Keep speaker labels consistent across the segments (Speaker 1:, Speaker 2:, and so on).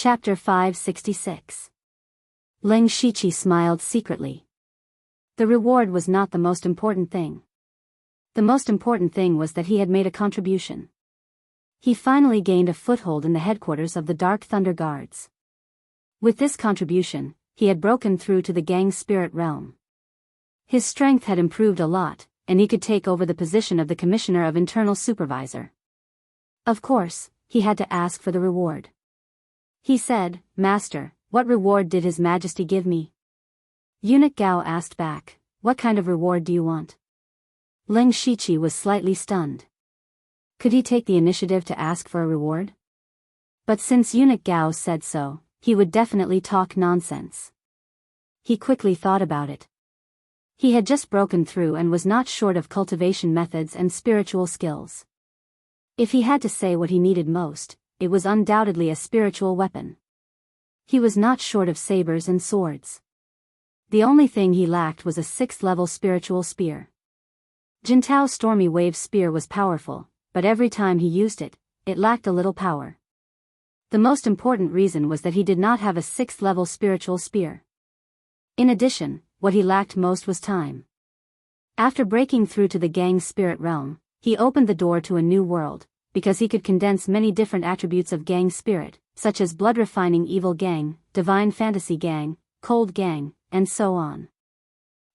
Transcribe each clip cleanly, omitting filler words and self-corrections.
Speaker 1: Chapter 566. Ling Shiqi smiled secretly. The reward was not the most important thing. The most important thing was that he had made a contribution. He finally gained a foothold in the headquarters of the Dark Thunder Guards. With this contribution, he had broken through to the gang's spirit realm. His strength had improved a lot, and he could take over the position of the Commissioner of Internal Supervisor. Of course, he had to ask for the reward. He said, "Master, what reward did His Majesty give me?" Eunuch Gao asked back, "What kind of reward do you want?" Ling Shiqi was slightly stunned. Could he take the initiative to ask for a reward? But since Eunuch Gao said so, he would definitely talk nonsense. He quickly thought about it. He had just broken through and was not short of cultivation methods and spiritual skills. If he had to say what he needed most, it was undoubtedly a spiritual weapon. He was not short of sabers and swords. The only thing he lacked was a 6th-level spiritual spear. Jintao's Stormy Wave spear was powerful, but every time he used it, it lacked a little power. The most important reason was that he did not have a 6th-level spiritual spear. In addition, what he lacked most was time. After breaking through to the gang's spirit realm, he opened the door to a new world, because he could condense many different attributes of gang spirit, such as blood-refining evil gang, divine fantasy gang, cold gang, and so on.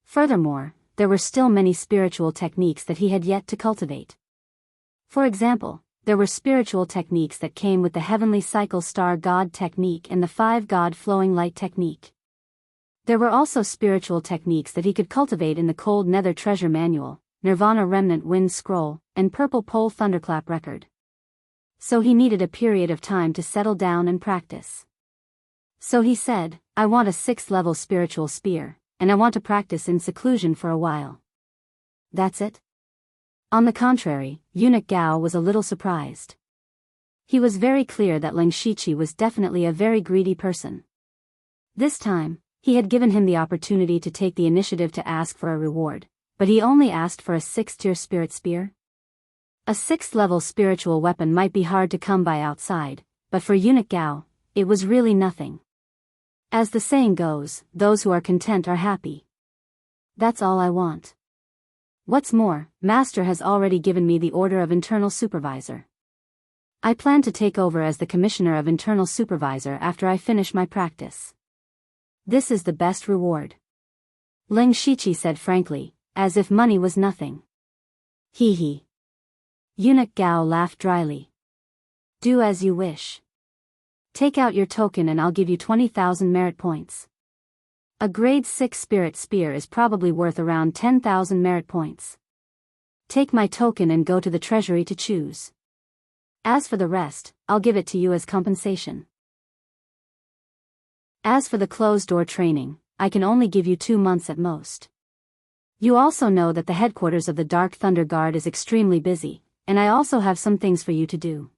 Speaker 1: Furthermore, there were still many spiritual techniques that he had yet to cultivate. For example, there were spiritual techniques that came with the Heavenly Cycle Star God technique and the 5-God Flowing Light technique. There were also spiritual techniques that he could cultivate in the Cold Nether Treasure Manual, Nirvana Remnant Wind Scroll, and Purple Pole Thunderclap Record. So he needed a period of time to settle down and practice. So he said, "I want a 6th-level spiritual spear, and I want to practice in seclusion for a while." That's it? On the contrary, Eunuch Gao was a little surprised. He was very clear that Ling Shiqi was definitely a very greedy person. This time, he had given him the opportunity to take the initiative to ask for a reward, but he only asked for a 6th-tier spirit spear. A 6th-level spiritual weapon might be hard to come by outside, but for Eunuch Gao, it was really nothing. As the saying goes, those who are content are happy. That's all I want. What's more, Master has already given me the order of Internal Supervisor. I plan to take over as the Commissioner of Internal Supervisor after I finish my practice. This is the best reward. Ling Shiqi said frankly, as if money was nothing. Hee hee. Eunuch Gao laughed dryly. Do as you wish. Take out your token and I'll give you 20,000 merit points. A grade 6 spirit spear is probably worth around 10,000 merit points. Take my token and go to the treasury to choose. As for the rest, I'll give it to you as compensation. As for the closed-door training, I can only give you 2 months at most. You also know that the headquarters of the Dark Thunder Guard is extremely busy, and I also have some things for you to do.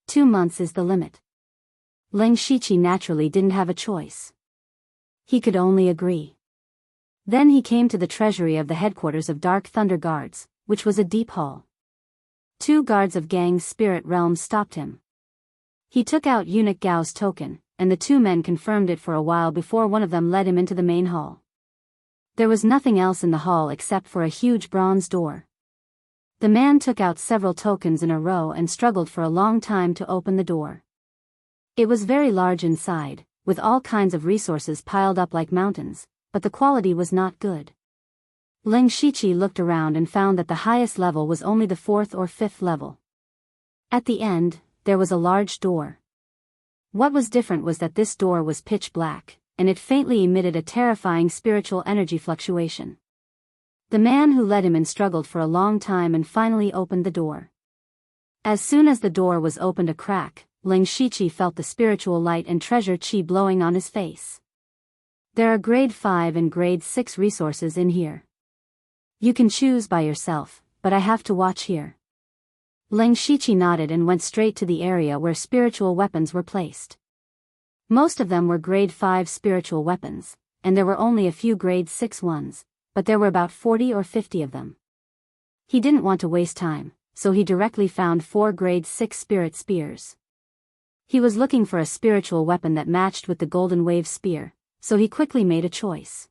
Speaker 1: 2 months is the limit. Ling Shiqi naturally didn't have a choice. He could only agree. Then he came to the treasury of the headquarters of Dark Thunder Guards, which was a deep hall. 2 guards of gang's spirit realm stopped him. He took out Eunuch Gao's token, and the 2 men confirmed it for a while before one of them led him into the main hall. There was nothing else in the hall except for a huge bronze door. The man took out several tokens in a row and struggled for a long time to open the door. It was very large inside, with all kinds of resources piled up like mountains, but the quality was not good. Ling Shiqi looked around and found that the highest level was only the 4th or 5th level. At the end, there was a large door. What was different was that this door was pitch black, and it faintly emitted a terrifying spiritual energy fluctuation. The man who led him in struggled for a long time and finally opened the door. As soon as the door was opened a crack, Ling Shiqi felt the spiritual light and treasure chi blowing on his face. There are grade 5 and grade 6 resources in here. You can choose by yourself, but I have to watch here. Ling Shiqi nodded and went straight to the area where spiritual weapons were placed. Most of them were grade 5 spiritual weapons, and there were only a few grade 6 ones, but there were about 40 or 50 of them. He didn't want to waste time, so he directly found 4 grade 6 spirit spears. He was looking for a spiritual weapon that matched with the golden wave spear, so he quickly made a choice.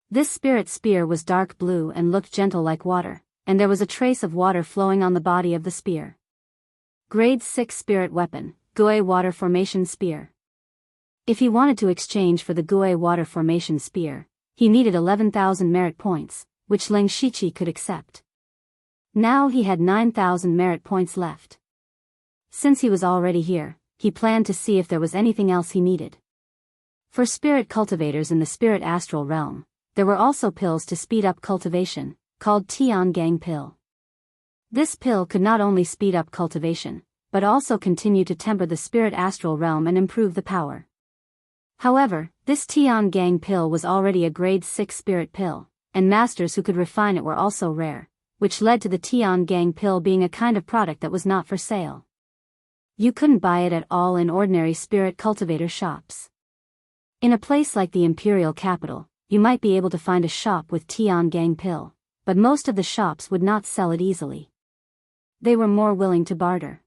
Speaker 1: This spirit spear was dark blue and looked gentle like water, and there was a trace of water flowing on the body of the spear. Grade 6 Spirit Weapon, Gue Water Formation Spear. If he wanted to exchange for the Gue Water Formation Spear, he needed 11,000 merit points, which Leng Shiqi could accept. Now he had 9,000 merit points left. Since he was already here, he planned to see if there was anything else he needed. For spirit cultivators in the spirit astral realm, there were also pills to speed up cultivation, called Tian Gang Pill. This pill could not only speed up cultivation, but also continue to temper the spirit astral realm and improve the power. However, this Tian Gang Pill was already a grade 6 spirit pill, and masters who could refine it were also rare, which led to the Tian Gang Pill being a kind of product that was not for sale. You couldn't buy it at all in ordinary spirit cultivator shops. In a place like the Imperial Capital, you might be able to find a shop with Tian Gang Pill, but most of the shops would not sell it easily. They were more willing to barter.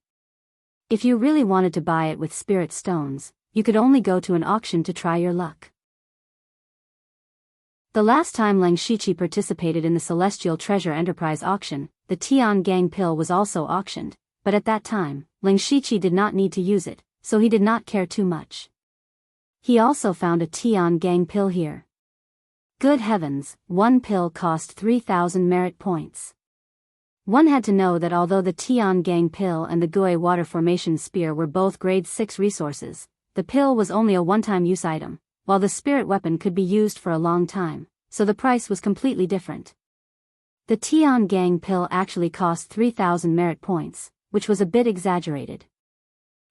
Speaker 1: If you really wanted to buy it with spirit stones, you could only go to an auction to try your luck. The last time Leng Shiqi participated in the Celestial Treasure Enterprise auction, the Tian Gang Pill was also auctioned, but at that time, Leng Shiqi did not need to use it, so he did not care too much. He also found a Tian Gang Pill here. Good heavens, one pill cost 3,000 merit points. One had to know that although the Tian Gang Pill and the Gue Water Formation Spear were both grade 6 resources, the pill was only a one-time use item, while the spirit weapon could be used for a long time, so the price was completely different. The Tian Gang Pill actually cost 3,000 merit points, which was a bit exaggerated.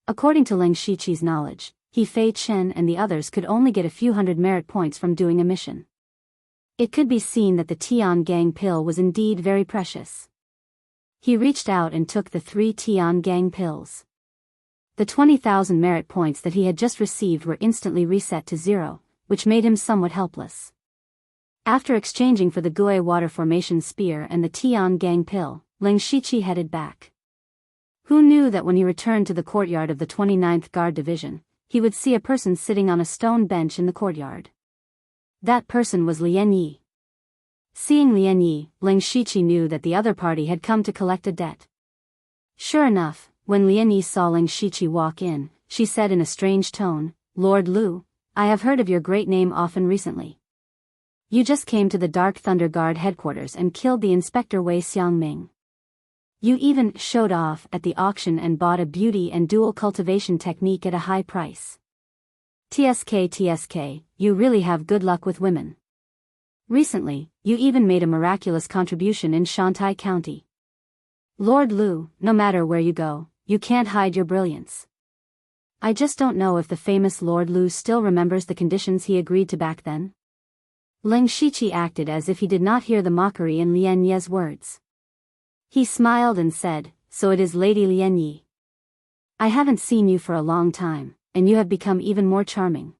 Speaker 1: According to Leng Shiqi's knowledge, he Fei Chen and the others could only get a few hundred merit points from doing a mission. It could be seen that the Tian Gang Pill was indeed very precious. He reached out and took the 3 Tian Gang Pills. The 20,000 merit points that he had just received were instantly reset to 0, which made him somewhat helpless. After exchanging for the Gue Water Formation Spear and the Tian Gang Pill, Leng Shiqi headed back. Who knew that when he returned to the courtyard of the 29th Guard Division, he would see a person sitting on a stone bench in the courtyard. That person was Lian Yi. Seeing Lian Yi, Leng Shiqi knew that the other party had come to collect a debt. Sure enough, when Lian Yi saw Leng Shiqi walk in, she said in a strange tone, "Lord Lu, I have heard of your great name often recently. You just came to the Dark Thunder Guard headquarters and killed the Inspector Wei Xiangming. You even showed off at the auction and bought a beauty and dual cultivation technique at a high price. TSK, you really have good luck with women. Recently, you even made a miraculous contribution in Shantai County. Lord Lu, no matter where you go, you can't hide your brilliance. I just don't know if the famous Lord Lu still remembers the conditions he agreed to back then." Leng Shiqi acted as if he did not hear the mockery in Lian Ye's words. He smiled and said, "So it is Lady Lian Yi. I haven't seen you for a long time, and you have become even more charming.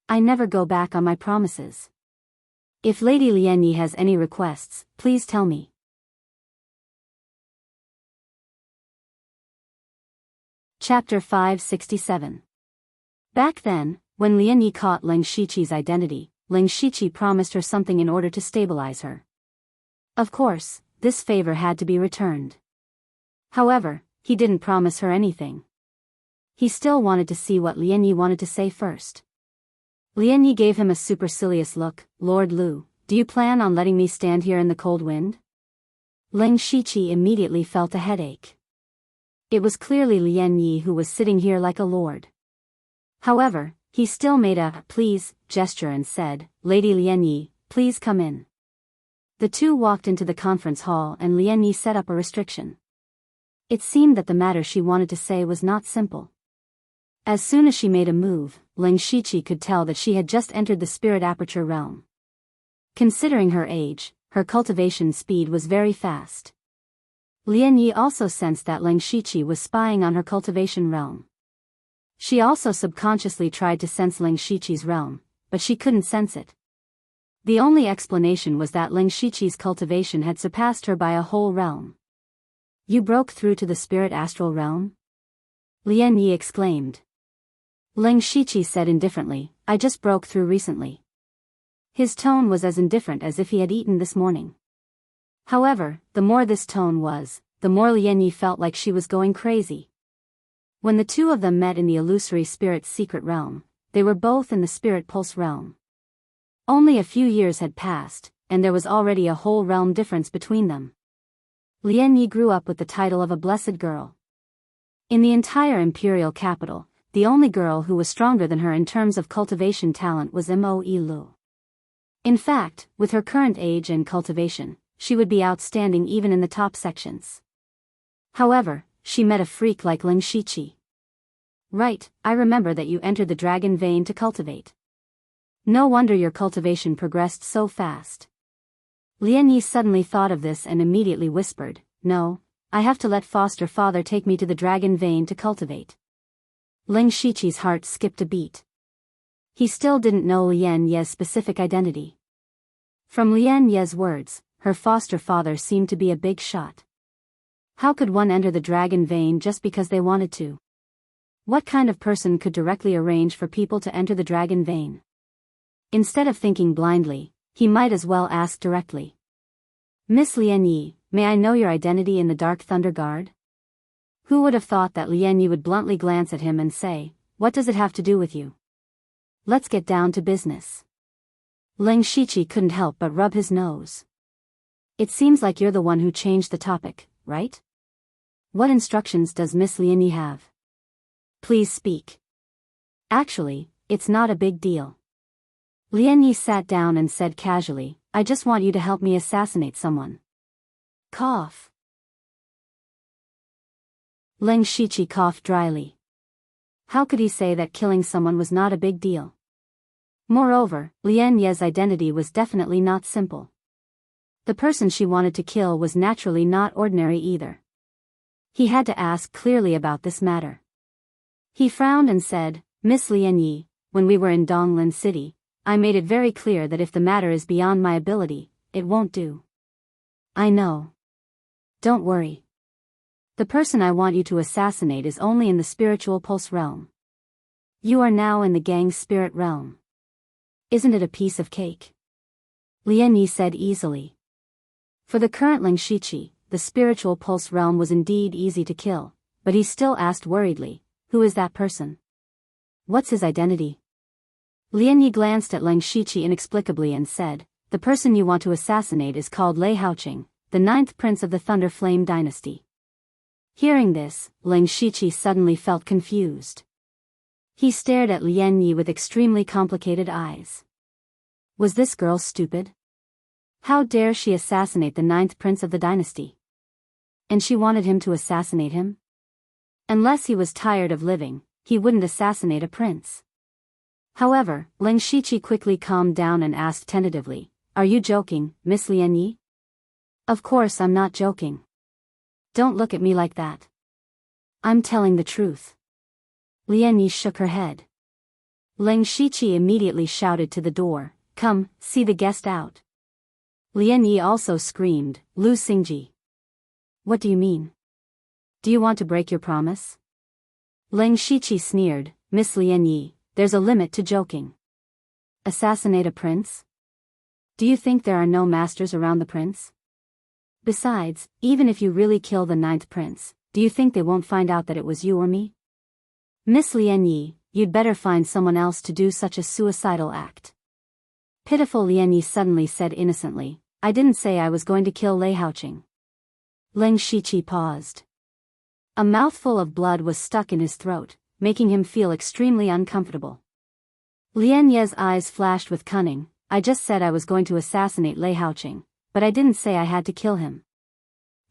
Speaker 1: I never go back on my promises. If Lady Lian Yi has any requests, please tell me." Chapter 567. Back then, when Lian Yi caught Leng Shiqi's identity, Leng Shiqi promised her something in order to stabilize her. Of course, this favor had to be returned. However, he didn't promise her anything. He still wanted to see what Lian Yi wanted to say first. Lian Yi gave him a supercilious look. "Lord Lu, do you plan on letting me stand here in the cold wind?" Leng Shiqi immediately felt a headache. It was clearly Lian Yi who was sitting here like a lord. However, he still made a "please" gesture and said, "Lady Lian Yi, please come in." The two walked into the conference hall and Lian Yi set up a restriction. It seemed that the matter she wanted to say was not simple. As soon as she made a move, Leng Shiqi could tell that she had just entered the spirit aperture realm. Considering her age, her cultivation speed was very fast. Lian Yi also sensed that Leng Shiqi was spying on her cultivation realm. She also subconsciously tried to sense Leng Shiqi's realm, but she couldn't sense it. The only explanation was that Leng Shiqi's cultivation had surpassed her by a whole realm. "You broke through to the spirit astral realm?" Lian Yi exclaimed. Leng Shiqi said indifferently, I just broke through recently. His tone was as indifferent as if he had eaten this morning. However, the more this tone was, the more Lian Yi felt like she was going crazy. When the two of them met in the illusory spirit's secret realm, they were both in the spirit pulse realm. Only a few years had passed, and there was already a whole realm difference between them. Lian Yi grew up with the title of a blessed girl. In the entire imperial capital, the only girl who was stronger than her in terms of cultivation talent was Mo Lu. In fact, with her current age and cultivation, she would be outstanding even in the top sections. However, she met a freak like Leng Shiqi. Right, I remember that you entered the dragon vein to cultivate. No wonder your cultivation progressed so fast. Lian Yi suddenly thought of this and immediately whispered, No, I have to let foster father take me to the dragon vein to cultivate. Leng Shiqi's heart skipped a beat. He still didn't know Lian Ye's specific identity. From Lian Ye's words, her foster father seemed to be a big shot. How could one enter the dragon vein just because they wanted to? What kind of person could directly arrange for people to enter the dragon vein? Instead of thinking blindly, he might as well ask directly. Miss Lian Yi, may I know your identity in the Dark Thunder Guard? Who would have thought that Lian Yi would bluntly glance at him and say, What does it have to do with you? Let's get down to business. Leng Shiqi couldn't help but rub his nose. It seems like you're the one who changed the topic, right? What instructions does Miss Lian Yi have? Please speak. Actually, it's not a big deal. Lian Yi sat down and said casually, I just want you to help me assassinate someone. Cough. Leng Shiqi coughed dryly. How could he say that killing someone was not a big deal? Moreover, Lian Ye's identity was definitely not simple. The person she wanted to kill was naturally not ordinary either. He had to ask clearly about this matter. He frowned and said, Miss Lian Yi, when we were in Donglin City, I made it very clear that if the matter is beyond my ability, it won't do. I know. Don't worry. The person I want you to assassinate is only in the spiritual pulse realm. You are now in the gang's spirit realm. Isn't it a piece of cake? Lian Yi said easily. For the current Leng Shiqi, the spiritual pulse realm was indeed easy to kill, but he still asked worriedly, who is that person? What's his identity? Lian Yi glanced at Leng Shiqi inexplicably and said, The person you want to assassinate is called Lei Haoqing, the 9th prince of the Thunder Flame dynasty. Hearing this, Leng Shiqi suddenly felt confused. He stared at Lian Yi with extremely complicated eyes. Was this girl stupid? How dare she assassinate the 9th prince of the dynasty? And she wanted him to assassinate him? Unless he was tired of living, he wouldn't assassinate a prince. However, Leng Shiqi quickly calmed down and asked tentatively, Are you joking, Miss Lian Yi? Of course I'm not joking. Don't look at me like that. I'm telling the truth. Lian Yi shook her head. Leng Shiqi immediately shouted to the door, Come, see the guest out. Lian Yi also screamed, Lu Xingji. What do you mean? Do you want to break your promise? Leng Shiqi sneered, Miss Lian Yi, there's a limit to joking. Assassinate a prince? Do you think there are no masters around the prince? Besides, even if you really kill the 9th prince, do you think they won't find out that it was you or me? Miss Lian Yi, you'd better find someone else to do such a suicidal act. Pitiful Lian Yi suddenly said innocently, I didn't say I was going to kill Lei Haoqing. Leng Shiqi paused. A mouthful of blood was stuck in his throat, making him feel extremely uncomfortable. Lian Ye's eyes flashed with cunning, I just said I was going to assassinate Lei Haoqing, but I didn't say I had to kill him.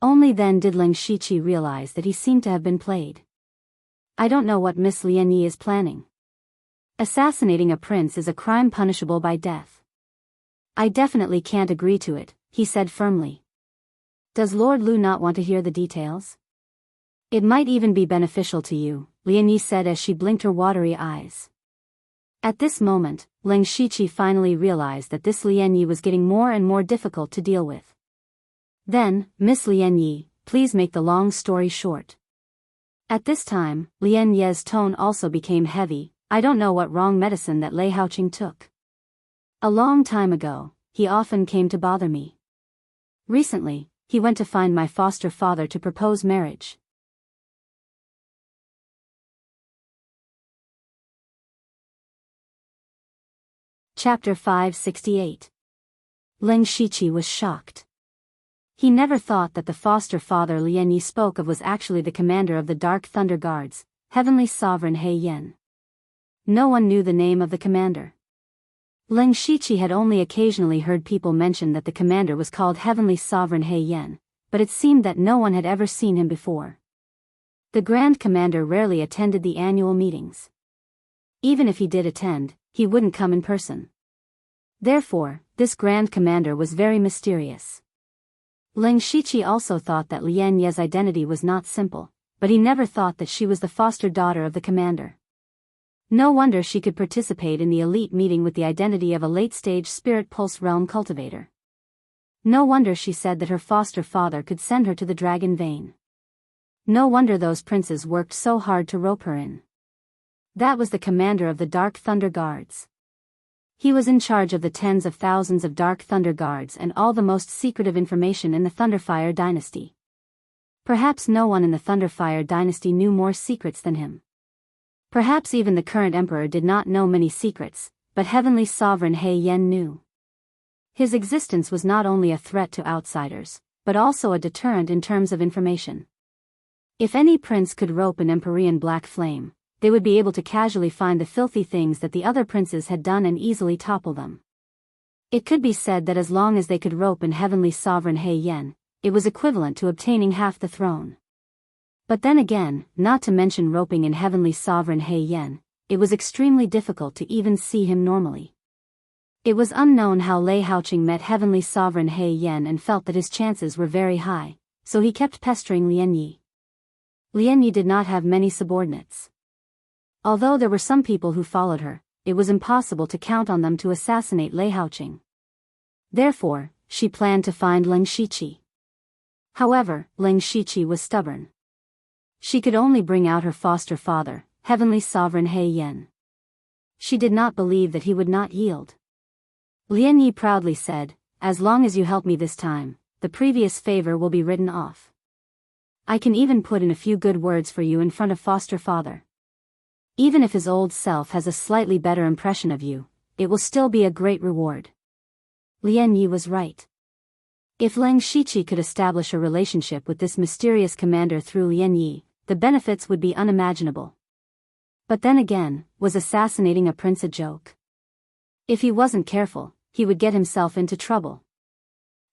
Speaker 1: Only then did Leng Shiqi realize that he seemed to have been played. I don't know what Miss Lian Yi is planning. Assassinating a prince is a crime punishable by death. I definitely can't agree to it, he said firmly. Does Lord Lu not want to hear the details? It might even be beneficial to you, Lian Yi said as she blinked her watery eyes. At this moment, Leng Shiqi finally realized that this Lian Yi was getting more and more difficult to deal with. Then, Miss Lian Yi, please make the long story short. At this time, Lian Ye's tone also became heavy. I don't know what wrong medicine that Lei Haoqing took. A long time ago, he often came to bother me. Recently, he went to find my foster father to propose marriage. Chapter 568. Lin Shiqi was shocked. He never thought that the foster father Lian Yi spoke of was actually the commander of the Dark Thunder Guards, Heavenly Sovereign He Yan. No one knew the name of the commander. Lin Shiqi had only occasionally heard people mention that the commander was called Heavenly Sovereign He Yan, but it seemed that no one had ever seen him before. The Grand Commander rarely attended the annual meetings. Even if he did attend, he wouldn't come in person. Therefore, this Grand Commander was very mysterious. Lin Shiqi also thought that Lian Ye's identity was not simple, but he never thought that she was the foster daughter of the commander. No wonder she could participate in the elite meeting with the identity of a late-stage spirit pulse realm cultivator. No wonder she said that her foster father could send her to the dragon vein. No wonder those princes worked so hard to rope her in. That was the commander of the Dark Thunder Guards. He was in charge of the tens of thousands of Dark Thunder Guards and all the most secretive information in the Thunderfire dynasty. Perhaps no one in the Thunderfire dynasty knew more secrets than him. Perhaps even the current emperor did not know many secrets, but Heavenly Sovereign He Yan knew. His existence was not only a threat to outsiders, but also a deterrent in terms of information. If any prince could rope an Empyrean black flame, they would be able to casually find the filthy things that the other princes had done and easily topple them. It could be said that as long as they could rope in Heavenly Sovereign He Yan, it was equivalent to obtaining half the throne. But then again, not to mention roping in Heavenly Sovereign He Yan, it was extremely difficult to even see him normally. It was unknown how Lei Haoqing met Heavenly Sovereign He Yan and felt that his chances were very high, so he kept pestering Lian Yi. Lian Yi did not have many subordinates. Although there were some people who followed her, it was impossible to count on them to assassinate Lei Haoqing. Therefore, she planned to find Lin Shiqi. However, Lin Shiqi was stubborn. She could only bring out her foster father, Heavenly Sovereign He Yan. She did not believe that he would not yield. Lian Yi proudly said, "As long as you help me this time, the previous favor will be written off. I can even put in a few good words for you in front of foster father. Even if his old self has a slightly better impression of you, it will still be a great reward." Lian Yi was right. If Lin Shiqi could establish a relationship with this mysterious commander through Lian Yi, the benefits would be unimaginable. But then again, was assassinating a prince a joke? If he wasn't careful, he would get himself into trouble.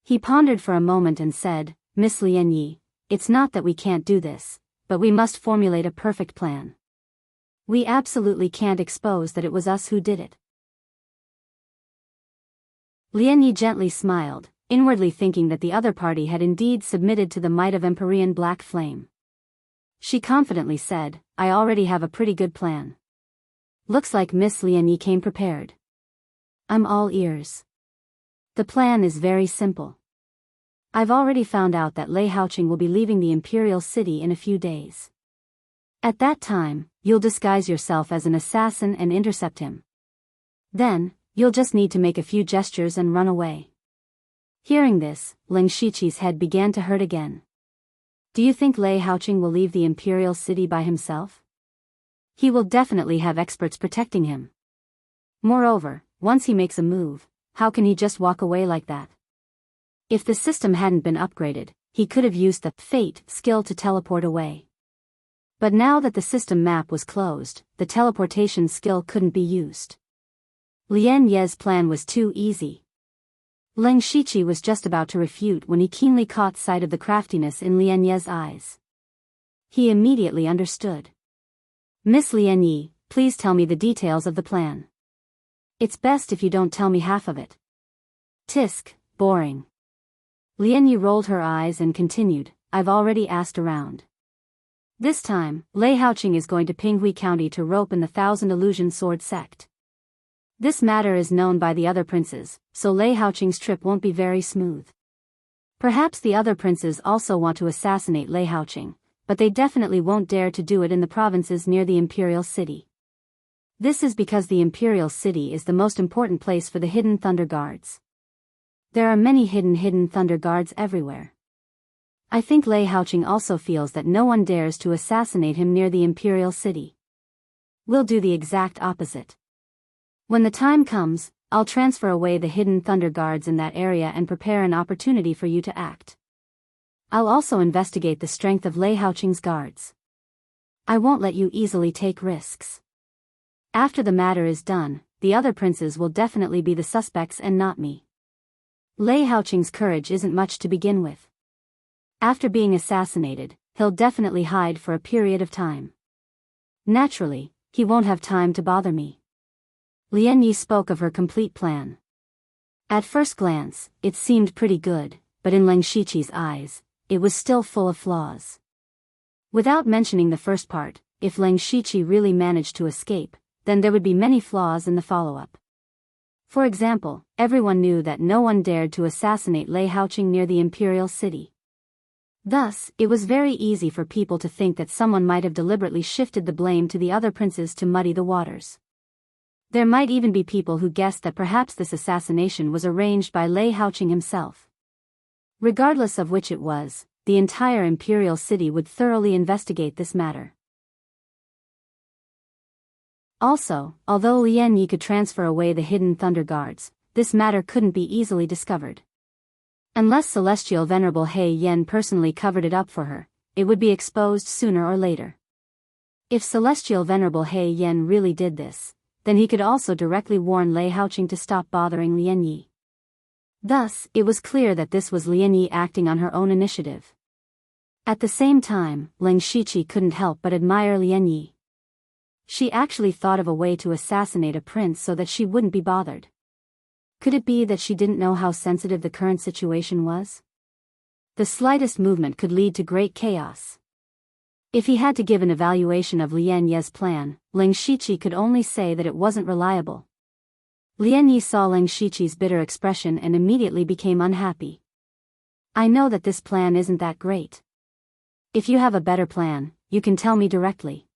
Speaker 1: He pondered for a moment and said, "Miss Lian Yi, it's not that we can't do this, but we must formulate a perfect plan. We absolutely can't expose that it was us who did it." Lian Yi gently smiled, inwardly thinking that the other party had indeed submitted to the might of Empyrean Black Flame. She confidently said, "I already have a pretty good plan." Looks like Miss Lian Yi came prepared. I'm all ears. The plan is very simple. I've already found out that Lei Haoqing will be leaving the Imperial City in a few days. At that time, you'll disguise yourself as an assassin and intercept him. Then, you'll just need to make a few gestures and run away. Hearing this, Lin Shiqi's head began to hurt again. Do you think Lei Haoqing will leave the Imperial City by himself? He will definitely have experts protecting him. Moreover, once he makes a move, how can he just walk away like that? If the system hadn't been upgraded, he could have used the Fate skill to teleport away. But now that the system map was closed, the teleportation skill couldn't be used. Lian Ye's plan was too easy. Lin Shiqi was just about to refute when he keenly caught sight of the craftiness in Lian Ye's eyes. He immediately understood. "Miss Lian Yi, please tell me the details of the plan." "It's best if you don't tell me half of it." "Tisk, boring." Lian Yi rolled her eyes and continued, "I've already asked around. This time, Lei Haoqing is going to Pinghui County to rope in the Thousand Illusion Sword sect. This matter is known by the other princes, so Lei Haoqing's trip won't be very smooth. Perhaps the other princes also want to assassinate Lei Haoqing, but they definitely won't dare to do it in the provinces near the imperial city. This is because the imperial city is the most important place for the hidden thunder guards. There are many hidden thunder guards everywhere. I think Lei Haoqing also feels that no one dares to assassinate him near the imperial city. We'll do the exact opposite. When the time comes, I'll transfer away the hidden thunder guards in that area and prepare an opportunity for you to act. I'll also investigate the strength of Lei Haoqing's guards. I won't let you easily take risks. After the matter is done, the other princes will definitely be the suspects and not me. Lei Haoqing's courage isn't much to begin with. After being assassinated, he'll definitely hide for a period of time. Naturally, he won't have time to bother me. Lian Yi spoke of her complete plan. At first glance, it seemed pretty good, but in Leng Shiqi's eyes, it was still full of flaws. Without mentioning the first part, if Leng Shiqi really managed to escape, then there would be many flaws in the follow-up. For example, everyone knew that no one dared to assassinate Lei Haoqing near the imperial city. Thus, it was very easy for people to think that someone might have deliberately shifted the blame to the other princes to muddy the waters. There might even be people who guessed that perhaps this assassination was arranged by Lei Haoqing himself. Regardless of which it was, the entire imperial city would thoroughly investigate this matter. Also, although Lian Yi could transfer away the hidden thunder guards, this matter couldn't be easily discovered. Unless Celestial Venerable He Yen personally covered it up for her, it would be exposed sooner or later. If Celestial Venerable He Yen really did this, then he could also directly warn Lei Haoqing to stop bothering Lian Yi. Thus, it was clear that this was Lian Yi acting on her own initiative. At the same time, Leng Shiqi couldn't help but admire Lian Yi. She actually thought of a way to assassinate a prince so that she wouldn't be bothered. Could it be that she didn't know how sensitive the current situation was? The slightest movement could lead to great chaos. If he had to give an evaluation of Lian Yi's plan, Leng Shiqi could only say that it wasn't reliable. Lian Yi saw Leng Shiqi's bitter expression and immediately became unhappy. I know that this plan isn't that great. If you have a better plan, you can tell me directly.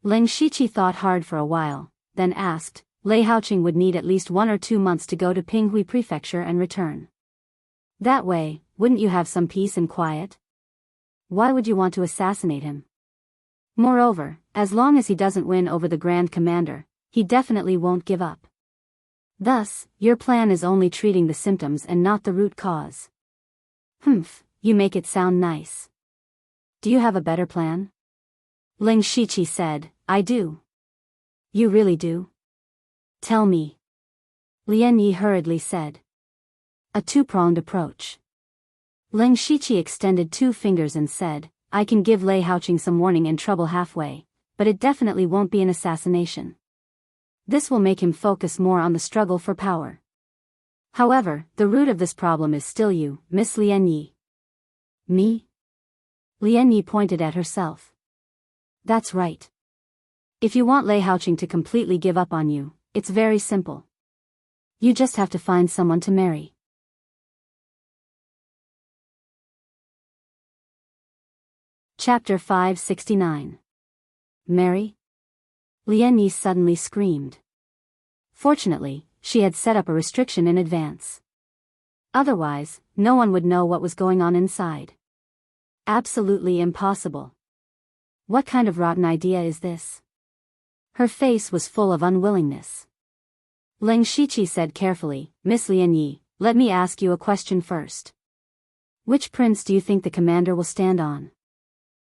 Speaker 1: Leng Shiqi thought hard for a while, then asked, Lei Haoqing would need at least 1 or 2 months to go to Pinghui Prefecture and return. That way, wouldn't you have some peace and quiet? Why would you want to assassinate him? Moreover, as long as he doesn't win over the Grand Commander, he definitely won't give up. Thus, your plan is only treating the symptoms and not the root cause. You make it sound nice. Do you have a better plan? Leng Shiqi said, I do. You really do? Tell me. Lian Yi hurriedly said. A two-pronged approach. Leng Shiqi extended 2 fingers and said, I can give Lei Haoqing some warning and trouble halfway, but it definitely won't be an assassination. This will make him focus more on the struggle for power. However, the root of this problem is still you, Miss Lian Yi. Me? Lian Yi pointed at herself. That's right. If you want Lei Haoqing to completely give up on you, it's very simple. You just have to find someone to marry. Chapter 569. Marry? Lian Yi suddenly screamed. Fortunately, she had set up a restriction in advance. Otherwise, no one would know what was going on inside. Absolutely impossible. What kind of rotten idea is this? Her face was full of unwillingness. Leng Shiqi said carefully, Miss Lian Yi, let me ask you a question first. Which prince do you think the commander will stand on?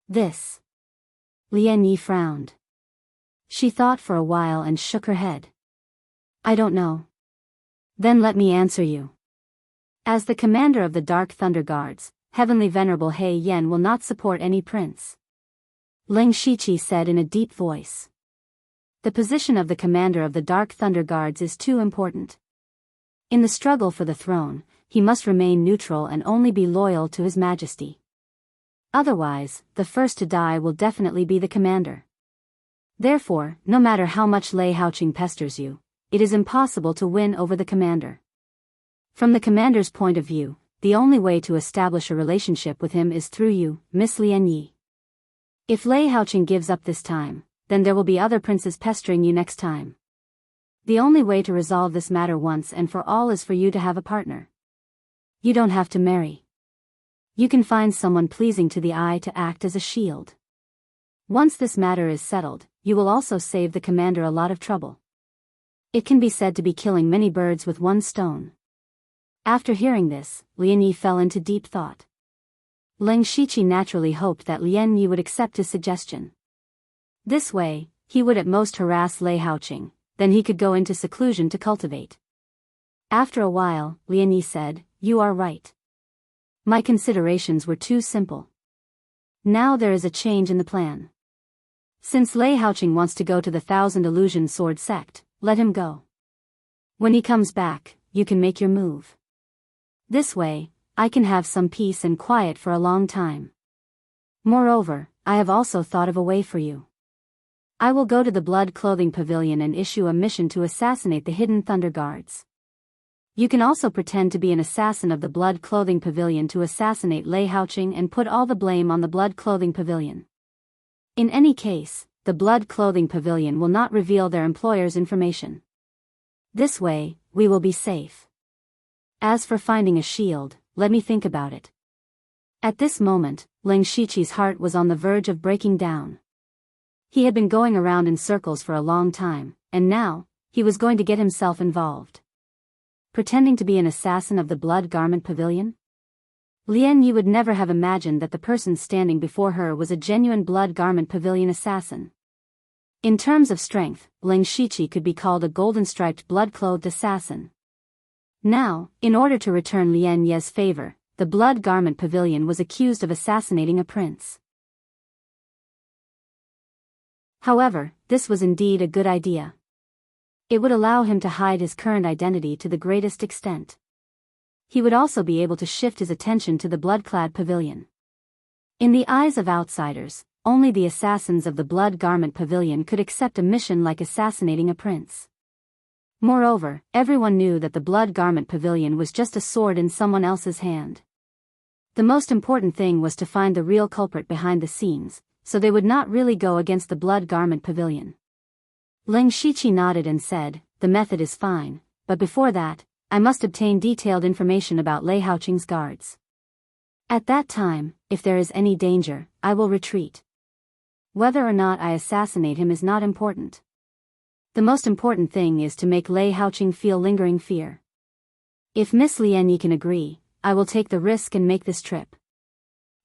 Speaker 1: This. Lian Yi frowned. She thought for a while and shook her head. I don't know. Then let me answer you. As the commander of the Dark Thunder Guards, Heavenly Venerable He Yen will not support any prince. Leng Shiqi said in a deep voice. The position of the commander of the Dark Thunder Guards is too important. In the struggle for the throne, he must remain neutral and only be loyal to His Majesty. Otherwise, the first to die will definitely be the commander. Therefore, no matter how much Lei Haoqing pesters you, it is impossible to win over the commander. From the commander's point of view, the only way to establish a relationship with him is through you, Miss Lian Yi. If Lei Haoqing gives up this time, then there will be other princes pestering you next time. The only way to resolve this matter once and for all is for you to have a partner. You don't have to marry. You can find someone pleasing to the eye to act as a shield. Once this matter is settled, you will also save the commander a lot of trouble. It can be said to be killing many birds with one stone. After hearing this, Lian Yi fell into deep thought. Leng Shiqi naturally hoped that Lian Yi would accept his suggestion. This way, he would at most harass Lei Haoqing, then he could go into seclusion to cultivate. After a while, Lian Yi said, "You are right. My considerations were too simple. Now there is a change in the plan. Since Lei Haoqing wants to go to the Thousand Illusion Sword sect, let him go. When he comes back, you can make your move. This way, I can have some peace and quiet for a long time. Moreover, I have also thought of a way for you. I will go to the Blood Clothing Pavilion and issue a mission to assassinate the hidden Thunder Guards. You can also pretend to be an assassin of the Blood Clothing Pavilion to assassinate Lei Haoqing and put all the blame on the Blood Clothing Pavilion. In any case, the Blood Clothing Pavilion will not reveal their employer's information. This way, we will be safe. As for finding a shield, let me think about it." At this moment, Leng Shiqi's heart was on the verge of breaking down. He had been going around in circles for a long time, and now, he was going to get himself involved. Pretending to be an assassin of the Blood Garment Pavilion? Lian Yi would never have imagined that the person standing before her was a genuine Blood Garment Pavilion assassin. In terms of strength, Leng Shiqi could be called a golden-striped blood-clothed assassin. Now, in order to return Lian Ye's favor, the Blood Garment Pavilion was accused of assassinating a prince. However, this was indeed a good idea. It would allow him to hide his current identity to the greatest extent. He would also be able to shift his attention to the blood-clad pavilion. In the eyes of outsiders, only the assassins of the Blood Garment Pavilion could accept a mission like assassinating a prince. Moreover, everyone knew that the Blood Garment Pavilion was just a sword in someone else's hand. The most important thing was to find the real culprit behind the scenes, so they would not really go against the Blood Garment Pavilion. Leng Shiqi nodded and said, "The method is fine, but before that, I must obtain detailed information about Lei Haoqing's guards. At that time, if there is any danger, I will retreat. Whether or not I assassinate him is not important. The most important thing is to make Lei Haoqing feel lingering fear. If Miss Lian Yi can agree, I will take the risk and make this trip."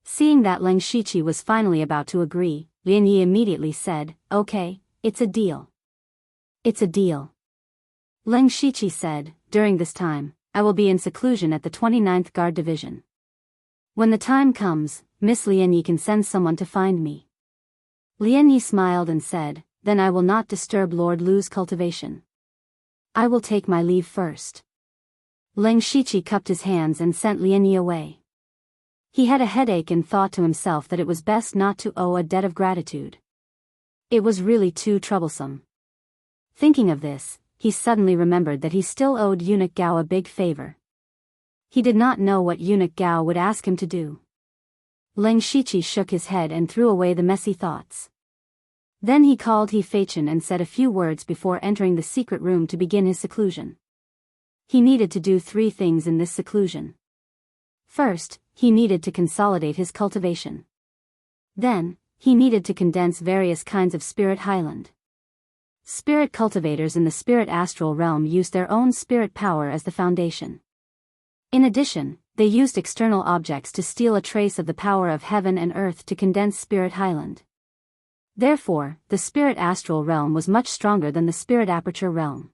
Speaker 1: Seeing that Leng Shiqi was finally about to agree, Lian Yi immediately said, "Okay, it's a deal." "It's a deal." Leng Shiqi said, "During this time, I will be in seclusion at the 29th Guard Division. When the time comes, Miss Lian Yi can send someone to find me." Lian Yi smiled and said, "Then I will not disturb Lord Lu's cultivation. I will take my leave first." Leng Shiqi cupped his hands and sent Lian Yi away. He had a headache and thought to himself that it was best not to owe a debt of gratitude. It was really too troublesome. Thinking of this, he suddenly remembered that he still owed Eunuch Gao a big favor. He did not know what Eunuch Gao would ask him to do. Leng Shiqi shook his head and threw away the messy thoughts. Then he called He Feichen and said a few words before entering the secret room to begin his seclusion. He needed to do 3 things in this seclusion. First, he needed to consolidate his cultivation. Then, he needed to condense various kinds of spirit highland. Spirit cultivators in the spirit astral realm used their own spirit power as the foundation. In addition, they used external objects to steal a trace of the power of heaven and earth to condense spirit highland. Therefore, the spirit astral realm was much stronger than the spirit aperture realm.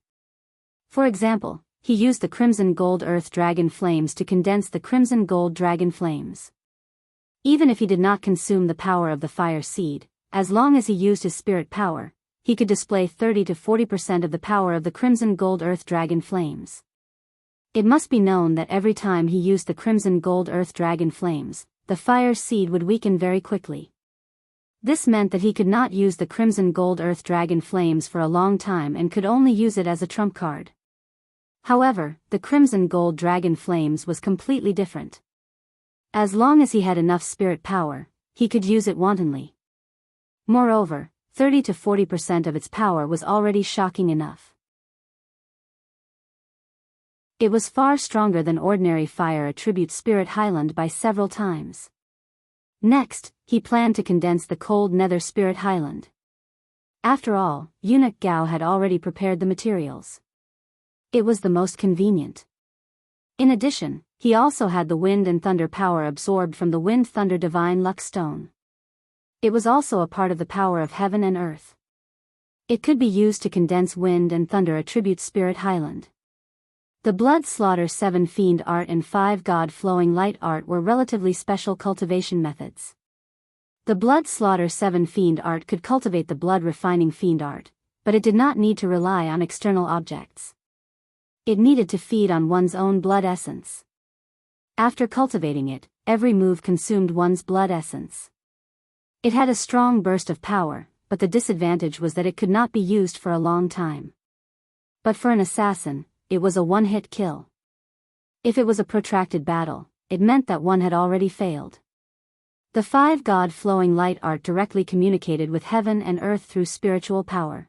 Speaker 1: For example, he used the crimson gold earth dragon flames to condense the crimson gold dragon flames. Even if he did not consume the power of the fire seed, as long as he used his spirit power, he could display 30 to 40% of the power of the crimson gold earth dragon flames. It must be known that every time he used the crimson gold earth dragon flames, the fire seed would weaken very quickly. This meant that he could not use the crimson gold earth dragon flames for a long time and could only use it as a trump card. However, the crimson gold dragon flames was completely different. As long as he had enough spirit power, he could use it wantonly. Moreover, 30 to 40% of its power was already shocking enough. It was far stronger than ordinary fire attribute Spirit Highland by several times. Next, he planned to condense the cold nether Spirit Highland. After all, Eunuch Gao had already prepared the materials. It was the most convenient. In addition, he also had the wind and thunder power absorbed from the wind-thunder divine luck stone. It was also a part of the power of heaven and earth. It could be used to condense wind and thunder attribute Spirit Highland. The Blood Slaughter 7 Fiend art and 5 God Flowing Light art were relatively special cultivation methods. The Blood Slaughter 7 Fiend art could cultivate the blood refining fiend art, but it did not need to rely on external objects. It needed to feed on one's own blood essence. After cultivating it, every move consumed one's blood essence. It had a strong burst of power, but the disadvantage was that it could not be used for a long time. But for an assassin, it was a one-hit kill. If it was a protracted battle, it meant that one had already failed. The 5 God Flowing Light art directly communicated with heaven and earth through spiritual power.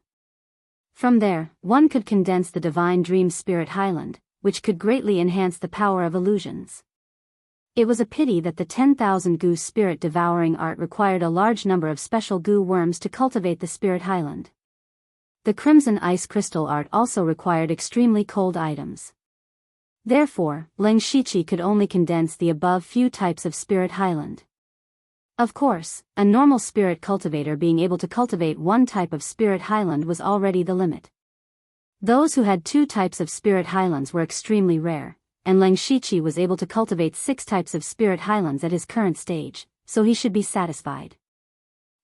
Speaker 1: From there, one could condense the divine dream Spirit Highland, which could greatly enhance the power of illusions. It was a pity that the 10,000 goo spirit devouring art required a large number of special goo worms to cultivate the Spirit Highland. The Crimson Ice Crystal art also required extremely cold items. Therefore, Leng Shiqi could only condense the above few types of Spirit Highland. Of course, a normal spirit cultivator being able to cultivate one type of Spirit Highland was already the limit. Those who had 2 types of Spirit Highlands were extremely rare, and Leng Shiqi was able to cultivate 6 types of Spirit Highlands at his current stage, so he should be satisfied.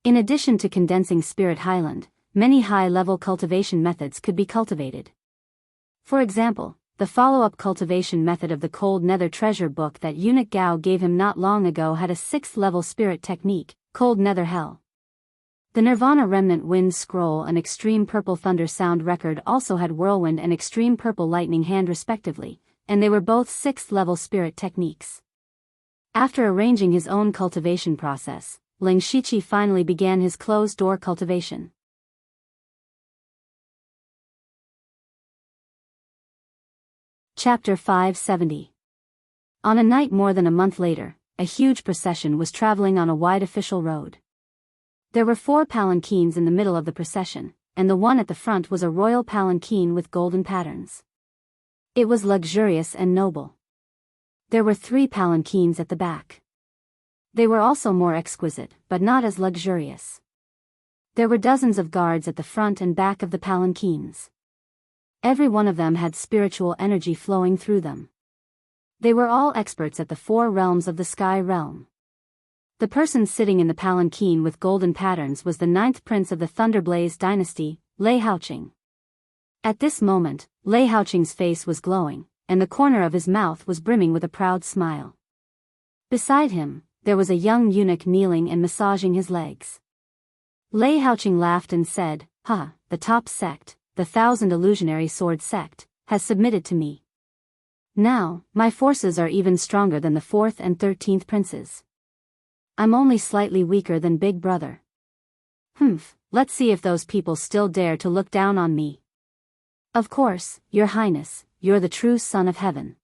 Speaker 1: In addition to condensing Spirit Highland, many high-level cultivation methods could be cultivated. For example, the follow-up cultivation method of the Cold Nether treasure book that Eunuch Gao gave him not long ago had a 6th-level spirit technique, Cold Nether Hell. The Nirvana Remnant Wind Scroll and Extreme Purple Thunder Sound record also had Whirlwind and Extreme Purple Lightning Hand respectively, and they were both 6th-level spirit techniques. After arranging his own cultivation process, Leng Shiqi finally began his closed-door cultivation. Chapter 570. On a night more than a month later, a huge procession was traveling on a wide official road. There were 4 palanquins in the middle of the procession, and the one at the front was a royal palanquin with golden patterns. It was luxurious and noble. There were 3 palanquins at the back. They were also more exquisite, but not as luxurious. There were dozens of guards at the front and back of the palanquins. Every one of them had spiritual energy flowing through them. They were all experts at the 4 realms of the sky realm. The person sitting in the palanquin with golden patterns was the 9th prince of the Thunderblaze dynasty, Lei Haoqing. At this moment, Lei Haoqing's face was glowing, and the corner of his mouth was brimming with a proud smile. Beside him, there was a young eunuch kneeling and massaging his legs. Lei Haoqing laughed and said, "Ha, the top sect, the 1000 Illusionary Sword sect, has submitted to me. Now, my forces are even stronger than the 4th and 13th princes. I'm only slightly weaker than Big Brother. Let's see if those people still dare to look down on me. Of course, Your Highness, you're the true son of heaven.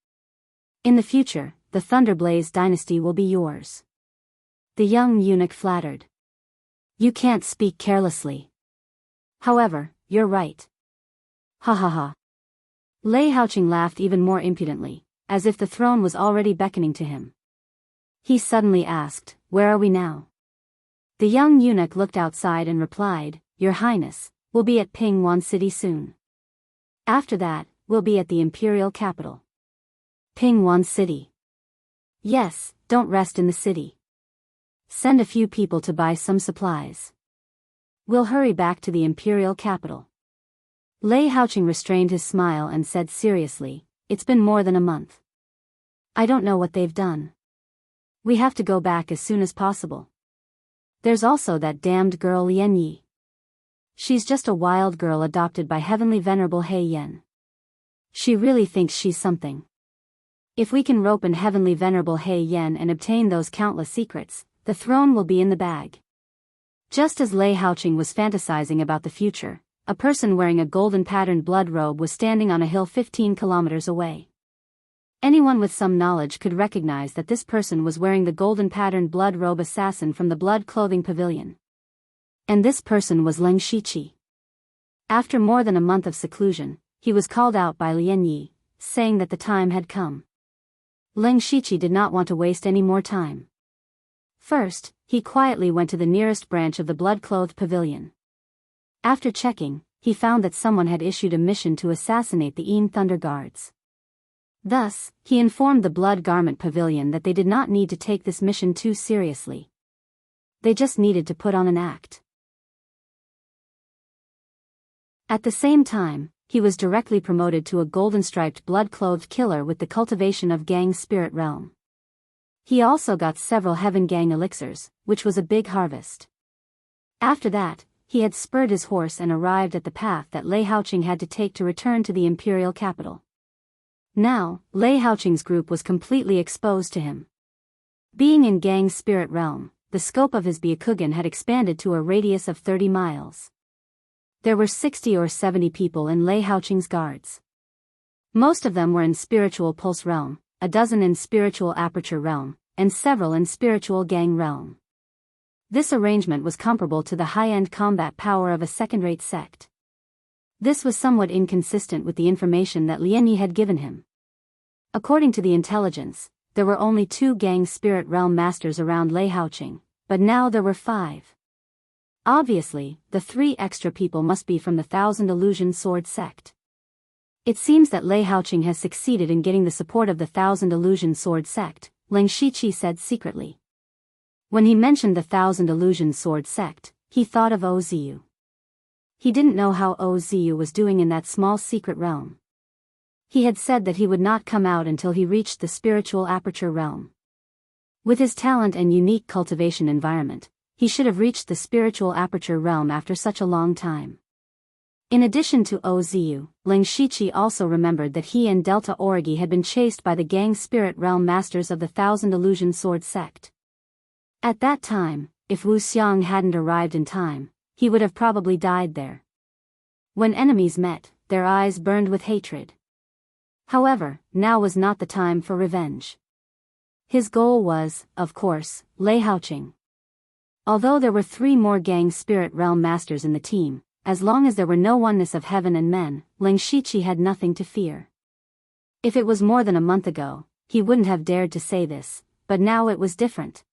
Speaker 1: In the future, the Thunderblaze dynasty will be yours." The young eunuch flattered. "You can't speak carelessly. However, you're right." Ha ha ha. Lei Haoqing laughed even more impudently, as if the throne was already beckoning to him. He suddenly asked, "Where are we now?" The young eunuch looked outside and replied, "Your Highness, we'll be at Pingwan City soon. After that, we'll be at the imperial capital." Pingwan City. Yes, don't rest in the city. Send a few people to buy some supplies. We'll hurry back to the imperial capital. Lei Haoqing restrained his smile and said seriously, "It's been more than a month. I don't know what they've done. We have to go back as soon as possible. There's also that damned girl Yan Yi. She's just a wild girl adopted by Heavenly Venerable He Yen. She really thinks she's something. If we can rope in Heavenly Venerable He Yen and obtain those countless secrets, the throne will be in the bag." Just as Lei Haoqing was fantasizing about the future, a person wearing a golden patterned blood robe was standing on a hill 15 kilometers away. Anyone with some knowledge could recognize that this person was wearing the golden patterned blood robe assassin from the blood clothing pavilion. And this person was Leng Shiqi. After more than a month of seclusion, he was called out by Lian Yi, saying that the time had come. Leng Shiqi did not want to waste any more time. First, he quietly went to the nearest branch of the blood-clothed pavilion. After checking, he found that someone had issued a mission to assassinate the Yin Thunder Guards. Thus, he informed the Blood Garment Pavilion that they did not need to take this mission too seriously. They just needed to put on an act. At the same time, he was directly promoted to a golden-striped blood-clothed killer with the cultivation of Gang's spirit realm. He also got several Heaven Gang elixirs, which was a big harvest. After that, he had spurred his horse and arrived at the path that Lei Haoqing had to take to return to the imperial capital. Now, Lei Haoqing's group was completely exposed to him. Being in Gang's spirit realm, the scope of his Byakugan had expanded to a radius of 30 miles. There were 60 or 70 people in Lei Haoqing's guards. Most of them were in spiritual pulse realm, a dozen in spiritual aperture realm, and several in spiritual gang realm. This arrangement was comparable to the high-end combat power of a second-rate sect. This was somewhat inconsistent with the information that Lian Yi had given him. According to the intelligence, there were only 2 gang spirit realm masters around Lei Haoqing, but now there were 5. Obviously, the 3 extra people must be from the Thousand Illusion Sword sect. It seems that Lei Haoqing has succeeded in getting the support of the Thousand Illusion Sword sect, Leng Shiqi said secretly. When he mentioned the Thousand Illusion Sword sect, he thought of Ozu. He didn't know how Ozu was doing in that small secret realm. He had said that he would not come out until he reached the spiritual aperture realm. With his talent and unique cultivation environment, he should have reached the spiritual aperture realm after such a long time. In addition to Ozu, Leng Shiqi also remembered that he and Delta Origi had been chased by the gang spirit realm masters of the Thousand Illusion Sword sect. At that time, if Wu Xiang hadn't arrived in time, he would have probably died there. When enemies met, their eyes burned with hatred. However, now was not the time for revenge. His goal was, of course, Lei Haoqing. Although there were 3 more gang spirit realm masters in the team, as long as there were no oneness of heaven and men, Leng Shiqi had nothing to fear. If it was more than a month ago, he wouldn't have dared to say this, but now it was different.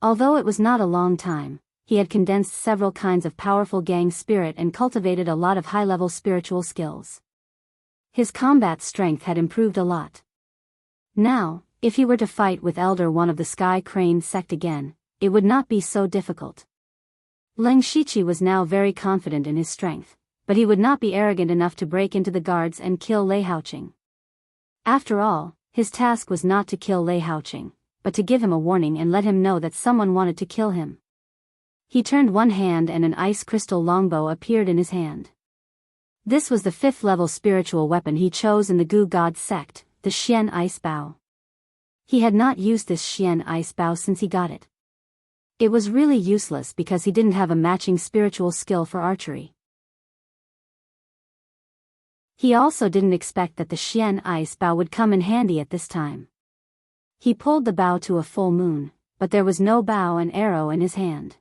Speaker 1: Although it was not a long time, he had condensed several kinds of powerful gang spirit and cultivated a lot of high-level spiritual skills. His combat strength had improved a lot. Now, if he were to fight with Elder One of the Sky Crane sect again, it would not be so difficult. Leng Shiqi was now very confident in his strength, but he would not be arrogant enough to break into the guards and kill Lei Haoqing. After all, his task was not to kill Lei Haoqing, but to give him a warning and let him know that someone wanted to kill him. He turned one hand and an ice crystal longbow appeared in his hand. This was the 5th level spiritual weapon he chose in the Gu God sect, the Xian Ice Bow. He had not used this Xian Ice Bow since he got it. It was really useless because he didn't have a matching spiritual skill for archery. He also didn't expect that the Xian Ice Bow would come in handy at this time. He pulled the bow to a full moon, but there was no bow and arrow in his hand.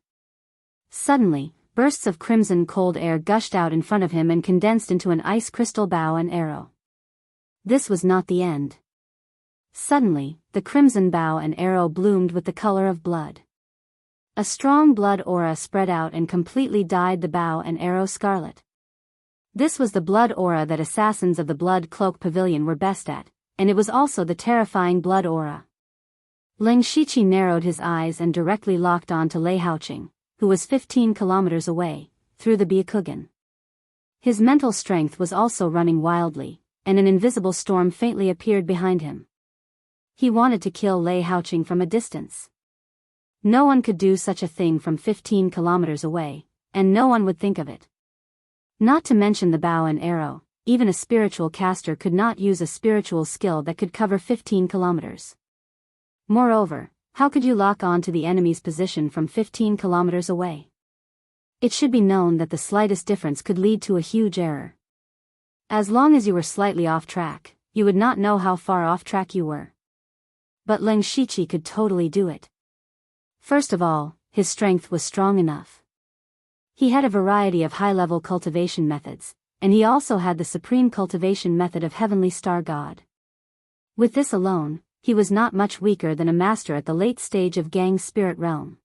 Speaker 1: Suddenly, bursts of crimson cold air gushed out in front of him and condensed into an ice crystal bow and arrow. This was not the end. Suddenly, the crimson bow and arrow bloomed with the color of blood. A strong blood aura spread out and completely dyed the bow and arrow scarlet. This was the blood aura that assassins of the Blood Cloak Pavilion were best at, and it was also the terrifying blood aura. Leng Shiqi narrowed his eyes and directly locked on to Lei Haoqing, who was 15 kilometers away, through the Byakugan. His mental strength was also running wildly, and an invisible storm faintly appeared behind him. He wanted to kill Lei Haoqing from a distance. No one could do such a thing from 15 kilometers away, and no one would think of it. Not to mention the bow and arrow, even a spiritual caster could not use a spiritual skill that could cover 15 kilometers. Moreover, how could you lock on to the enemy's position from 15 kilometers away? It should be known that the slightest difference could lead to a huge error. As long as you were slightly off track, you would not know how far off track you were. But Leng Shiqi could totally do it. First of all, his strength was strong enough. He had a variety of high-level cultivation methods, and he also had the supreme cultivation method of Heavenly Star God. With this alone, he was not much weaker than a master at the late stage of Gang's spirit realm.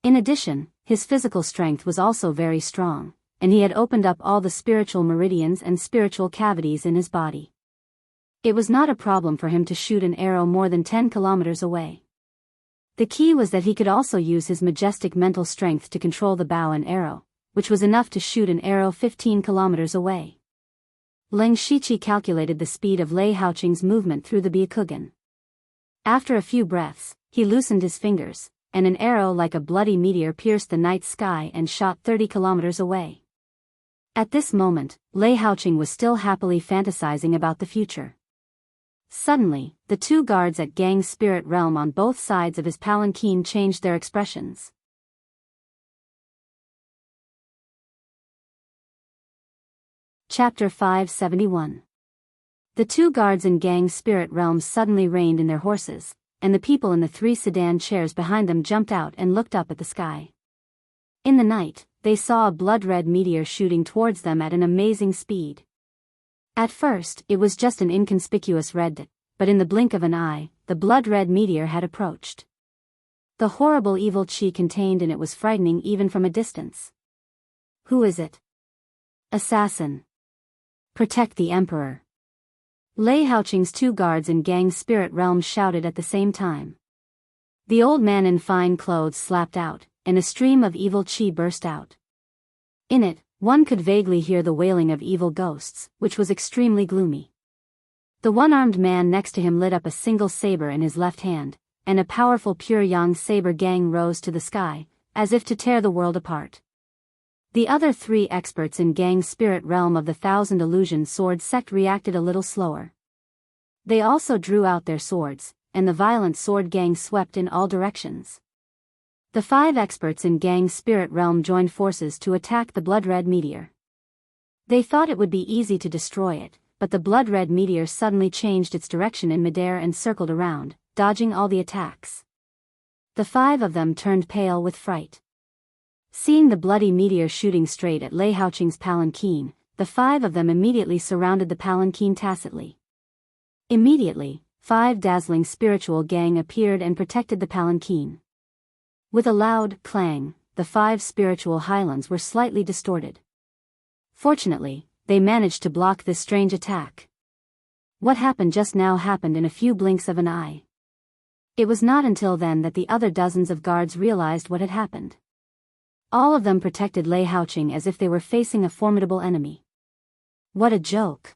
Speaker 1: In addition, his physical strength was also very strong, and he had opened up all the spiritual meridians and spiritual cavities in his body. It was not a problem for him to shoot an arrow more than 10 kilometers away. The key was that he could also use his majestic mental strength to control the bow and arrow, which was enough to shoot an arrow 15 kilometers away. Leng Shiqi calculated the speed of Lei Haoqing's movement through the Byakugan. After a few breaths, he loosened his fingers, and an arrow like a bloody meteor pierced the night sky and shot 30 kilometers away. At this moment, Lei Haoqing was still happily fantasizing about the future. Suddenly, the two guards at Gang's spirit realm on both sides of his palanquin changed their expressions. Chapter 571. The two guards in Gang's spirit realm suddenly reined in their horses, and the people in the 3 sedan chairs behind them jumped out and looked up at the sky. In the night, they saw a blood-red meteor shooting towards them at an amazing speed. At first, it was just an inconspicuous red dot, but in the blink of an eye, the blood-red meteor had approached. The horrible evil chi contained in it was frightening even from a distance. Who is it? Assassin. Protect the Emperor. Lei Haoqing's two guards in Gang's spirit realm shouted at the same time. The old man in fine clothes slapped out, and a stream of evil chi burst out. In it, one could vaguely hear the wailing of evil ghosts, which was extremely gloomy. The one-armed man next to him lit up a single saber in his left hand, and a powerful pure yang saber gang rose to the sky, as if to tear the world apart. The other 3 experts in Gang's spirit realm of the Thousand Illusion Sword sect reacted a little slower. They also drew out their swords, and the violent sword gang swept in all directions. The 5 experts in Gang's spirit realm joined forces to attack the blood-red meteor. They thought it would be easy to destroy it, but the blood-red meteor suddenly changed its direction in midair and circled around, dodging all the attacks. The 5 of them turned pale with fright. Seeing the bloody meteor shooting straight at Lei Haoqing's palanquin, the 5 of them immediately surrounded the palanquin tacitly. Immediately, 5 dazzling spiritual gang appeared and protected the palanquin. With a loud clang, the 5 spiritual highlands were slightly distorted. Fortunately, they managed to block this strange attack. What happened just now happened in a few blinks of an eye. It was not until then that the other dozens of guards realized what had happened. All of them protected Lei Haoqing as if they were facing a formidable enemy. What a joke!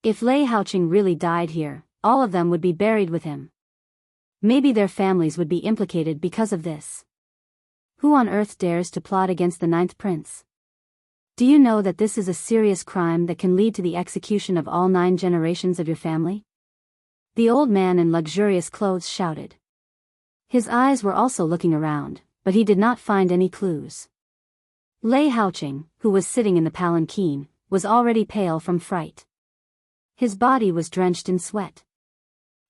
Speaker 1: If Lei Haoqing really died here, all of them would be buried with him. Maybe their families would be implicated because of this. Who on earth dares to plot against the 9th prince? Do you know that this is a serious crime that can lead to the execution of all 9 generations of your family? The old man in luxurious clothes shouted. His eyes were also looking around, but he did not find any clues. Lei Haoqing, who was sitting in the palanquin, was already pale from fright. His body was drenched in sweat.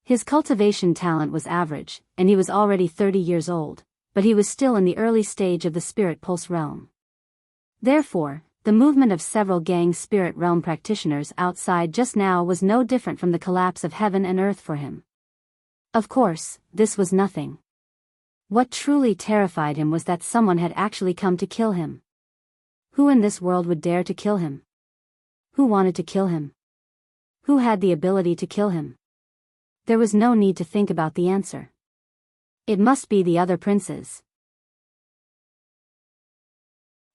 Speaker 1: His cultivation talent was average, and he was already 30 years old, but he was still in the early stage of the spirit pulse realm. Therefore, the movement of several Gang spirit realm practitioners outside just now was no different from the collapse of heaven and earth for him. Of course, this was nothing. What truly terrified him was that someone had actually come to kill him. Who in this world would dare to kill him? Who wanted to kill him? Who had the ability to kill him? There was no need to think about the answer. It must be the other princes.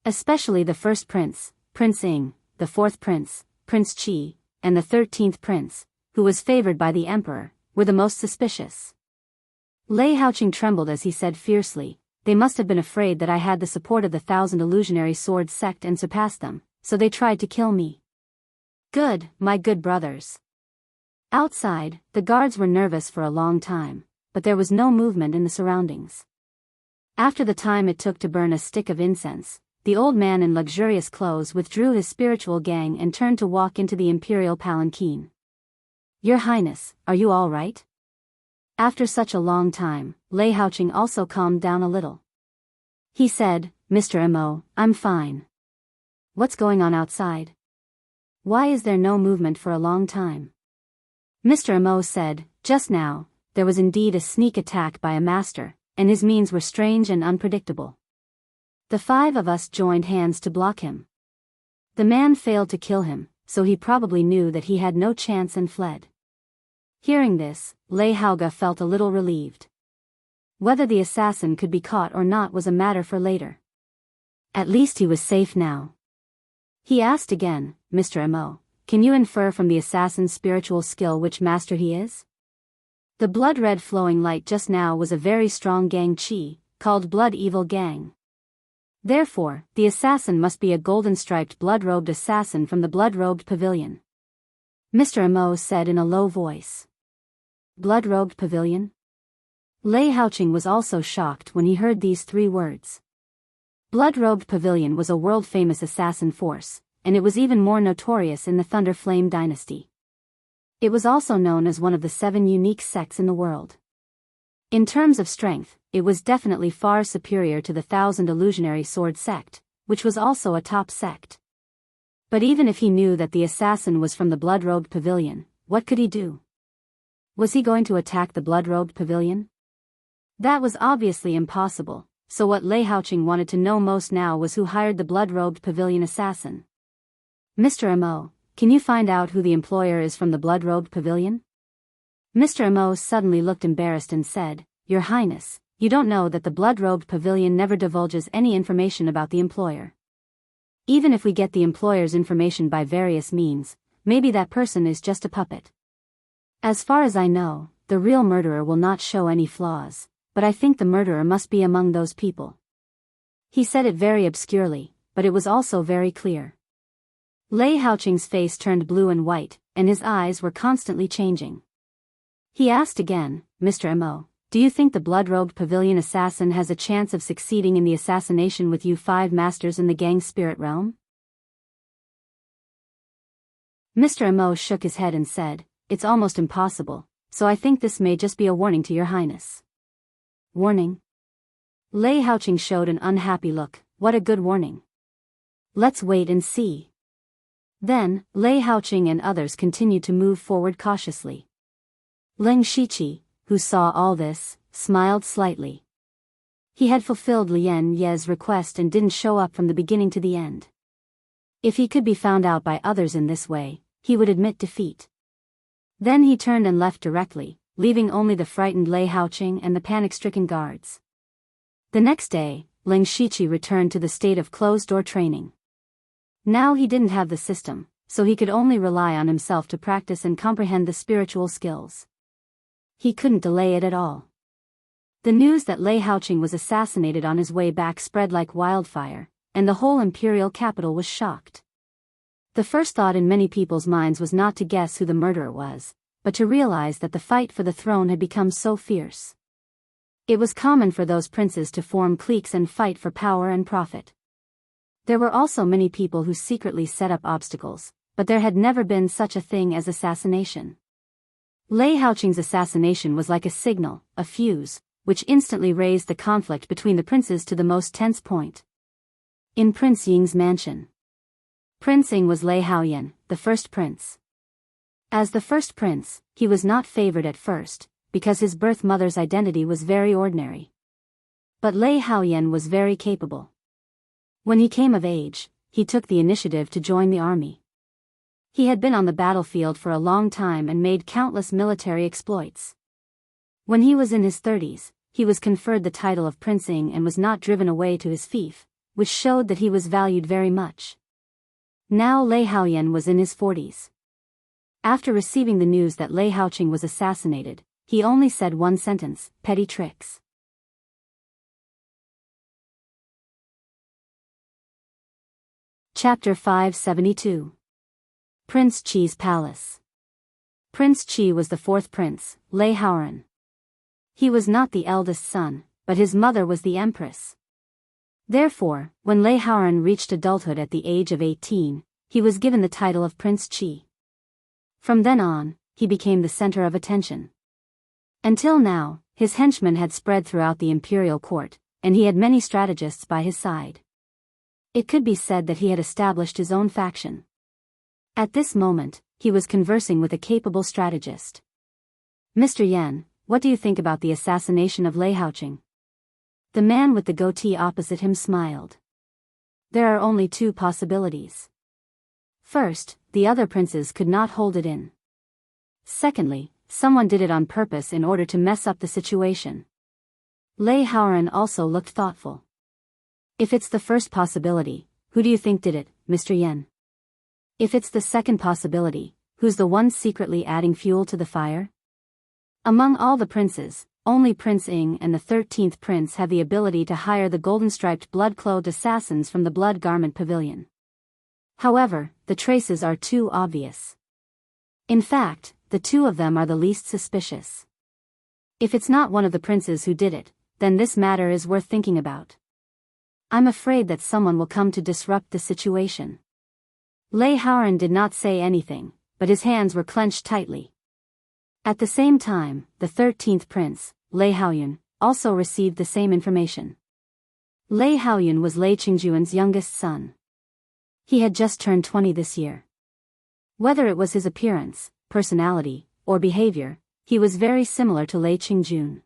Speaker 1: Especially the first prince, Prince Ing, the 4th prince, Prince Qi, and the 13th prince, who was favored by the emperor, were the most suspicious. Lei Haoqing trembled as he said fiercely, "They must have been afraid that I had the support of the 1000 Illusionary Sword sect and surpassed them, so they tried to kill me. Good, my good brothers." Outside, the guards were nervous for a long time, but there was no movement in the surroundings. After the time it took to burn a stick of incense, the old man in luxurious clothes withdrew his spiritual gang and turned to walk into the imperial palanquin. "Your Highness, are you all right?" After such a long time, Lei Haoqing also calmed down a little. He said, "Mr. Mo, I'm fine. What's going on outside? Why is there no movement for a long time?" Mr. Mo said, "Just now, there was indeed a sneak attack by a master, and his means were strange and unpredictable. The 5 of us joined hands to block him. The man failed to kill him, so he probably knew that he had no chance and fled." Hearing this, Lei Haoga felt a little relieved. Whether the assassin could be caught or not was a matter for later. At least he was safe now. He asked again, "Mr. Mo, can you infer from the assassin's spiritual skill which master he is?" The blood-red flowing light just now was a very strong gang chi, called Blood Evil Gang. Therefore, the assassin must be a golden-striped blood-robed assassin from the blood-robed pavilion. Mr. Mo said in a low voice. "Blood-robed pavilion?" Lei Haoqing was also shocked when he heard these 3 words. Blood-robed pavilion was a world-famous assassin force, and it was even more notorious in the Thunder Flame dynasty. It was also known as one of the 7 unique sects in the world. In terms of strength, it was definitely far superior to the 1000 Illusionary Sword sect, which was also a top sect. But even if he knew that the assassin was from the blood-robed pavilion, what could he do? Was he going to attack the blood-robed pavilion? That was obviously impossible, so what Lei Haoqing wanted to know most now was who hired the blood-robed pavilion assassin. "Mr. Mo, can you find out who the employer is from the blood-robed pavilion?" Mr. Mo suddenly looked embarrassed and said, "Your Highness, you don't know that the blood-robed pavilion never divulges any information about the employer. Even if we get the employer's information by various means, maybe that person is just a puppet. As far as I know, the real murderer will not show any flaws, but I think the murderer must be among those people." He said it very obscurely, but it was also very clear. Lei Haoqing's face turned blue and white, and his eyes were constantly changing. He asked again, "Mr. Mo, do you think the blood-robed pavilion assassin has a chance of succeeding in the assassination with you 5 masters in the gang's spirit realm?" Mr. Mo shook his head and said, "It's almost impossible, so I think this may just be a warning to your Highness." "Warning?" Lei Haoqing showed an unhappy look. "What a good warning. Let's wait and see." Then, Lei Haoqing and others continued to move forward cautiously. Leng Shiqi, who saw all this, smiled slightly. He had fulfilled Lian Ye's request and didn't show up from the beginning to the end. If he could be found out by others in this way, he would admit defeat. Then he turned and left directly, leaving only the frightened Lei Haoqing and the panic-stricken guards. The next day, Leng Shiqi returned to the state of closed-door training. Now he didn't have the system, so he could only rely on himself to practice and comprehend the spiritual skills. He couldn't delay it at all. The news that Lei Haoqing was assassinated on his way back spread like wildfire, and the whole imperial capital was shocked. The first thought in many people's minds was not to guess who the murderer was, but to realize that the fight for the throne had become so fierce. It was common for those princes to form cliques and fight for power and profit. There were also many people who secretly set up obstacles, but there had never been such a thing as assassination. Lei Haoqing's assassination was like a signal, a fuse, which instantly raised the conflict between the princes to the most tense point. In Prince Ying's mansion. Prince Ying was Lei Haoyan, the first prince. As the first prince, he was not favored at first, because his birth mother's identity was very ordinary. But Lei Haoyan was very capable. When he came of age, he took the initiative to join the army. He had been on the battlefield for a long time and made countless military exploits. When he was in his 30s, he was conferred the title of Prince Ying and was not driven away to his fief, which showed that he was valued very much. Now Lei Haoyan was in his 40s. After receiving the news that Lei Haoqing was assassinated, he only said one sentence: petty tricks. Chapter 572. Prince Qi's Palace. Prince Qi was the 4th prince, Lei Haoran. He was not the eldest son, but his mother was the empress. Therefore, when Lei Haoran reached adulthood at the age of 18, he was given the title of Prince Qi. From then on, he became the center of attention. Until now, his henchmen had spread throughout the imperial court, and he had many strategists by his side. It could be said that he had established his own faction. At this moment, he was conversing with a capable strategist. "Mr. Yan, what do you think about the assassination of Lei Haoqing?" The man with the goatee opposite him smiled. "There are only two possibilities. First, the other princes could not hold it in. Secondly, someone did it on purpose in order to mess up the situation." Lei Haoran also looked thoughtful. "If it's the first possibility, who do you think did it, Mr. Yan? If it's the second possibility, who's the one secretly adding fuel to the fire?" Among all the princes, only Prince Ing and the 13th prince have the ability to hire the golden-striped blood-clothed assassins from the Blood Garment Pavilion. However, the traces are too obvious. In fact, the two of them are the least suspicious. If it's not one of the princes who did it, then this matter is worth thinking about. I'm afraid that someone will come to disrupt the situation. Lei Haoran did not say anything, but his hands were clenched tightly. At the same time, the 13th prince, Lei Haoyun, also received the same information. Lei Haoyun was Lei Qingjuan's youngest son. He had just turned 20 this year. Whether it was his appearance, personality, or behavior, he was very similar to Lei Qingjun.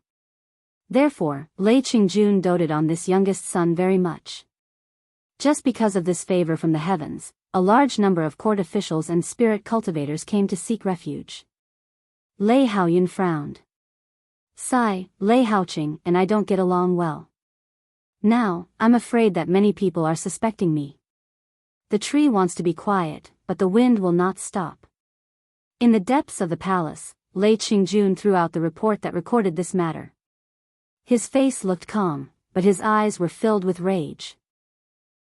Speaker 1: Therefore, Lei Qingjun doted on this youngest son very much. Just because of this favor from the heavens, a large number of court officials and spirit cultivators came to seek refuge. Lei Haoyun frowned. "Sigh, Lei Haoqing and I don't get along well. Now, I'm afraid that many people are suspecting me. The tree wants to be quiet, but the wind will not stop." In the depths of the palace, Lei Qingjun threw out the report that recorded this matter. His face looked calm, but his eyes were filled with rage.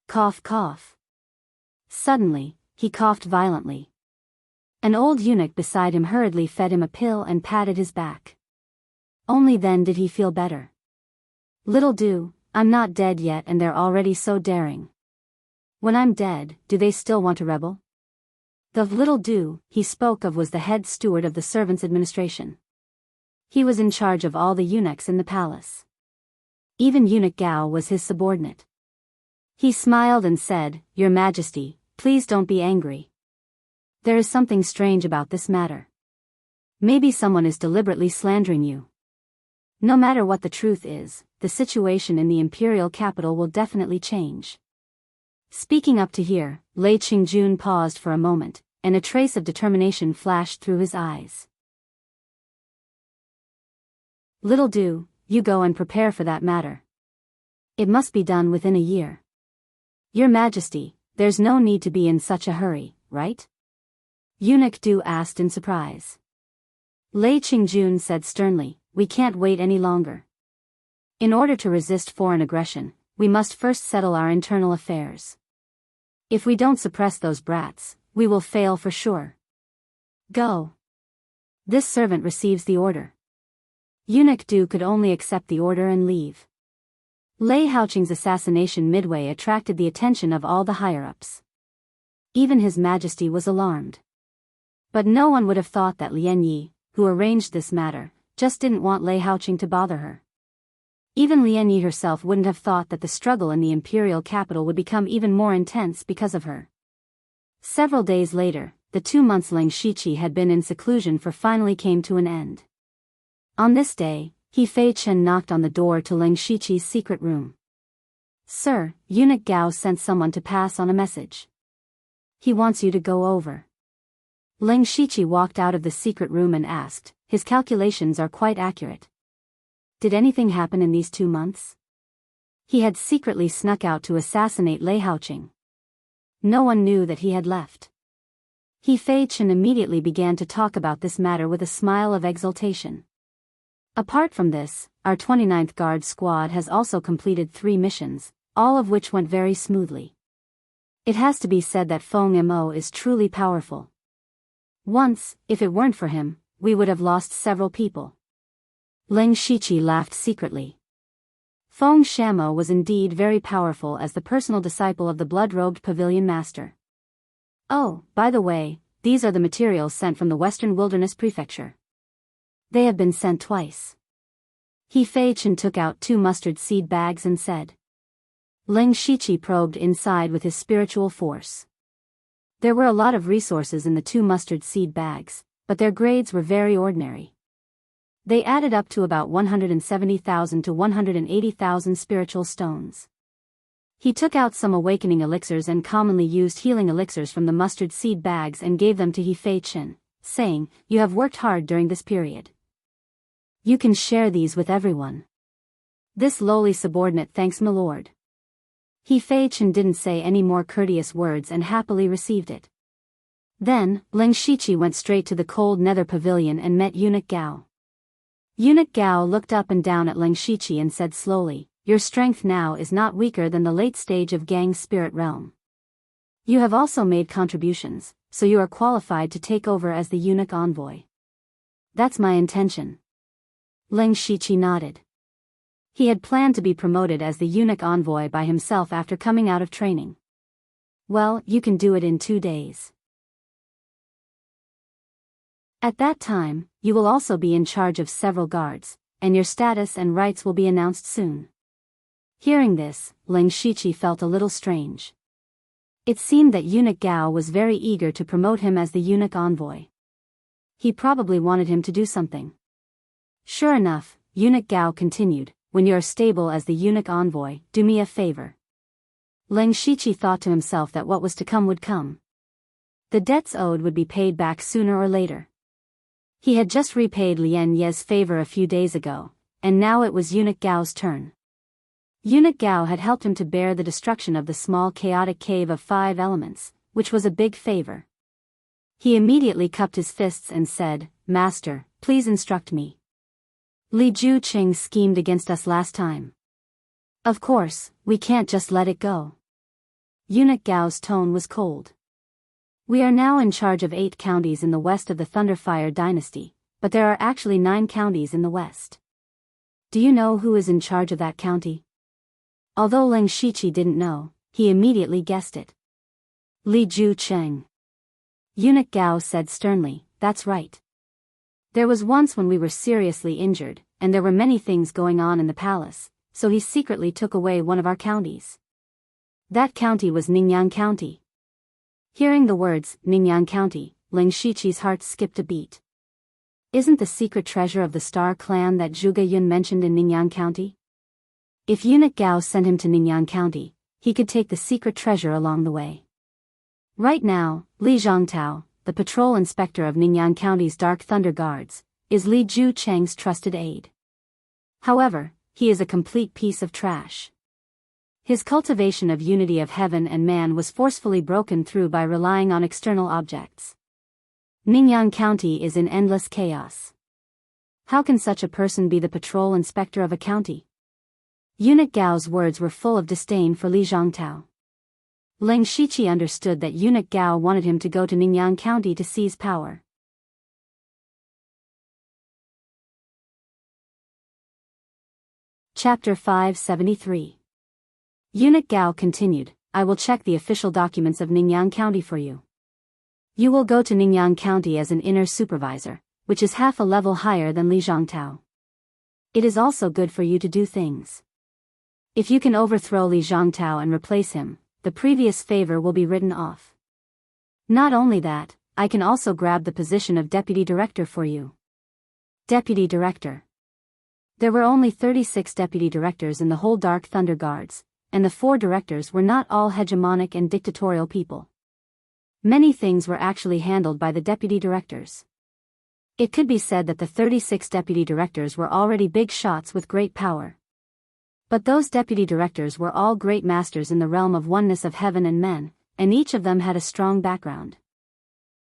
Speaker 1: Cough, cough. Suddenly, he coughed violently. An old eunuch beside him hurriedly fed him a pill and patted his back. Only then did he feel better. "Little do, I'm not dead yet and they're already so daring. When I'm dead, do they still want to rebel?" The little do he spoke of was the head steward of the servants' administration. He was in charge of all the eunuchs in the palace. Even Eunuch Gao was his subordinate. He smiled and said, "Your Majesty, please don't be angry. There is something strange about this matter. Maybe someone is deliberately slandering you. No matter what the truth is, the situation in the imperial capital will definitely change." Speaking up to hear, Lei Qingjun paused for a moment, and a trace of determination flashed through his eyes. "Little do, you go and prepare for that matter. It must be done within a year. Your Majesty, there's no need to be in such a hurry, right?" Eunuch Du asked in surprise. Lei Qingjun said sternly, "We can't wait any longer. In order to resist foreign aggression, we must first settle our internal affairs. If we don't suppress those brats, we will fail for sure. Go." This servant receives the order. Eunuch Du could only accept the order and leave. Lei Haoqing's assassination midway attracted the attention of all the higher-ups. Even His Majesty was alarmed. But no one would have thought that Lian Yi, who arranged this matter, just didn't want Lei Haoqing to bother her. Even Lian Yi herself wouldn't have thought that the struggle in the imperial capital would become even more intense because of her. Several days later, the 2 months Leng Shiqi had been in seclusion for finally came to an end. On this day, He Fei Chen knocked on the door to Leng Shiqi's secret room. "Sir, Eunuch Gao sent someone to pass on a message. He wants you to go over." Leng Shiqi walked out of the secret room and asked, "His calculations are quite accurate. Did anything happen in these 2 months?" He had secretly snuck out to assassinate Lei Haoqing. No one knew that he had left. He Fei Chen immediately began to talk about this matter with a smile of exultation. "Apart from this, our 29th Guard Squad has also completed 3 missions, all of which went very smoothly. It has to be said that Feng Mo is truly powerful. Once, if it weren't for him, we would have lost several people." Leng Shiqi laughed secretly. Feng Shamo was indeed very powerful as the personal disciple of the blood-robed pavilion master. Oh, by the way, these are the materials sent from the Western Wilderness Prefecture. They have been sent twice. He Fei Chen took out 2 mustard seed bags and said. Ling Shiqi probed inside with his spiritual force. There were a lot of resources in the 2 mustard seed bags, but their grades were very ordinary. They added up to about 170,000 to 180,000 spiritual stones. He took out some awakening elixirs and commonly used healing elixirs from the mustard seed bags and gave them to He Fei Chen, saying, "You have worked hard during this period. You can share these with everyone." This lowly subordinate thanks my lord. He Fei Chen didn't say any more courteous words and happily received it. Then, Ling Shiqi went straight to the cold nether pavilion and met Eunuch Gao. Eunuch Gao looked up and down at Ling Shiqi and said slowly, "Your strength now is not weaker than the late stage of Gang's spirit realm. You have also made contributions, so you are qualified to take over as the eunuch envoy." "That's my intention." Ling Shiqi nodded. He had planned to be promoted as the eunuch envoy by himself after coming out of training. "Well, you can do it in 2 days. At that time, you will also be in charge of several guards, and your status and rights will be announced soon." Hearing this, Ling Shiqi felt a little strange. It seemed that Eunuch Gao was very eager to promote him as the eunuch envoy. He probably wanted him to do something. Sure enough, Eunuch Gao continued, "When you are stable as the eunuch envoy, do me a favor." Ling Shiqi thought to himself that what was to come would come. The debts owed would be paid back sooner or later. He had just repaid Lian Ye's favor a few days ago, and now it was Eunuch Gao's turn. Eunuch Gao had helped him to bear the destruction of the small chaotic cave of 5 elements, which was a big favor. He immediately cupped his fists and said, "Master, please instruct me. Li Ju Qing schemed against us last time. Of course, we can't just let it go." Eunuch Gao's tone was cold. "We are now in charge of 8 counties in the west of the Thunderfire dynasty, but there are actually 9 counties in the west. Do you know who is in charge of that county?" Although Ling Shiqi didn't know, he immediately guessed it. "Li Ju Qing." Eunuch Gao said sternly, "That's right. There was once when we were seriously injured, and there were many things going on in the palace, so he secretly took away one of our counties. That county was Ningyang County." Hearing the words, Ningyang County, Ling Shiqi's heart skipped a beat. Isn't the secret treasure of the Star clan that Zhuge Yun mentioned in Ningyang County? If Eunuch Gao sent him to Ningyang County, he could take the secret treasure along the way. Right now, Li Zhongtao, the patrol inspector of Ningyang County's Dark Thunder Guards, is Li Ju Cheng's trusted aide. However, he is a complete piece of trash. His cultivation of unity of heaven and man was forcefully broken through by relying on external objects. Ningyang County is in endless chaos. How can such a person be the patrol inspector of a county? Eunuch Gao's words were full of disdain for Li Zhongtao. Ling Shiqi understood that Eunuch Gao wanted him to go to Ningyang County to seize power. Chapter 573. Eunuch Gao continued, "I will check the official documents of Ningyang County for you. You will go to Ningyang County as an inner supervisor, which is half a level higher than Li Zhongtao. It is also good for you to do things. If you can overthrow Li Zhongtao and replace him, the previous favor will be written off. Not only that, I can also grab the position of deputy director for you." Deputy director. There were only 36 deputy directors in the whole Dark Thunder Guards, and the 4 directors were not all hegemonic and dictatorial people. Many things were actually handled by the deputy directors. It could be said that the 36 deputy directors were already big shots with great power. But those deputy directors were all great masters in the realm of oneness of heaven and men, and each of them had a strong background.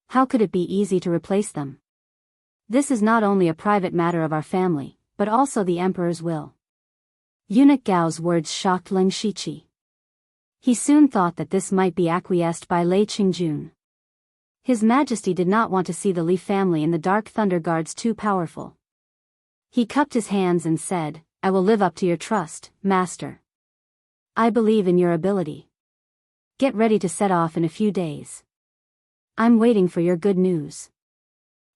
Speaker 1: How could it be easy to replace them? This is not only a private matter of our family, but also the emperor's will. Eunuch Gao's words shocked Ling Shiqi. He soon thought that this might be acquiesced by Lei Qingjun. His Majesty did not want to see the Li family in the Dark Thunder Guards too powerful. He cupped his hands and said, I will live up to your trust, master. I believe in your ability. Get ready to set off in a few days. I'm waiting for your good news.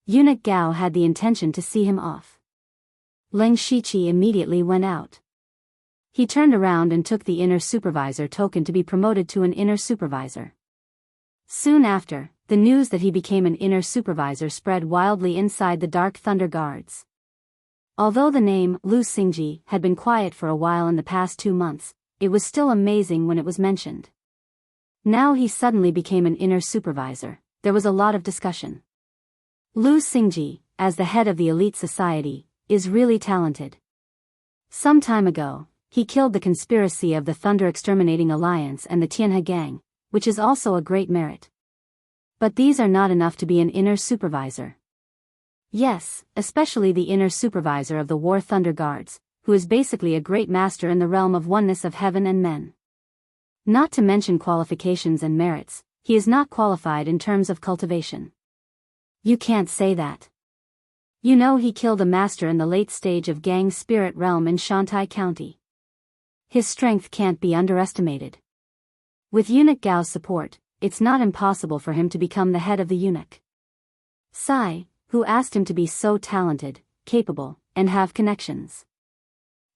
Speaker 1: Eunuch Gao had the intention to see him off. Leng Shiqi immediately went out. He turned around and took the inner supervisor token to be promoted to an inner supervisor. Soon after, the news that he became an inner supervisor spread wildly inside the Dark Thunder Guards. Although the name Lu Xingji had been quiet for a while in the past 2 months, it was still amazing when it was mentioned. Now he suddenly became an inner supervisor. There was a lot of discussion. Lu Xingji, as the head of the elite society, is really talented. Some time ago, he killed the conspiracy of the Thunder Exterminating Alliance and the Tianhe Gang, which is also a great merit. But these are not enough to be an inner supervisor. Yes, especially the inner supervisor of the War Thunder Guards, who is basically a great master in the realm of oneness of heaven and men. Not to mention qualifications and merits, he is not qualified in terms of cultivation. You can't say that. You know he killed a master in the late stage of Gang Spirit realm in Shantai County. His strength can't be underestimated. With Eunuch Gao's support, it's not impossible for him to become the head of the eunuch. Sai, who asked him to be so talented, capable, and have connections.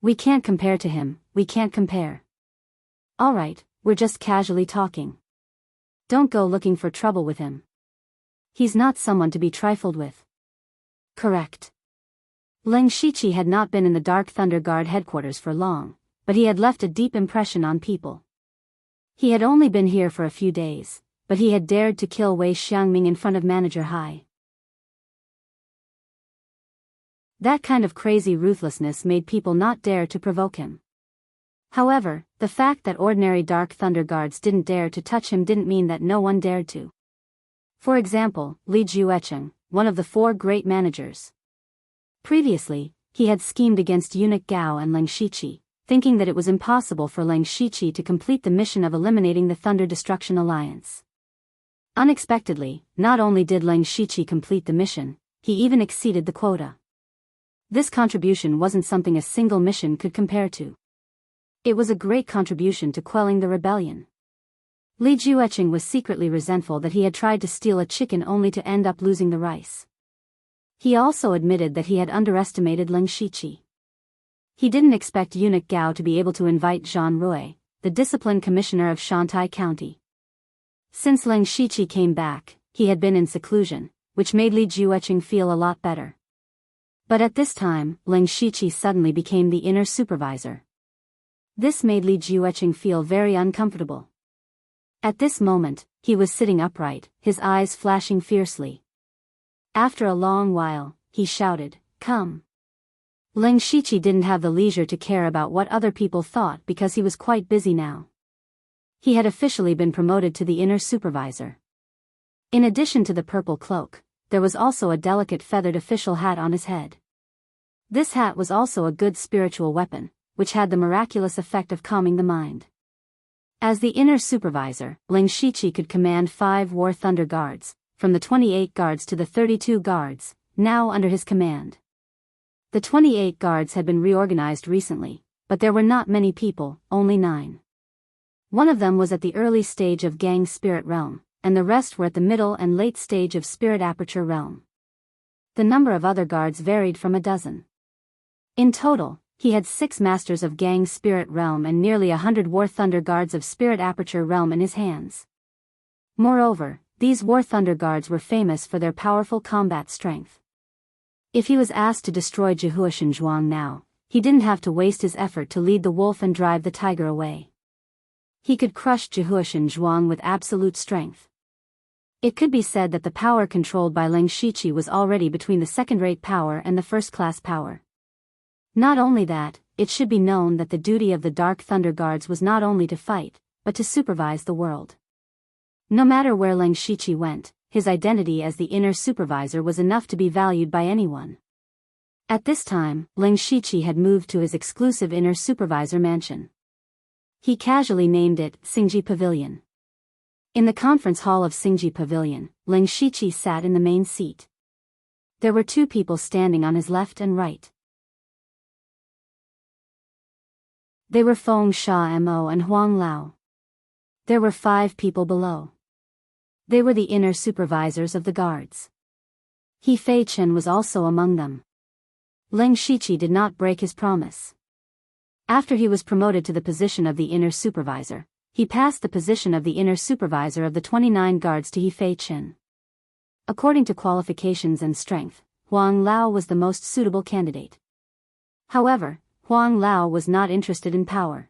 Speaker 1: We can't compare to him, we can't compare. Alright, we're just casually talking. Don't go looking for trouble with him. He's not someone to be trifled with. Correct. Leng Shiqi had not been in the Dark Thunder Guard headquarters for long, but he had left a deep impression on people. He had only been here for a few days, but he had dared to kill Wei Xiangming in front of Manager Hai. That kind of crazy ruthlessness made people not dare to provoke him. However, the fact that ordinary Dark Thunder Guards didn't dare to touch him didn't mean that no one dared to. For example, Li Juecheng, one of the 4 great managers. Previously, he had schemed against Eunuch Gao and Leng Shiqi, thinking that it was impossible for Leng Shiqi to complete the mission of eliminating the Thunder Destruction Alliance. Unexpectedly, not only did Leng Shiqi complete the mission, he even exceeded the quota. This contribution wasn't something a single mission could compare to. It was a great contribution to quelling the rebellion. Li Juecheng was secretly resentful that he had tried to steal a chicken only to end up losing the rice. He also admitted that he had underestimated Leng Shiqi. He didn't expect Eunuch Gao to be able to invite Zhan Rui, the discipline commissioner of Shantai County. Since Leng Shiqi came back, he had been in seclusion, which made Li Juecheng feel a lot better. But at this time, Leng Shiqi suddenly became the inner supervisor. This made Li Juecheng feel very uncomfortable. At this moment, he was sitting upright, his eyes flashing fiercely. After a long while, he shouted, "Come." Leng Shiqi didn't have the leisure to care about what other people thought because he was quite busy now. He had officially been promoted to the inner supervisor. In addition to the purple cloak, there was also a delicate feathered official hat on his head. This hat was also a good spiritual weapon, which had the miraculous effect of calming the mind. As the inner supervisor, Leng Shiqi could command 5 War Thunder Guards, from the 28 guards to the 32 guards, now under his command. The 28 guards had been reorganized recently, but there were not many people, only 9. One of them was at the early stage of Gang Spirit Realm, and the rest were at the middle and late stage of Spirit Aperture Realm. The number of other guards varied from a dozen. In total, he had 6 Masters of Gang Spirit Realm and nearly 100 War Thunder Guards of Spirit Aperture Realm in his hands. Moreover, these War Thunder Guards were famous for their powerful combat strength. If he was asked to destroy Jihuashan Zhuang now, he didn't have to waste his effort to lead the wolf and drive the tiger away. He could crush Jihuashan Zhuang with absolute strength. It could be said that the power controlled by Leng Shiqi was already between the second-rate power and the first-class power. Not only that, it should be known that the duty of the Dark Thunder Guards was not only to fight, but to supervise the world. No matter where Leng Shiqi went, his identity as the inner supervisor was enough to be valued by anyone. At this time, Leng Shiqi had moved to his exclusive inner supervisor mansion. He casually named it Xingji Pavilion. In the conference hall of Xingji Pavilion, Leng Shiqi sat in the main seat. There were 2 people standing on his left and right. They were Feng Sha Mo and Huang Lao. There were 5 people below. They were the inner supervisors of the guards. He Fei Chen was also among them. Leng Shiqi did not break his promise. After he was promoted to the position of the inner supervisor, he passed the position of the inner supervisor of the 29 guards to He Fei Chen. According to qualifications and strength, Huang Lao was the most suitable candidate. However, Huang Lao was not interested in power.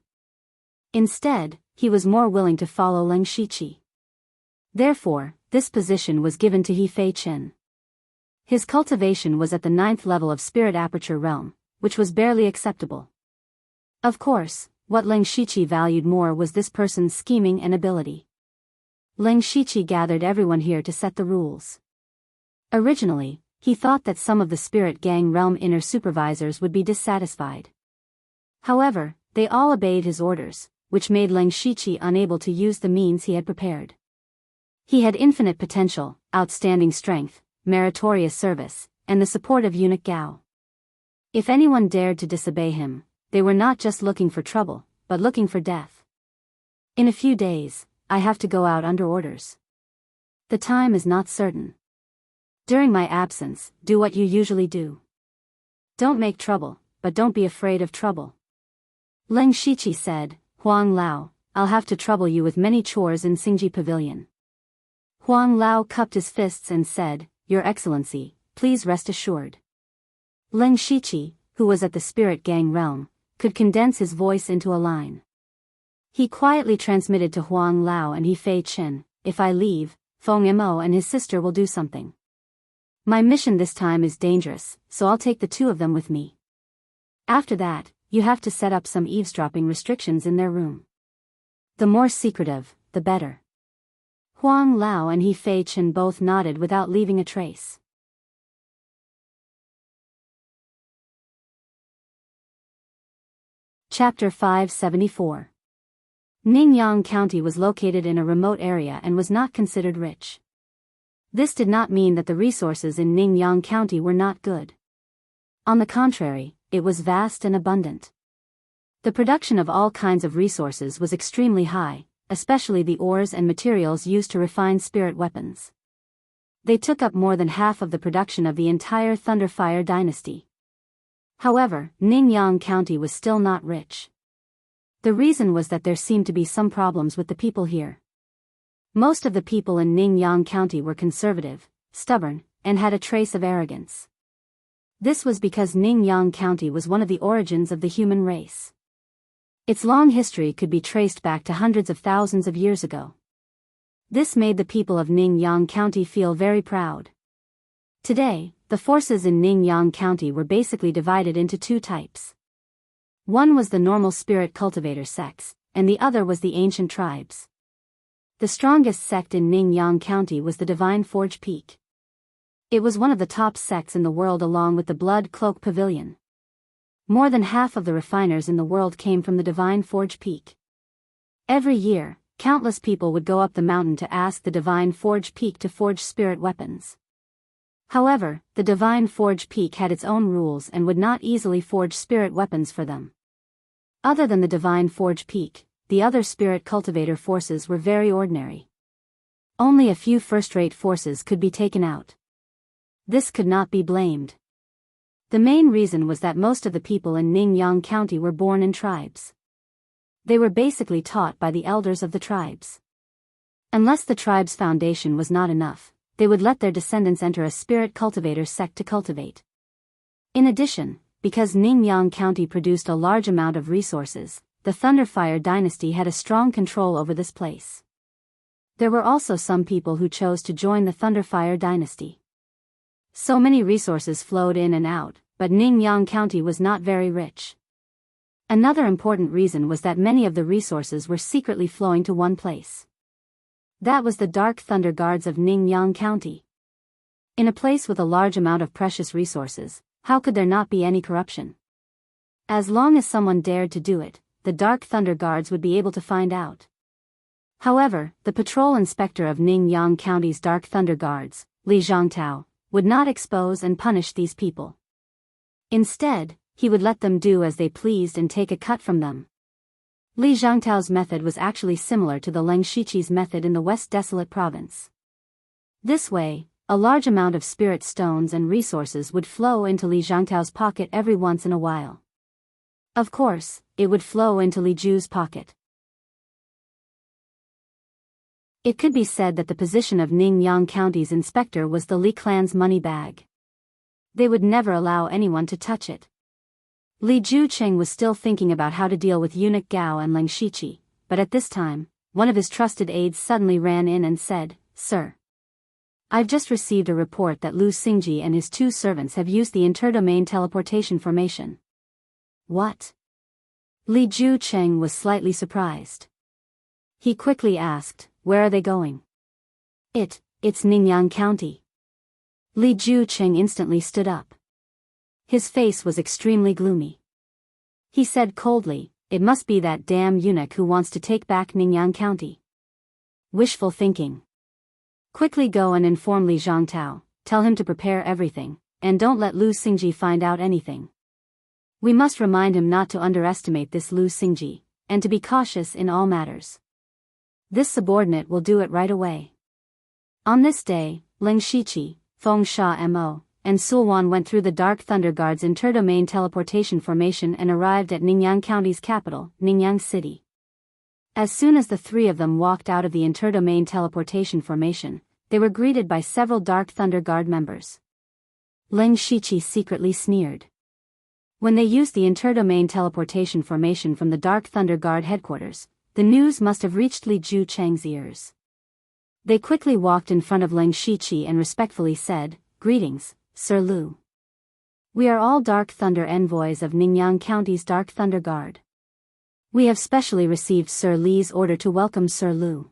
Speaker 1: Instead, he was more willing to follow Leng Shiqi. Therefore, this position was given to He Fei Chen. His cultivation was at the 9th level of Spirit Aperture Realm, which was barely acceptable. Of course, what Leng Shiqi valued more was this person's scheming and ability. Leng Shiqi gathered everyone here to set the rules. Originally, he thought that some of the Spirit Gang Realm inner supervisors would be dissatisfied. However, they all obeyed his orders, which made Leng Shiqi unable to use the means he had prepared. He had infinite potential, outstanding strength, meritorious service, and the support of eunuch Gao. If anyone dared to disobey him, they were not just looking for trouble, but looking for death. In a few days, I have to go out under orders. The time is not certain. During my absence, do what you usually do. Don't make trouble, but don't be afraid of trouble. Leng Shiqi said, Huang Lao, I'll have to trouble you with many chores in Xingji Pavilion. Huang Lao cupped his fists and said, Your Excellency, please rest assured. Leng Shiqi, who was at the Spirit Gang realm, could condense his voice into a line. He quietly transmitted to Huang Lao and He Fei Chen, if I leave, Feng Mo and his sister will do something. My mission this time is dangerous, so I'll take the 2 of them with me. After that, you have to set up some eavesdropping restrictions in their room. The more secretive, the better. Huang Lao and He Fei Chen both nodded without leaving a trace. Chapter 574. Ningyang County was located in a remote area and was not considered rich. This did not mean that the resources in Ningyang County were not good. On the contrary, it was vast and abundant. The production of all kinds of resources was extremely high, especially the ores and materials used to refine spirit weapons. They took up more than half of the production of the entire Thunderfire dynasty. However, Ningyang County was still not rich. The reason was that there seemed to be some problems with the people here. Most of the people in Ningyang County were conservative, stubborn, and had a trace of arrogance. This was because Ningyang County was one of the origins of the human race. Its long history could be traced back to hundreds of thousands of years ago. This made the people of Ningyang County feel very proud. Today, the forces in Ningyang County were basically divided into 2 types. One was the normal spirit cultivator sects, and the other was the ancient tribes. The strongest sect in Ningyang County was the Divine Forge Peak. It was one of the top sects in the world along with the Blood Cloak Pavilion. More than half of the refiners in the world came from the Divine Forge Peak. Every year, countless people would go up the mountain to ask the Divine Forge Peak to forge spirit weapons. However, the Divine Forge Peak had its own rules and would not easily forge spirit weapons for them. Other than the Divine Forge Peak, the other spirit cultivator forces were very ordinary. Only a few first-rate forces could be taken out. This could not be blamed. The main reason was that most of the people in Ningyang County were born in tribes. They were basically taught by the elders of the tribes. Unless the tribe's foundation was not enough, they would let their descendants enter a spirit cultivator sect to cultivate. In addition, because Ningyang County produced a large amount of resources, the Thunderfire dynasty had a strong control over this place. There were also some people who chose to join the Thunderfire dynasty. So many resources flowed in and out, but Ningyang County was not very rich. Another important reason was that many of the resources were secretly flowing to one place. That was the Dark Thunder Guards of Ningyang County. In a place with a large amount of precious resources, how could there not be any corruption? As long as someone dared to do it, the Dark Thunder Guards would be able to find out. However, the patrol inspector of Ningyang County's Dark Thunder Guards, Li Zhangtao, would not expose and punish these people. Instead, he would let them do as they pleased and take a cut from them. Li Zhangtao's method was actually similar to the Leng Shiqi's method in the West Desolate province. This way, a large amount of spirit stones and resources would flow into Li Zhangtao's pocket every once in a while. Of course, it would flow into Li Ju's pocket. It could be said that the position of Ningyang County's inspector was the Li clan's money bag. They would never allow anyone to touch it. Li Jucheng was still thinking about how to deal with eunuch Gao and Leng Shiqi, but at this time, one of his trusted aides suddenly ran in and said, "Sir, I've just received a report that Lu Xingji and his 2 servants have used the interdomain teleportation formation." "What?" Li Jucheng was slightly surprised. He quickly asked, "Where are they going?" It's Ningyang County." Li Jucheng instantly stood up. His face was extremely gloomy. He said coldly, "It must be that damn eunuch who wants to take back Ningyang County." "Wishful thinking. Quickly go and inform Li Zhangtao, tell him to prepare everything, and don't let Lu Xingji find out anything. We must remind him not to underestimate this Lu Xingji, and to be cautious in all matters. This subordinate will do it right away." On this day, Leng Shiqi, Feng Sha Mo, and Sulwan went through the Dark Thunder Guard's interdomain teleportation formation and arrived at Ningyang County's capital, Ningyang City. As soon as the 3 of them walked out of the interdomain teleportation formation, they were greeted by several Dark Thunder Guard members. Leng Shiqi secretly sneered. When they used the interdomain teleportation formation from the Dark Thunder Guard headquarters, the news must have reached Li Jucheng's ears. They quickly walked in front of Leng Shiqi and respectfully said, "Greetings, Sir Lu. We are all Dark Thunder envoys of Ningyang County's Dark Thunder Guard. We have specially received Sir Li's order to welcome Sir Lu.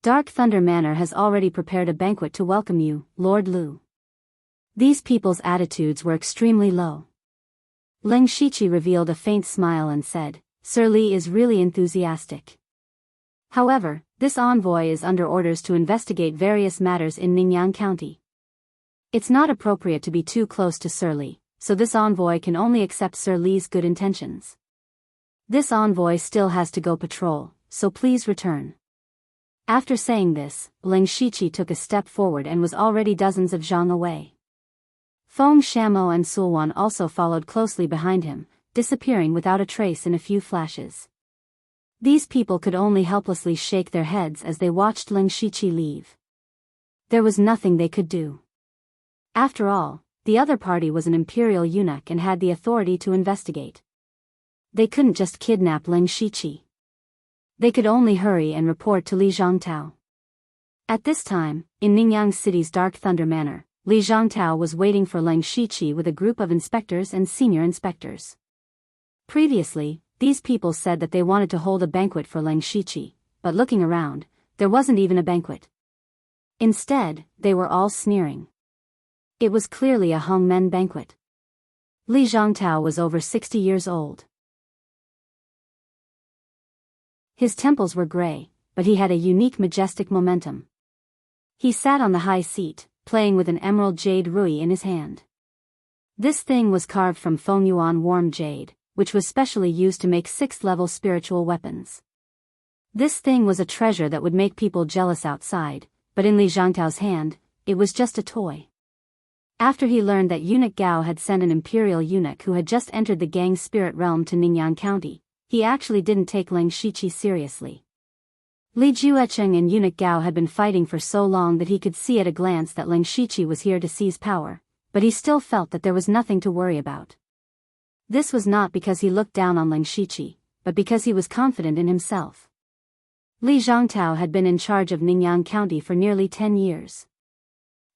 Speaker 1: Dark Thunder Manor has already prepared a banquet to welcome you, Lord Lu." These people's attitudes were extremely low. Leng Shiqi revealed a faint smile and said, "Sir Li is really enthusiastic. However, this envoy is under orders to investigate various matters in Ningyang County. It's not appropriate to be too close to Sir Li, so this envoy can only accept Sir Li's good intentions. This envoy still has to go patrol, so please return." After saying this, Leng Shiqi took a step forward and was already dozens of zhang away. Feng Shamo and Sulwan also followed closely behind him, disappearing without a trace in a few flashes. These people could only helplessly shake their heads as they watched Leng Shiqi leave. There was nothing they could do. After all, the other party was an imperial eunuch and had the authority to investigate. They couldn't just kidnap Leng Shiqi. They could only hurry and report to Li Zhangtao. At this time, in Ningyang City's Dark Thunder Manor, Li Zhangtao was waiting for Leng Shiqi with a group of inspectors and senior inspectors. Previously, these people said that they wanted to hold a banquet for Leng Shiqi, but looking around, there wasn't even a banquet. Instead, they were all sneering. It was clearly a hongmen banquet. Li Zhangtao was over 60 years old. His temples were gray, but he had a unique majestic momentum. He sat on the high seat, playing with an emerald jade rui in his hand. This thing was carved from Fengyuan warm jade, which was specially used to make 6th-level spiritual weapons. This thing was a treasure that would make people jealous outside, but in Li Zhangtao's hand, it was just a toy. After he learned that eunuch Gao had sent an imperial eunuch who had just entered the gang's spirit realm to Ningyang County, he actually didn't take Leng Shiqi seriously. Li Juecheng and eunuch Gao had been fighting for so long that he could see at a glance that Leng Shiqi was here to seize power, but he still felt that there was nothing to worry about. This was not because he looked down on Leng Shiqi, but because he was confident in himself. Li Zhangtao had been in charge of Ningyang County for nearly 10 years.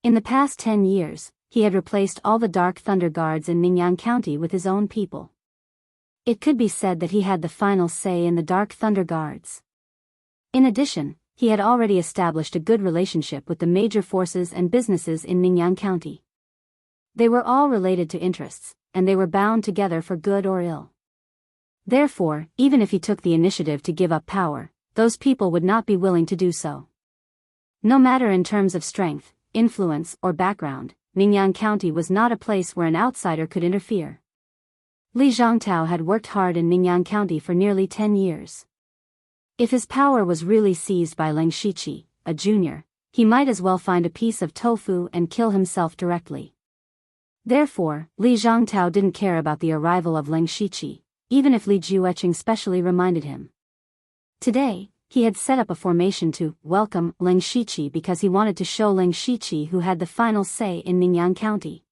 Speaker 1: In the past 10 years, he had replaced all the Dark Thunder Guards in Ningyang County with his own people. It could be said that he had the final say in the Dark Thunder Guards. In addition, he had already established a good relationship with the major forces and businesses in Ningyang County. They were all related to interests, and they were bound together for good or ill. Therefore, even if he took the initiative to give up power, those people would not be willing to do so. No matter in terms of strength, influence, or background, Ningyang County was not a place where an outsider could interfere. Li Zhongtao had worked hard in Ningyang County for nearly 10 years. If his power was really seized by Leng Shiqi, a junior, he might as well find a piece of tofu and kill himself directly. Therefore, Li Zhongtao didn't care about the arrival of Leng Shiqi, even if Li Jueqing specially reminded him. Today, he had set up a formation to welcome Leng Shiqi because he wanted to show Leng Shiqi who had the final say in Ningyang County.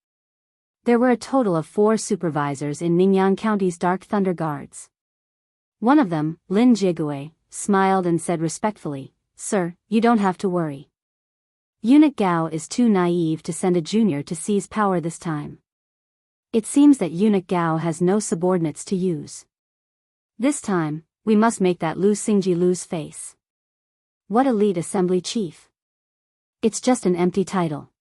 Speaker 1: There were a total of 4 supervisors in Ningyang County's Dark Thunder Guards. One of them, Lin Jigui, smiled and said respectfully, "Sir, you don't have to worry. Eunuch Gao is too naive to send a junior to seize power this time. It seems that Eunuch Gao has no subordinates to use. This time, we must make that Lu Xingji lose face. What elite assembly chief? It's just an empty title."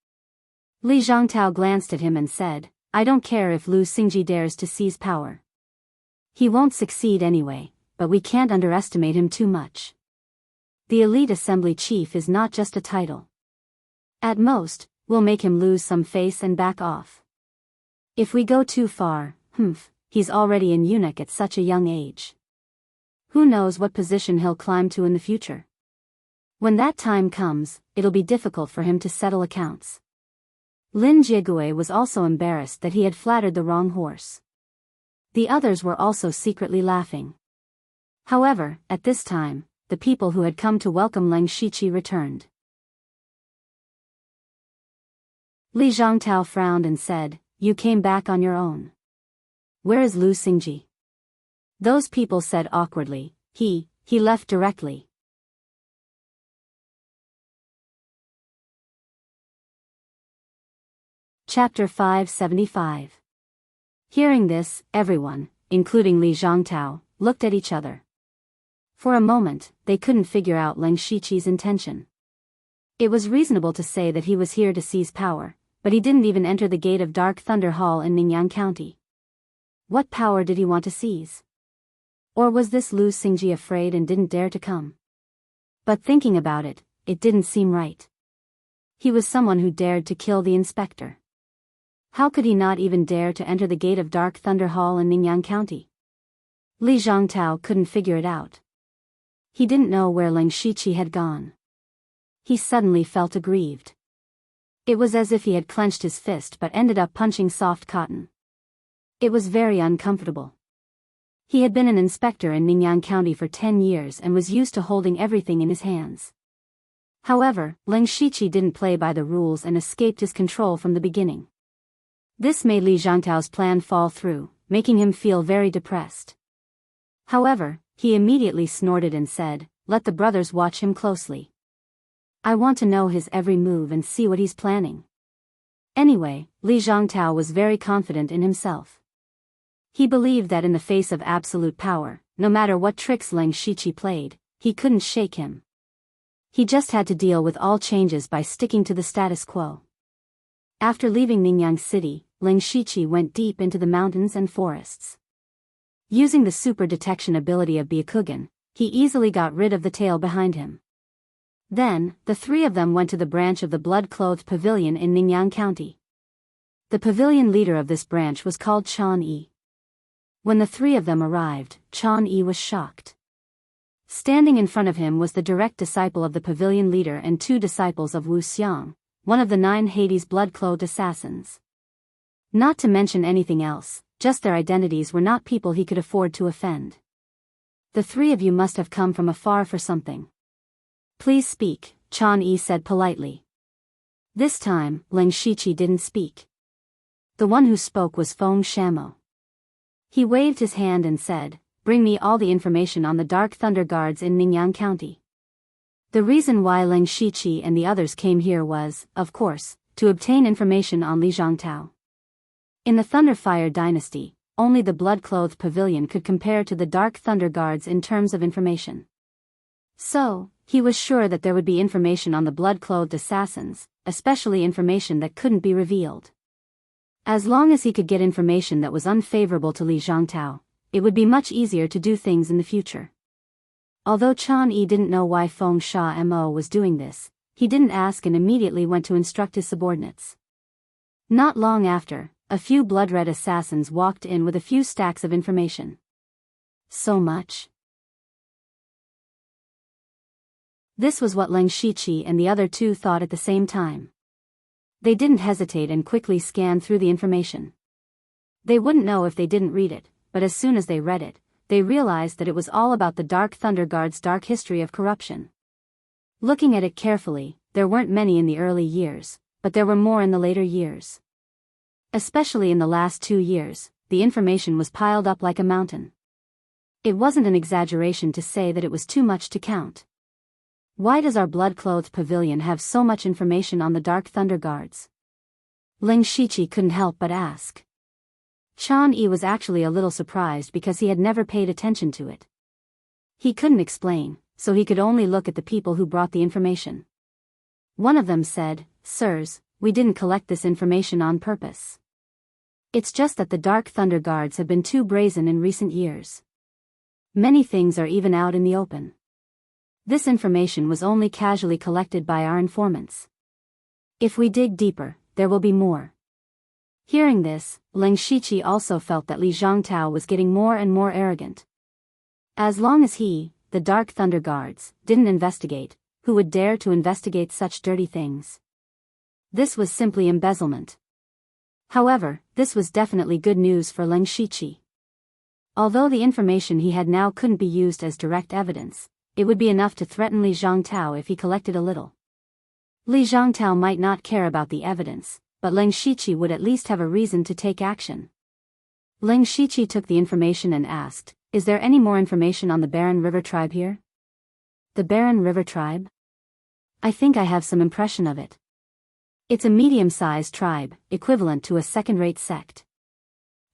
Speaker 1: Li Zhongtao glanced at him and said, "I don't care if Lu Xingji dares to seize power. He won't succeed anyway, but we can't underestimate him too much. The elite assembly chief is not just a title. At most, we'll make him lose some face and back off. If we go too far, he's already an eunuch at such a young age. Who knows what position he'll climb to in the future? When that time comes, it'll be difficult for him to settle accounts." Lin Jigui was also embarrassed that he had flattered the wrong horse. The others were also secretly laughing. However, at this time, the people who had come to welcome Leng Shiqi returned. Li Zhongtao frowned and said, "You came back on your own. Where is Lu Xingji?" Those people said awkwardly, He left directly." Chapter 575. Hearing this, everyone, including Li Zhongtao, looked at each other. For a moment, they couldn't figure out Leng Shiqi's intention. It was reasonable to say that he was here to seize power, but he didn't even enter the gate of Dark Thunder Hall in Ningyang County. What power did he want to seize? Or was this Lu Xingji afraid and didn't dare to come? But thinking about it, it didn't seem right. He was someone who dared to kill the inspector. How could he not even dare to enter the gate of Dark Thunder Hall in Ningyang County? Li Zhongtao couldn't figure it out. He didn't know where Leng Shiqi had gone. He suddenly felt aggrieved. It was as if he had clenched his fist but ended up punching soft cotton. It was very uncomfortable. He had been an inspector in Ningyang County for 10 years and was used to holding everything in his hands. However, Leng Shiqi didn't play by the rules and escaped his control from the beginning. This made Li Zhongtao's plan fall through, making him feel very depressed. However, he immediately snorted and said, "Let the brothers watch him closely. I want to know his every move and see what he's planning." Anyway, Li Zhongtao was very confident in himself. He believed that in the face of absolute power, no matter what tricks Leng Shiqi played, he couldn't shake him. He just had to deal with all changes by sticking to the status quo. After leaving Ningyang City, Leng Shiqi went deep into the mountains and forests. Using the super detection ability of Byakugan, he easily got rid of the tail behind him. Then, the 3 of them went to the branch of the blood-clothed pavilion in Ningyang County. The pavilion leader of this branch was called Chan Yi. When the 3 of them arrived, Chan Yi was shocked. Standing in front of him was the direct disciple of the pavilion leader and 2 disciples of Wu Xiang, one of the 9 Hades blood-clothed assassins. Not to mention anything else, just their identities were not people he could afford to offend. "The 3 of you must have come from afar for something. Please speak," Chan Yi said politely. This time, Leng Shiqi didn't speak. The one who spoke was Feng Shamo. He waved his hand and said, "Bring me all the information on the Dark Thunder Guards in Ningyang County." The reason why Leng Shiqi and the others came here was, of course, to obtain information on Li Zhongtao. In the Thunderfire dynasty, only the blood-clothed pavilion could compare to the Dark Thunder Guards in terms of information. So, he was sure that there would be information on the blood-clothed assassins, especially information that couldn't be revealed. As long as he could get information that was unfavorable to Li Zhongtao, it would be much easier to do things in the future. Although Chan Yi didn't know why Feng Shamo was doing this, he didn't ask and immediately went to instruct his subordinates. Not long after, a few blood-red assassins walked in with a few stacks of information. So much? This was what Leng Shiqi and the other two thought at the same time. They didn't hesitate and quickly scanned through the information. They wouldn't know if they didn't read it, but as soon as they read it, they realized that it was all about the Dark Thunder Guard's dark history of corruption. Looking at it carefully, there weren't many in the early years, but there were more in the later years. Especially in the last 2 years, the information was piled up like a mountain. It wasn't an exaggeration to say that it was too much to count. Why does our blood-clothed pavilion have so much information on the Dark Thunder Guards? Leng Shiqi couldn't help but ask. Chan Yi was actually a little surprised because he had never paid attention to it. He couldn't explain, so he could only look at the people who brought the information. One of them said, "Sirs, we didn't collect this information on purpose. It's just that the Dark Thunder Guards have been too brazen in recent years. Many things are even out in the open. This information was only casually collected by our informants. If we dig deeper, there will be more." Hearing this, Leng Shiqi also felt that Li Zhongtao was getting more and more arrogant. As long as he, the Dark Thunder Guards, didn't investigate, who would dare to investigate such dirty things? This was simply embezzlement. However, this was definitely good news for Leng Shiqi. Although the information he had now couldn't be used as direct evidence, it would be enough to threaten Li Zhongtao if he collected a little. Li Zhongtao might not care about the evidence, but Leng Shiqi would at least have a reason to take action. Leng Shiqi took the information and asked, "Is there any more information on the Barren River tribe here?" "The Barren River tribe? I think I have some impression of it. It's a medium-sized tribe, equivalent to a second-rate sect."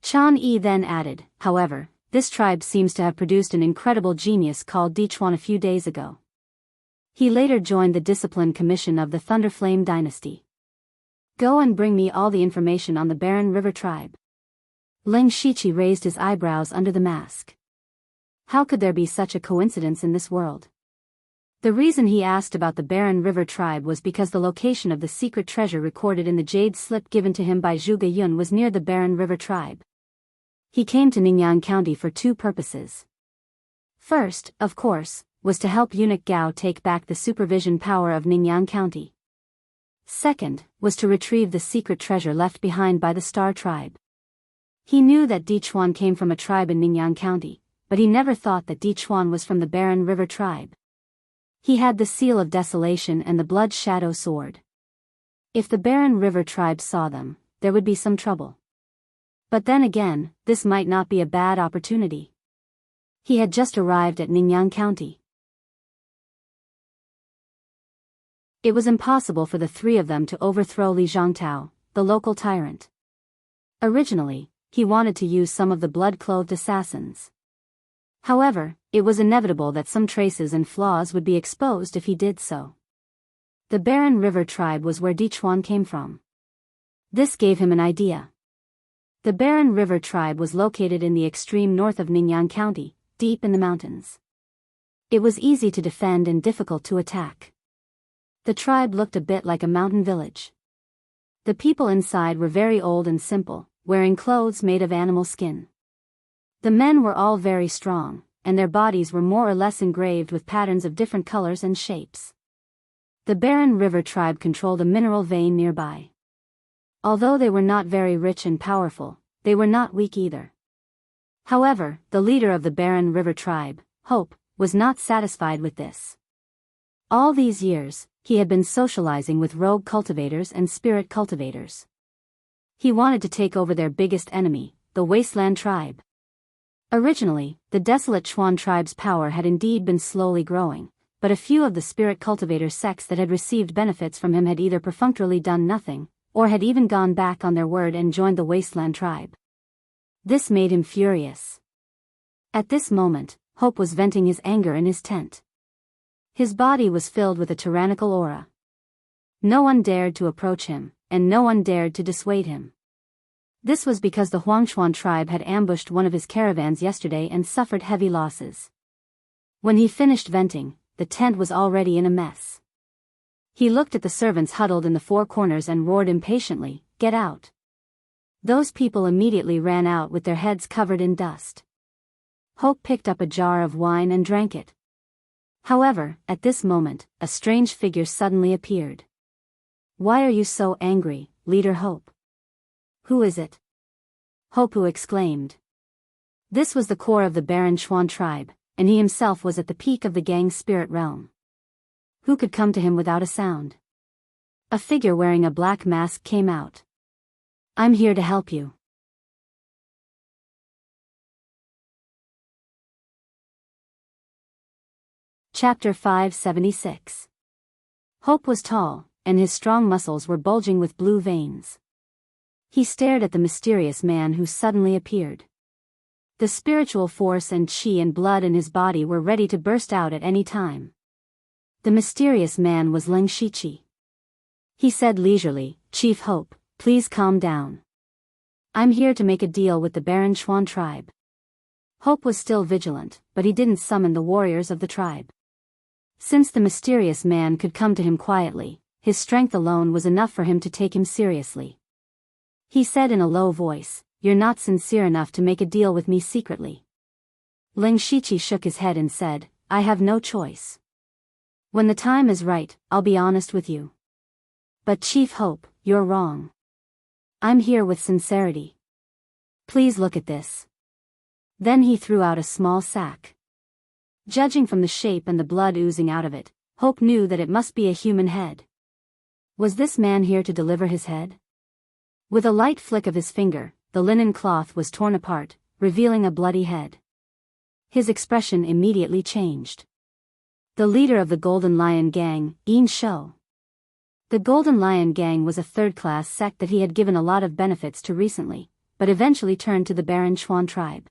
Speaker 1: Chan Yi then added, "However, this tribe seems to have produced an incredible genius called Dichuan a few days ago. He later joined the Discipline Commission of the Thunderflame Dynasty. Go and bring me all the information on the Barren River tribe." Leng Shiqi raised his eyebrows under the mask. How could there be such a coincidence in this world? The reason he asked about the Barren River tribe was because the location of the secret treasure recorded in the jade slip given to him by Zhuge Yun was near the Barren River tribe. He came to Ningyan County for 2 purposes. First, of course, was to help Eunuch Gao take back the supervision power of Ningyan County. Second, was to retrieve the secret treasure left behind by the Star Tribe. He knew that Dichuan came from a tribe in Ningyan County, but he never thought that Dichuan was from the Barren River tribe. He had the Seal of Desolation and the Blood Shadow Sword. If the Barren River tribe saw them, there would be some trouble. But then again, this might not be a bad opportunity. He had just arrived at Ningyan County. It was impossible for the 3 of them to overthrow Li Zhongtao, the local tyrant. Originally, he wanted to use some of the blood-clothed assassins. However, it was inevitable that some traces and flaws would be exposed if he did so. The Barren River tribe was where Dichuan came from. This gave him an idea. The Barren River tribe was located in the extreme north of Ningyan County, deep in the mountains. It was easy to defend and difficult to attack. The tribe looked a bit like a mountain village. The people inside were very old and simple, wearing clothes made of animal skin. The men were all very strong, and their bodies were more or less engraved with patterns of different colors and shapes. The Barren River tribe controlled a mineral vein nearby. Although they were not very rich and powerful, they were not weak either. However, the leader of the Barren River tribe, Hope, was not satisfied with this. All these years, he had been socializing with rogue cultivators and spirit cultivators. He wanted to take over their biggest enemy, the Wasteland tribe. Originally, the Desolate Chuan tribe's power had indeed been slowly growing, but a few of the spirit cultivator sects that had received benefits from him had either perfunctorily done nothing, or had even gone back on their word and joined the Wasteland tribe. This made him furious. At this moment, Hope was venting his anger in his tent. His body was filled with a tyrannical aura. No one dared to approach him, and no one dared to dissuade him. This was because the Huangchuan tribe had ambushed one of his caravans yesterday and suffered heavy losses. When he finished venting, the tent was already in a mess. He looked at the servants huddled in the 4 corners and roared impatiently, "Get out! Those people immediately ran out with their heads covered in dust. Hope picked up a jar of wine and drank it. However, at this moment, a strange figure suddenly appeared. "Why are you so angry, Leader Hope?" "Who is it?" Hopu exclaimed. This was the core of the Baron Chuan tribe, and he himself was at the peak of the gang's spirit realm. Who could come to him without a sound? A figure wearing a black mask came out. "I'm here to help you." Chapter 576. Hope was tall, and his strong muscles were bulging with blue veins. He stared at the mysterious man who suddenly appeared. The spiritual force and chi and blood in his body were ready to burst out at any time. The mysterious man was Leng Shiqi. He said leisurely, "Chief Hope, please calm down. I'm here to make a deal with the Baron Chuan tribe." Hope was still vigilant, but he didn't summon the warriors of the tribe. Since the mysterious man could come to him quietly, his strength alone was enough for him to take him seriously. He said in a low voice, "You're not sincere enough to make a deal with me secretly." Leng Shiqi shook his head and said, "I have no choice. When the time is right, I'll be honest with you. But Chief Hope, you're wrong. I'm here with sincerity. Please look at this." Then he threw out a small sack. Judging from the shape and the blood oozing out of it, Hope knew that it must be a human head. Was this man here to deliver his head? With a light flick of his finger, the linen cloth was torn apart, revealing a bloody head. His expression immediately changed. The leader of the Golden Lion Gang, Yin Shou. The Golden Lion Gang was a third-class sect that he had given a lot of benefits to recently, but eventually turned to the Baron Chuan tribe.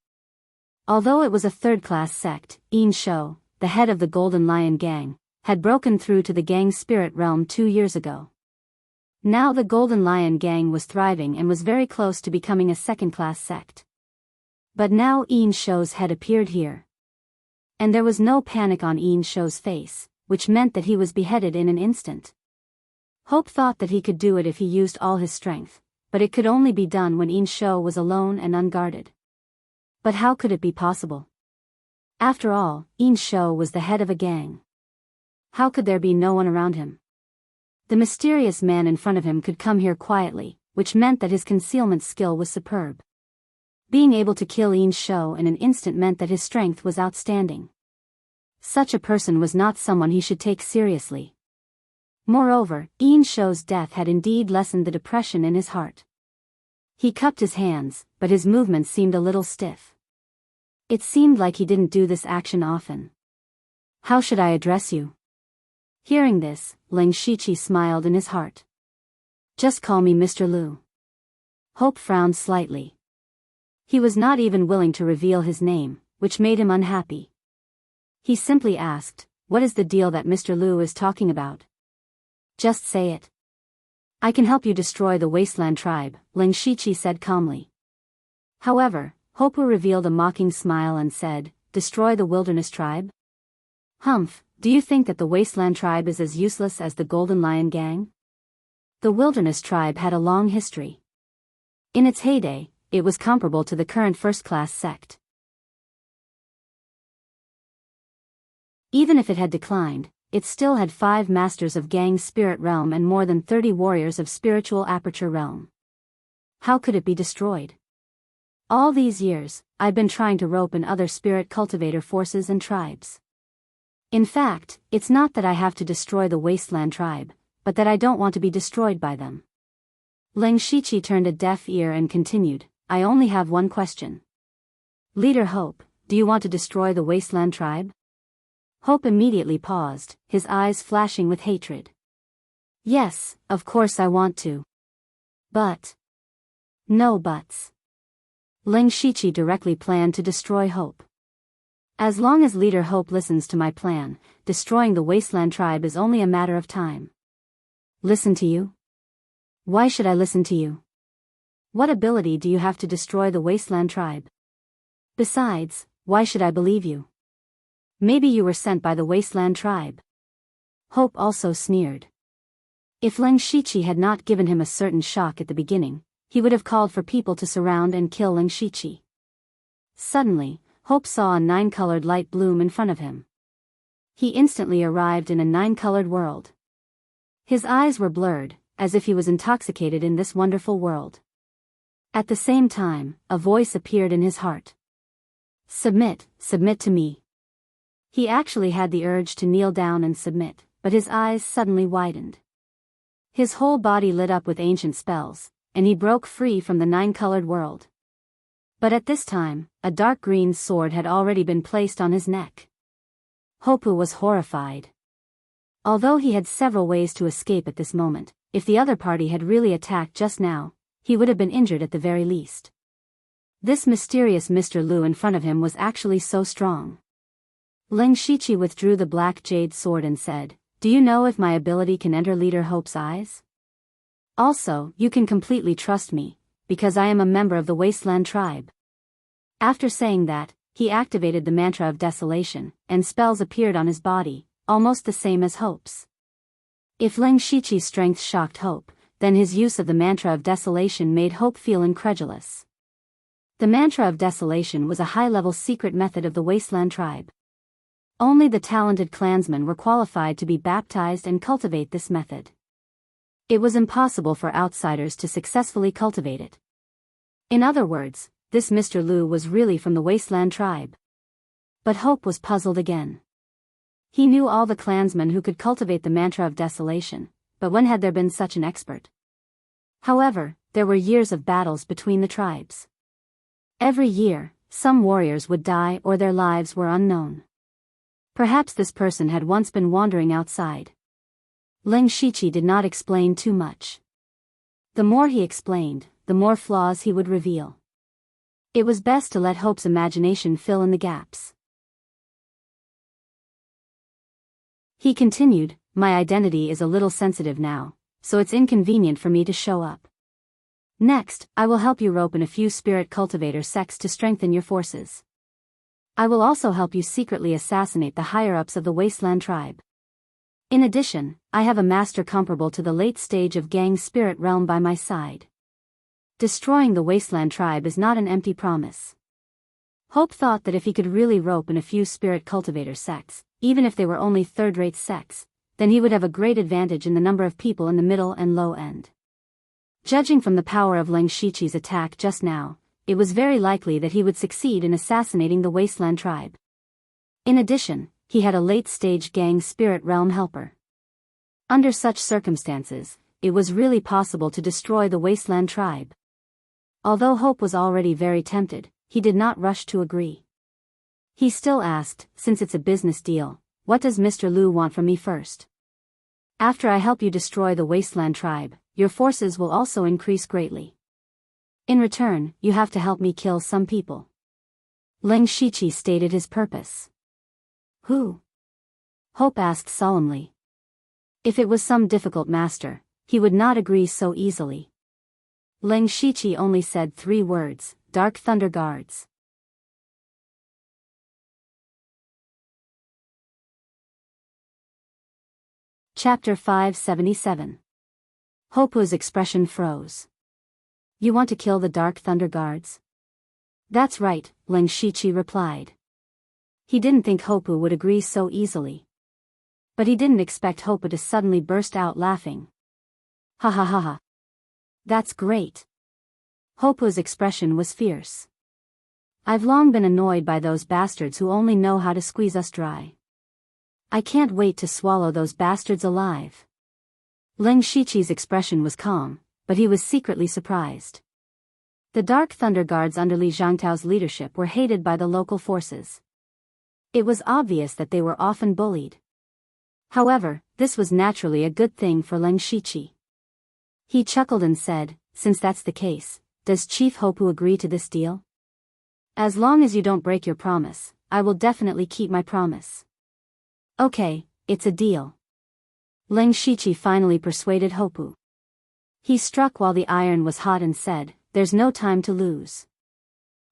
Speaker 1: Although it was a third-class sect, Yin Shou, the head of the Golden Lion Gang, had broken through to the gang's spirit realm 2 years ago. Now the Golden Lion Gang was thriving and was very close to becoming a second-class sect. But now Yin Shou's head appeared here. And there was no panic on Yin Shou's face, which meant that he was beheaded in an instant. Hope thought that he could do it if he used all his strength, but it could only be done when Yin Shou was alone and unguarded. But how could it be possible? After all, Yin Shou was the head of a gang. How could there be no one around him? The mysterious man in front of him could come here quietly, which meant that his concealment skill was superb. Being able to kill Yin Shou in an instant meant that his strength was outstanding. Such a person was not someone he should take seriously. Moreover, Yin Shou's death had indeed lessened the depression in his heart. He cupped his hands, but his movements seemed a little stiff. It seemed like he didn't do this action often. "How should I address you?" Hearing this, Leng Shiqi smiled in his heart. "Just call me Mr. Lu." Hope frowned slightly. He was not even willing to reveal his name, which made him unhappy. He simply asked, "What is the deal that Mr. Lu is talking about?" "Just say it." "I can help you destroy the Wasteland tribe," Leng Shiqi said calmly. However, Hopu revealed a mocking smile and said, "Destroy the Wilderness tribe? Humph, do you think that the Wasteland tribe is as useless as the Golden Lion Gang?" The Wilderness tribe had a long history. In its heyday, it was comparable to the current first-class sect. Even if it had declined, it still had 5 masters of Gang Spirit Realm and more than 30 warriors of Spiritual Aperture Realm. How could it be destroyed? All these years, I've been trying to rope in other spirit cultivator forces and tribes. In fact, it's not that I have to destroy the Wasteland tribe, but that I don't want to be destroyed by them. Leng Shiqi turned a deaf ear and continued, "I only have one question. Leader Hope, do you want to destroy the Wasteland tribe?" Hope immediately paused, his eyes flashing with hatred. "Yes, of course I want to. But..." "No buts." Leng Shiqi directly planned to destroy Hope. "As long as Leader Hope listens to my plan, destroying the Wasteland tribe is only a matter of time." "Listen to you? Why should I listen to you? What ability do you have to destroy the Wasteland tribe? Besides, why should I believe you? Maybe you were sent by the Wasteland tribe." Hope also sneered. If Leng Shiqi had not given him a certain shock at the beginning, he would have called for people to surround and kill Ling Shiqi. Suddenly, Hope saw a 9-colored light bloom in front of him. He instantly arrived in a 9-colored world. His eyes were blurred, as if he was intoxicated in this wonderful world. At the same time, a voice appeared in his heart. Submit to me. He actually had the urge to kneel down and submit, but his eyes suddenly widened. His whole body lit up with ancient spells, and he broke free from the 9-colored world. But at this time, a dark green sword had already been placed on his neck. Hopu was horrified. Although he had several ways to escape at this moment, if the other party had really attacked just now, he would have been injured at the very least. This mysterious Mr. Lu in front of him was actually so strong. Ling Shiqi withdrew the black jade sword and said, "Do you know if my ability can enter Leader Hope's eyes? Also, you can completely trust me, because I am a member of the Wasteland tribe." After saying that, he activated the mantra of desolation, and spells appeared on his body, almost the same as Hope's. If Ling Shiqi's strength shocked Hope, then his use of the mantra of desolation made Hope feel incredulous. The mantra of desolation was a high-level secret method of the Wasteland tribe. Only the talented clansmen were qualified to be baptized and cultivate this method. It was impossible for outsiders to successfully cultivate it. In other words, this Mr. Lu was really from the Wasteland tribe. But Hope was puzzled again. He knew all the clansmen who could cultivate the mantra of desolation, but when had there been such an expert? However, there were years of battles between the tribes. Every year, some warriors would die or their lives were unknown. Perhaps this person had once been wandering outside. Ling Shiqi did not explain too much. The more he explained, the more flaws he would reveal. It was best to let Hope's imagination fill in the gaps. He continued, "My identity is a little sensitive now, so it's inconvenient for me to show up. Next, I will help you rope in a few spirit cultivator sects to strengthen your forces. I will also help you secretly assassinate the higher-ups of the Wasteland tribe. In addition, I have a master comparable to the late stage of Gang's spirit realm by my side. Destroying the Wasteland tribe is not an empty promise." Hope thought that if he could really rope in a few spirit cultivator sects, even if they were only third-rate sects, then he would have a great advantage in the number of people in the middle and low end. Judging from the power of Ling Shiqi's attack just now, it was very likely that he would succeed in assassinating the Wasteland tribe. In addition, he had a late-stage Gang spirit realm helper. Under such circumstances, it was really possible to destroy the Wasteland tribe. Although Hope was already very tempted, he did not rush to agree. He still asked, "Since it's a business deal, what does Mr. Lu want from me first?" "After I help you destroy the Wasteland tribe, your forces will also increase greatly. In return, you have to help me kill some people." Ling Shiqi stated his purpose. "Who?" Hope asked solemnly. If it was some difficult master, he would not agree so easily. Ling Shiqi only said 3 words, "Dark Thunder Guards." Chapter 577. Hopu's expression froze. "You want to kill the Dark Thunder Guards?" "That's right," Ling Shiqi replied. He didn't think Hopu would agree so easily. But he didn't expect Hopu to suddenly burst out laughing. "Ha ha ha ha. That's great." Hopu's expression was fierce. "I've long been annoyed by those bastards who only know how to squeeze us dry. I can't wait to swallow those bastards alive." Ling Shiqi's expression was calm, but he was secretly surprised. The Dark Thunder Guards under Li Zhangtao's leadership were hated by the local forces. It was obvious that they were often bullied. However, this was naturally a good thing for Ling Shiqi. He chuckled and said, "Since that's the case, does Chief Hopu agree to this deal?" "As long as you don't break your promise, I will definitely keep my promise." "Okay, it's a deal." Ling Shiqi finally persuaded Hopu. He struck while the iron was hot and said, "There's no time to lose.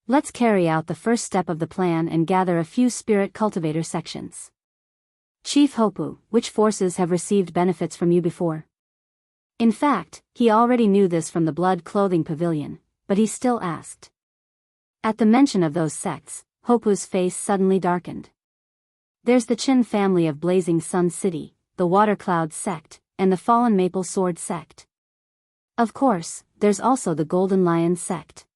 Speaker 1: Let's carry out the first step of the plan and gather a few spirit cultivator sections. Chief Hopu, which forces have received benefits from you before?" In fact, he already knew this from the blood clothing pavilion, but he still asked. At the mention of those sects, Hopu's face suddenly darkened. There's the Chin family of Blazing Sun City, the Water Cloud sect, and the Fallen Maple Sword sect. Of course, there's also the Golden Lion sect.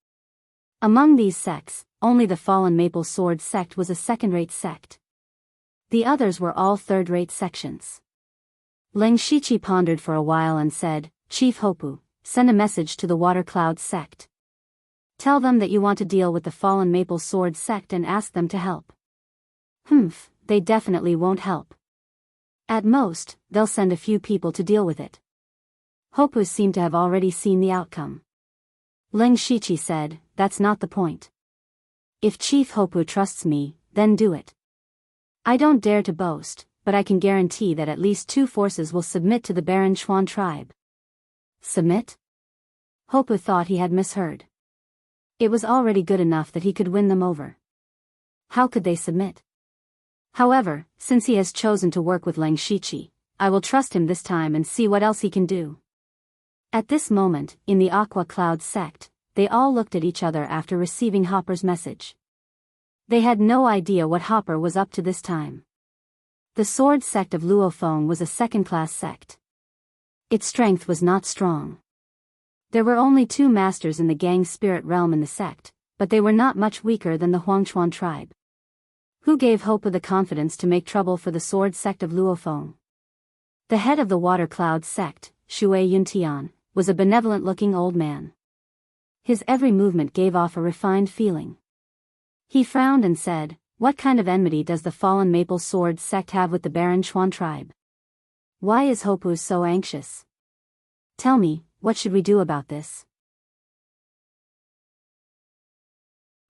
Speaker 1: Among these sects, only the Fallen Maple Sword sect was a second-rate sect. The others were all third-rate sections. Leng Shichi pondered for a while and said, Chief Hopu, send a message to the Water Cloud sect. Tell them that you want to deal with the Fallen Maple Sword sect and ask them to help. They definitely won't help. At most, they'll send a few people to deal with it. Hopu seemed to have already seen the outcome. Leng Shichi said, that's not the point. If Chief Hopu trusts me, then do it. I don't dare to boast, but I can guarantee that at least 2 forces will submit to the Baron Chuan tribe. Submit? Hopu thought he had misheard. It was already good enough that he could win them over. How could they submit? However, since he has chosen to work with Leng Shichi, I will trust him this time and see what else he can do. At this moment, in the Aqua Cloud sect, they all looked at each other after receiving Hopper's message. They had no idea what Hopper was up to this time. The sword sect of Luofeng was a second-class sect. Its strength was not strong. There were only 2 masters in the gang spirit realm in the sect, but they were not much weaker than the Huangchuan tribe. Who gave Hopu the confidence to make trouble for the sword sect of Luofeng? The head of the Water Cloud sect, Shui Yuntian, was a benevolent-looking old man. His every movement gave off a refined feeling. He frowned and said, what kind of enmity does the Fallen Maple Sword sect have with the Baron Chuan tribe? Why is Hopu so anxious? Tell me, what should we do about this?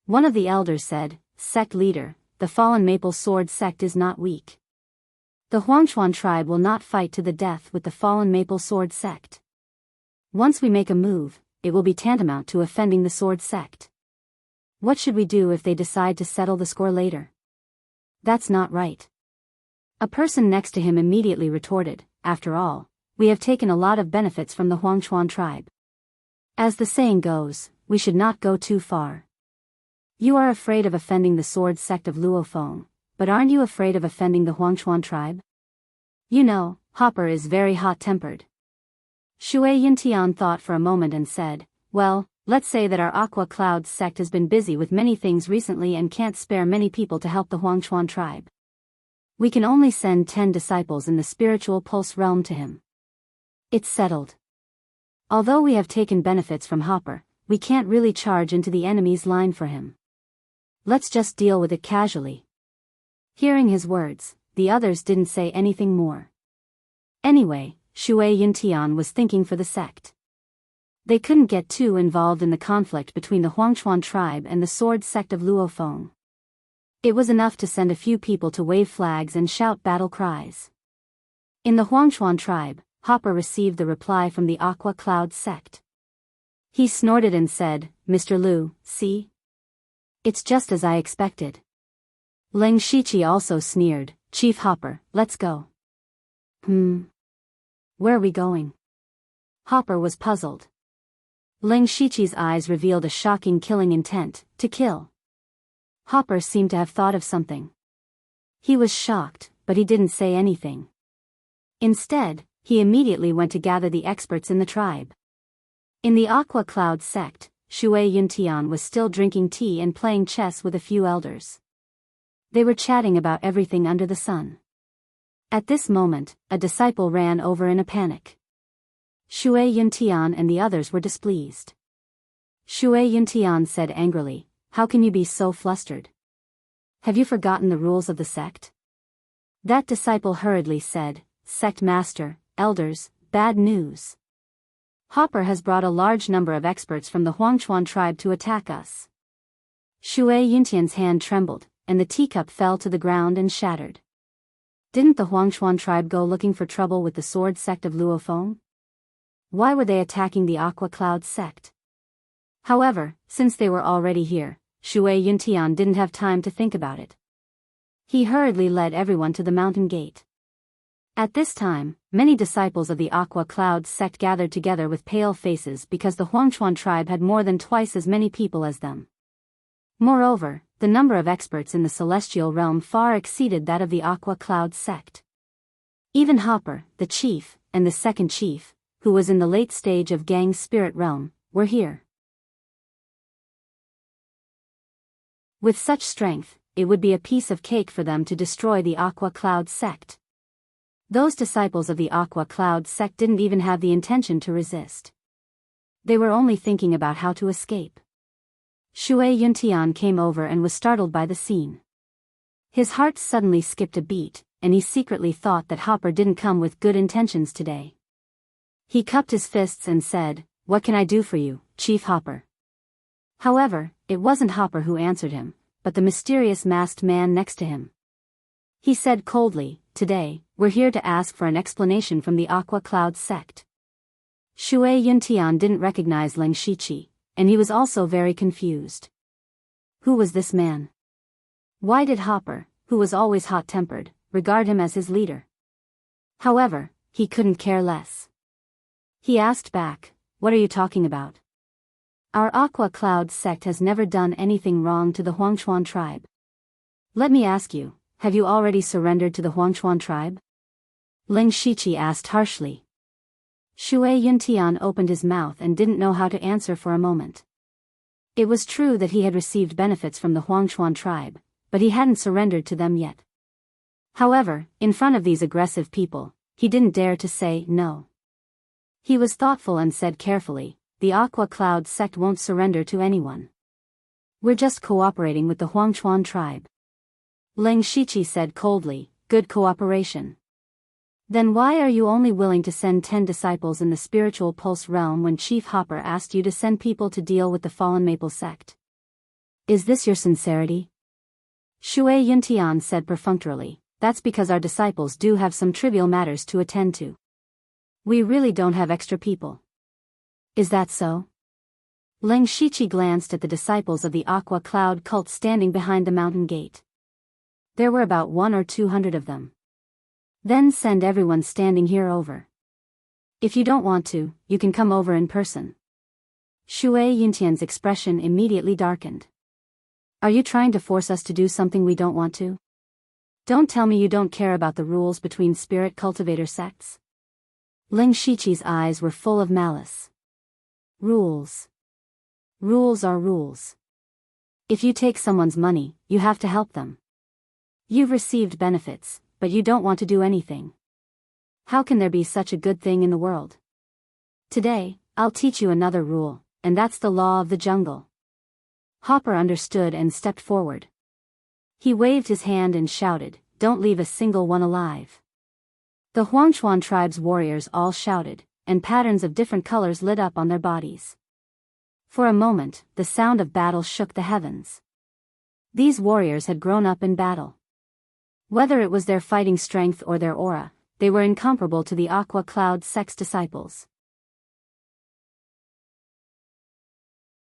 Speaker 1: One of the elders said, Sect leader, the Fallen Maple Sword sect is not weak. The Huangchuan tribe will not fight to the death with the Fallen Maple Sword sect. Once we make a move, it will be tantamount to offending the Sword sect. What should we do if they decide to settle the score later? That's not right. A person next to him immediately retorted, after all, we have taken a lot of benefits from the Huangchuan tribe. As the saying goes, we should not go too far. You are afraid of offending the sword sect of Luofeng, but aren't you afraid of offending the Huangchuan tribe? You know, Hopper is very hot-tempered. Shui Yintian thought for a moment and said, well, let's say that our Aqua Cloud sect has been busy with many things recently and can't spare many people to help the Huangchuan tribe. We can only send 10 disciples in the spiritual pulse realm to him. It's settled. Although we have taken benefits from Hopper, we can't really charge into the enemy's line for him. Let's just deal with it casually. Hearing his words, the others didn't say anything more. Anyway, Shui Yintian was thinking for the sect. They couldn't get too involved in the conflict between the Huangchuan tribe and the sword sect of Luofeng. It was enough to send a few people to wave flags and shout battle cries. In the Huangchuan tribe, Hopper received the reply from the Aqua Cloud sect. He snorted and said, Mr. Lu, see? It's just as I expected. Leng Shichi also sneered, Chief Hopper, let's go. Where are we going? Hopper was puzzled. Leng Shichi's eyes revealed a shocking killing intent, to kill. Hopper seemed to have thought of something. He was shocked, but he didn't say anything. Instead, he immediately went to gather the experts in the tribe. In the Aqua Cloud sect, Shui Yuntian was still drinking tea and playing chess with a few elders. They were chatting about everything under the sun. At this moment, a disciple ran over in a panic. Shui Yuntian and the others were displeased. Shui Yuntian said angrily, how can you be so flustered? Have you forgotten the rules of the sect? That disciple hurriedly said, Sect master, elders, bad news. Hopper has brought a large number of experts from the Huangchuan tribe to attack us. Shui Yuntian's hand trembled, and the teacup fell to the ground and shattered. Didn't the Huangchuan tribe go looking for trouble with the sword sect of Luofeng? Why were they attacking the Aqua Cloud sect? However, since they were already here, Shui Yuntian didn't have time to think about it. He hurriedly led everyone to the mountain gate. At this time, Many disciples of the Aqua Cloud sect gathered together with pale faces because the Huangchuan tribe had more than twice as many people as them. Moreover, the number of experts in the celestial realm far exceeded that of the Aqua Cloud sect. Even Hopper, the chief, and the second chief, who was in the late stage of Gang's spirit realm, were here. With such strength, it would be a piece of cake for them to destroy the Aqua Cloud sect. Those disciples of the Aqua Cloud sect didn't even have the intention to resist. They were only thinking about how to escape. Shui Yuntian came over and was startled by the scene. His heart suddenly skipped a beat, and he secretly thought that Hopper didn't come with good intentions today. He cupped his fists and said, "What can I do for you, Chief Hopper?" However, it wasn't Hopper who answered him, but the mysterious masked man next to him. He said coldly, "Today, we're here to ask for an explanation from the Aqua Cloud sect." Shui Yuntian didn't recognize Leng Shiqi, and he was also very confused. Who was this man? Why did Hopper, who was always hot-tempered, regard him as his leader? However, he couldn't care less. He asked back, "What are you talking about? Our Aqua Cloud sect has never done anything wrong to the Huangchuan tribe. Let me ask you, have you already surrendered to the Huangchuan tribe?" Leng Shiqi asked harshly. Shui Yuntian opened his mouth and didn't know how to answer for a moment. It was true that he had received benefits from the Huangchuan tribe, but he hadn't surrendered to them yet. However, in front of these aggressive people, he didn't dare to say no. He was thoughtful and said carefully, "The Aqua Cloud sect won't surrender to anyone. We're just cooperating with the Huangchuan tribe." Leng Shiqi said coldly, "Good cooperation. Then why are you only willing to send 10 disciples in the spiritual pulse realm when Chief Hopper asked you to send people to deal with the fallen Maple sect? Is this your sincerity?" Shui Yuntian said perfunctorily, "That's because our disciples do have some trivial matters to attend to. We really don't have extra people." "Is that so?" Leng Shiqi glanced at the disciples of the Aqua Cloud cult standing behind the mountain gate. There were about 100 or 200 of them. "Then send everyone standing here over. If you don't want to, you can come over in person." Shui Yuntian's expression immediately darkened. "Are you trying to force us to do something we don't want to? Don't tell me you don't care about the rules between spirit cultivator sects." Leng Shiqi's eyes were full of malice. "Rules. Rules are rules. If you take someone's money, you have to help them. You've received benefits, but you don't want to do anything. How can there be such a good thing in the world? Today, I'll teach you another rule, and that's the law of the jungle." Hopper understood and stepped forward. He waved his hand and shouted, "Don't leave a single one alive." The Huangchuan tribe's warriors all shouted, and patterns of different colors lit up on their bodies. For a moment, the sound of battle shook the heavens. These warriors had grown up in battle. Whether it was their fighting strength or their aura, they were incomparable to the Aqua Cloud sect's disciples.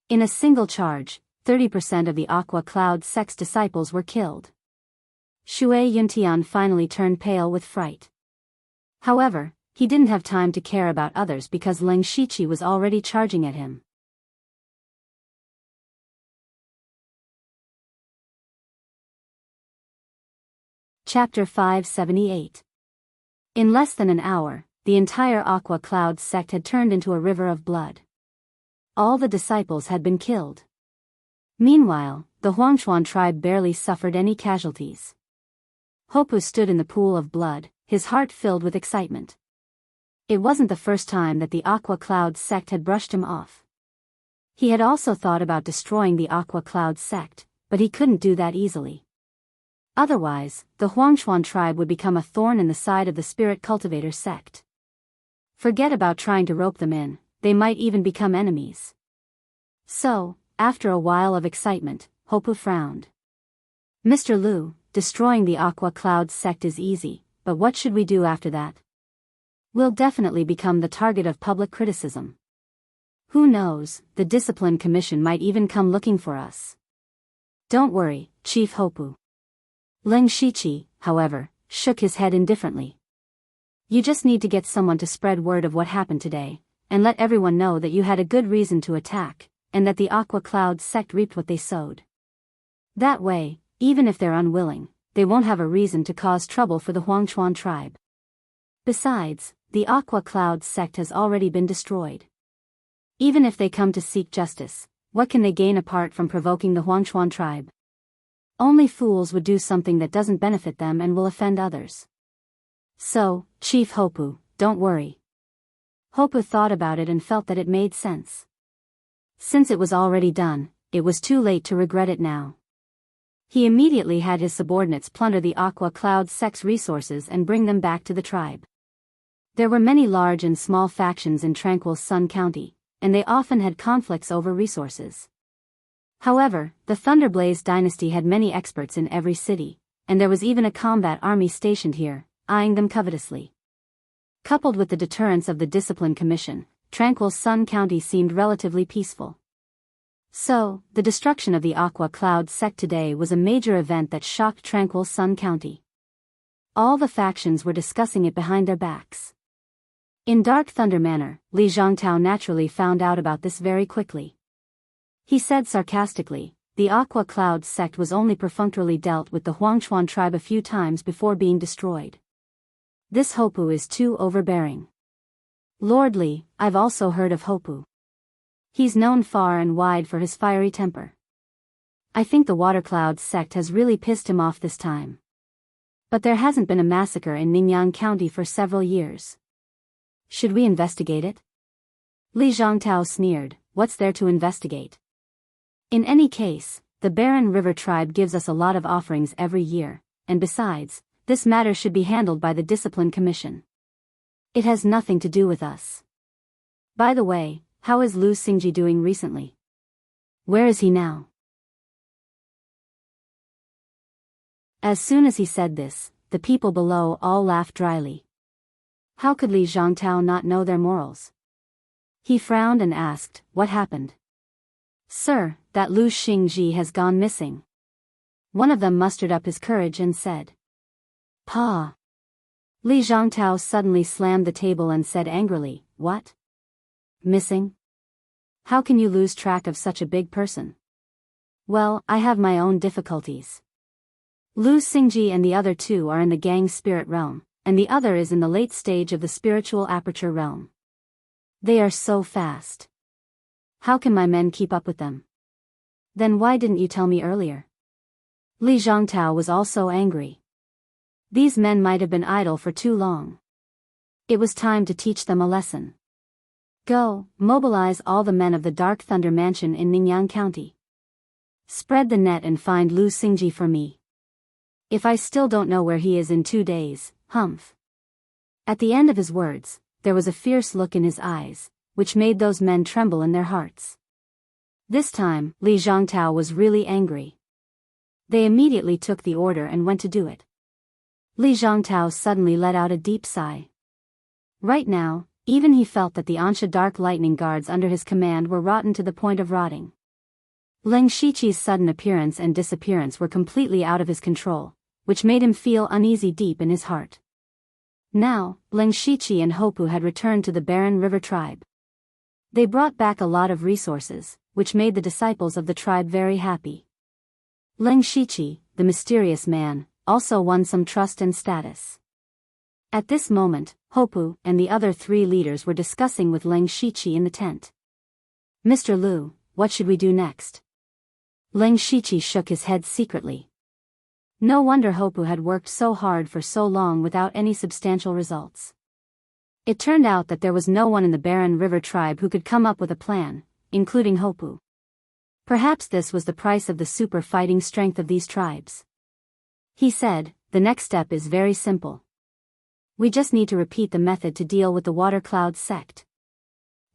Speaker 1: In a single charge, 30% of the Aqua Cloud sect's disciples were killed. Shui Yuntian finally turned pale with fright. However, he didn't have time to care about others because Leng Shiqi was already charging at him. Chapter 578. In less than an hour, the entire Aqua Cloud sect had turned into a river of blood. All the disciples had been killed. Meanwhile, the Huangchuan tribe barely suffered any casualties. Hopu stood in the pool of blood, his heart filled with excitement. It wasn't the first time that the Aqua Cloud sect had brushed him off. He had also thought about destroying the Aqua Cloud sect, but he couldn't do that easily. Otherwise, the Huangchuan tribe would become a thorn in the side of the spirit cultivator sect. Forget about trying to rope them in, they might even become enemies. So, after a while of excitement, Hopu frowned. "Mr. Liu, destroying the Aqua Cloud sect is easy, but what should we do after that? We'll definitely become the target of public criticism. Who knows, the Discipline Commission might even come looking for us." "Don't worry, Chief Hopu." Leng Shiqi, however, shook his head indifferently. You just need to get someone to spread word of what happened today, and let everyone know that you had a good reason to attack, and that the Aqua Cloud sect reaped what they sowed. That way, even if they're unwilling, they won't have a reason to cause trouble for the Huangchuan tribe. Besides, the Aqua Cloud sect has already been destroyed. Even if they come to seek justice, what can they gain apart from provoking the Huangchuan tribe? Only fools would do something that doesn't benefit them and will offend others. So, Chief Hopu, don't worry. Hopu thought about it and felt that it made sense. Since it was already done, it was too late to regret it now. He immediately had his subordinates plunder the Aqua Cloud sect's resources and bring them back to the tribe. There were many large and small factions in Tranquil Sun County, and they often had conflicts over resources. However, the Thunderblaze dynasty had many experts in every city, and there was even a combat army stationed here, eyeing them covetously. Coupled with the deterrence of the Discipline Commission, Tranquil Sun County seemed relatively peaceful. So, the destruction of the Aqua Cloud sect today was a major event that shocked Tranquil Sun County. All the factions were discussing it behind their backs. In Dark Thunder manner, Li Zhongtao naturally found out about this very quickly. He said sarcastically, the Aqua Cloud sect was only perfunctorily dealt with the Huangchuan tribe a few times before being destroyed. This Hopu is too overbearing. Lord Li, I've also heard of Hopu. He's known far and wide for his fiery temper. I think the Water Cloud sect has really pissed him off this time. But there hasn't been a massacre in Ningyan County for several years. Should we investigate it? Li Zhongtao sneered, what's there to investigate? In any case, the Barren River tribe gives us a lot of offerings every year, and besides, this matter should be handled by the Discipline Commission. It has nothing to do with us. By the way, how is Lu Xingji doing recently? Where is he now? As soon as he said this, the people below all laughed dryly. How could Li Zhongtao not know their morals? He frowned and asked, what happened? Sir, that Lu Xingji has gone missing. One of them mustered up his courage and said. Pa. Li Zhongtao suddenly slammed the table and said angrily, what? Missing? How can you lose track of such a big person? Well, I have my own difficulties. Lu Xingji and the other two are in the gang spirit realm, and the other is in the late stage of the spiritual aperture realm. They are so fast. How can my men keep up with them? Then why didn't you tell me earlier? Li Zhongtao was also angry. These men might have been idle for too long. It was time to teach them a lesson. Go, mobilize all the men of the Dark Thunder Mansion in Ningyan County. Spread the net and find Lu Xingji for me. If I still don't know where he is in 2 days, humph. At the end of his words, there was a fierce look in his eyes, which made those men tremble in their hearts. This time, Li Zhongtao was really angry. They immediately took the order and went to do it. Li Zhongtao suddenly let out a deep sigh. Right now, even he felt that the Ansha Dark Lightning Guards under his command were rotten to the point of rotting. Leng Shiqi's sudden appearance and disappearance were completely out of his control, which made him feel uneasy deep in his heart. Now, Leng Shiqi and Hopu had returned to the Barren River tribe. They brought back a lot of resources, which made the disciples of the tribe very happy. Leng Shiqi, the mysterious man, also won some trust and status. At this moment, Hopu and the other 3 leaders were discussing with Leng Shiqi in the tent. Mr. Lu, what should we do next? Leng Shiqi shook his head secretly. No wonder Hopu had worked so hard for so long without any substantial results. It turned out that there was no one in the Barren River tribe who could come up with a plan, including Hopu. Perhaps this was the price of the super fighting strength of these tribes. He said, the next step is very simple. We just need to repeat the method to deal with the Water Cloud sect.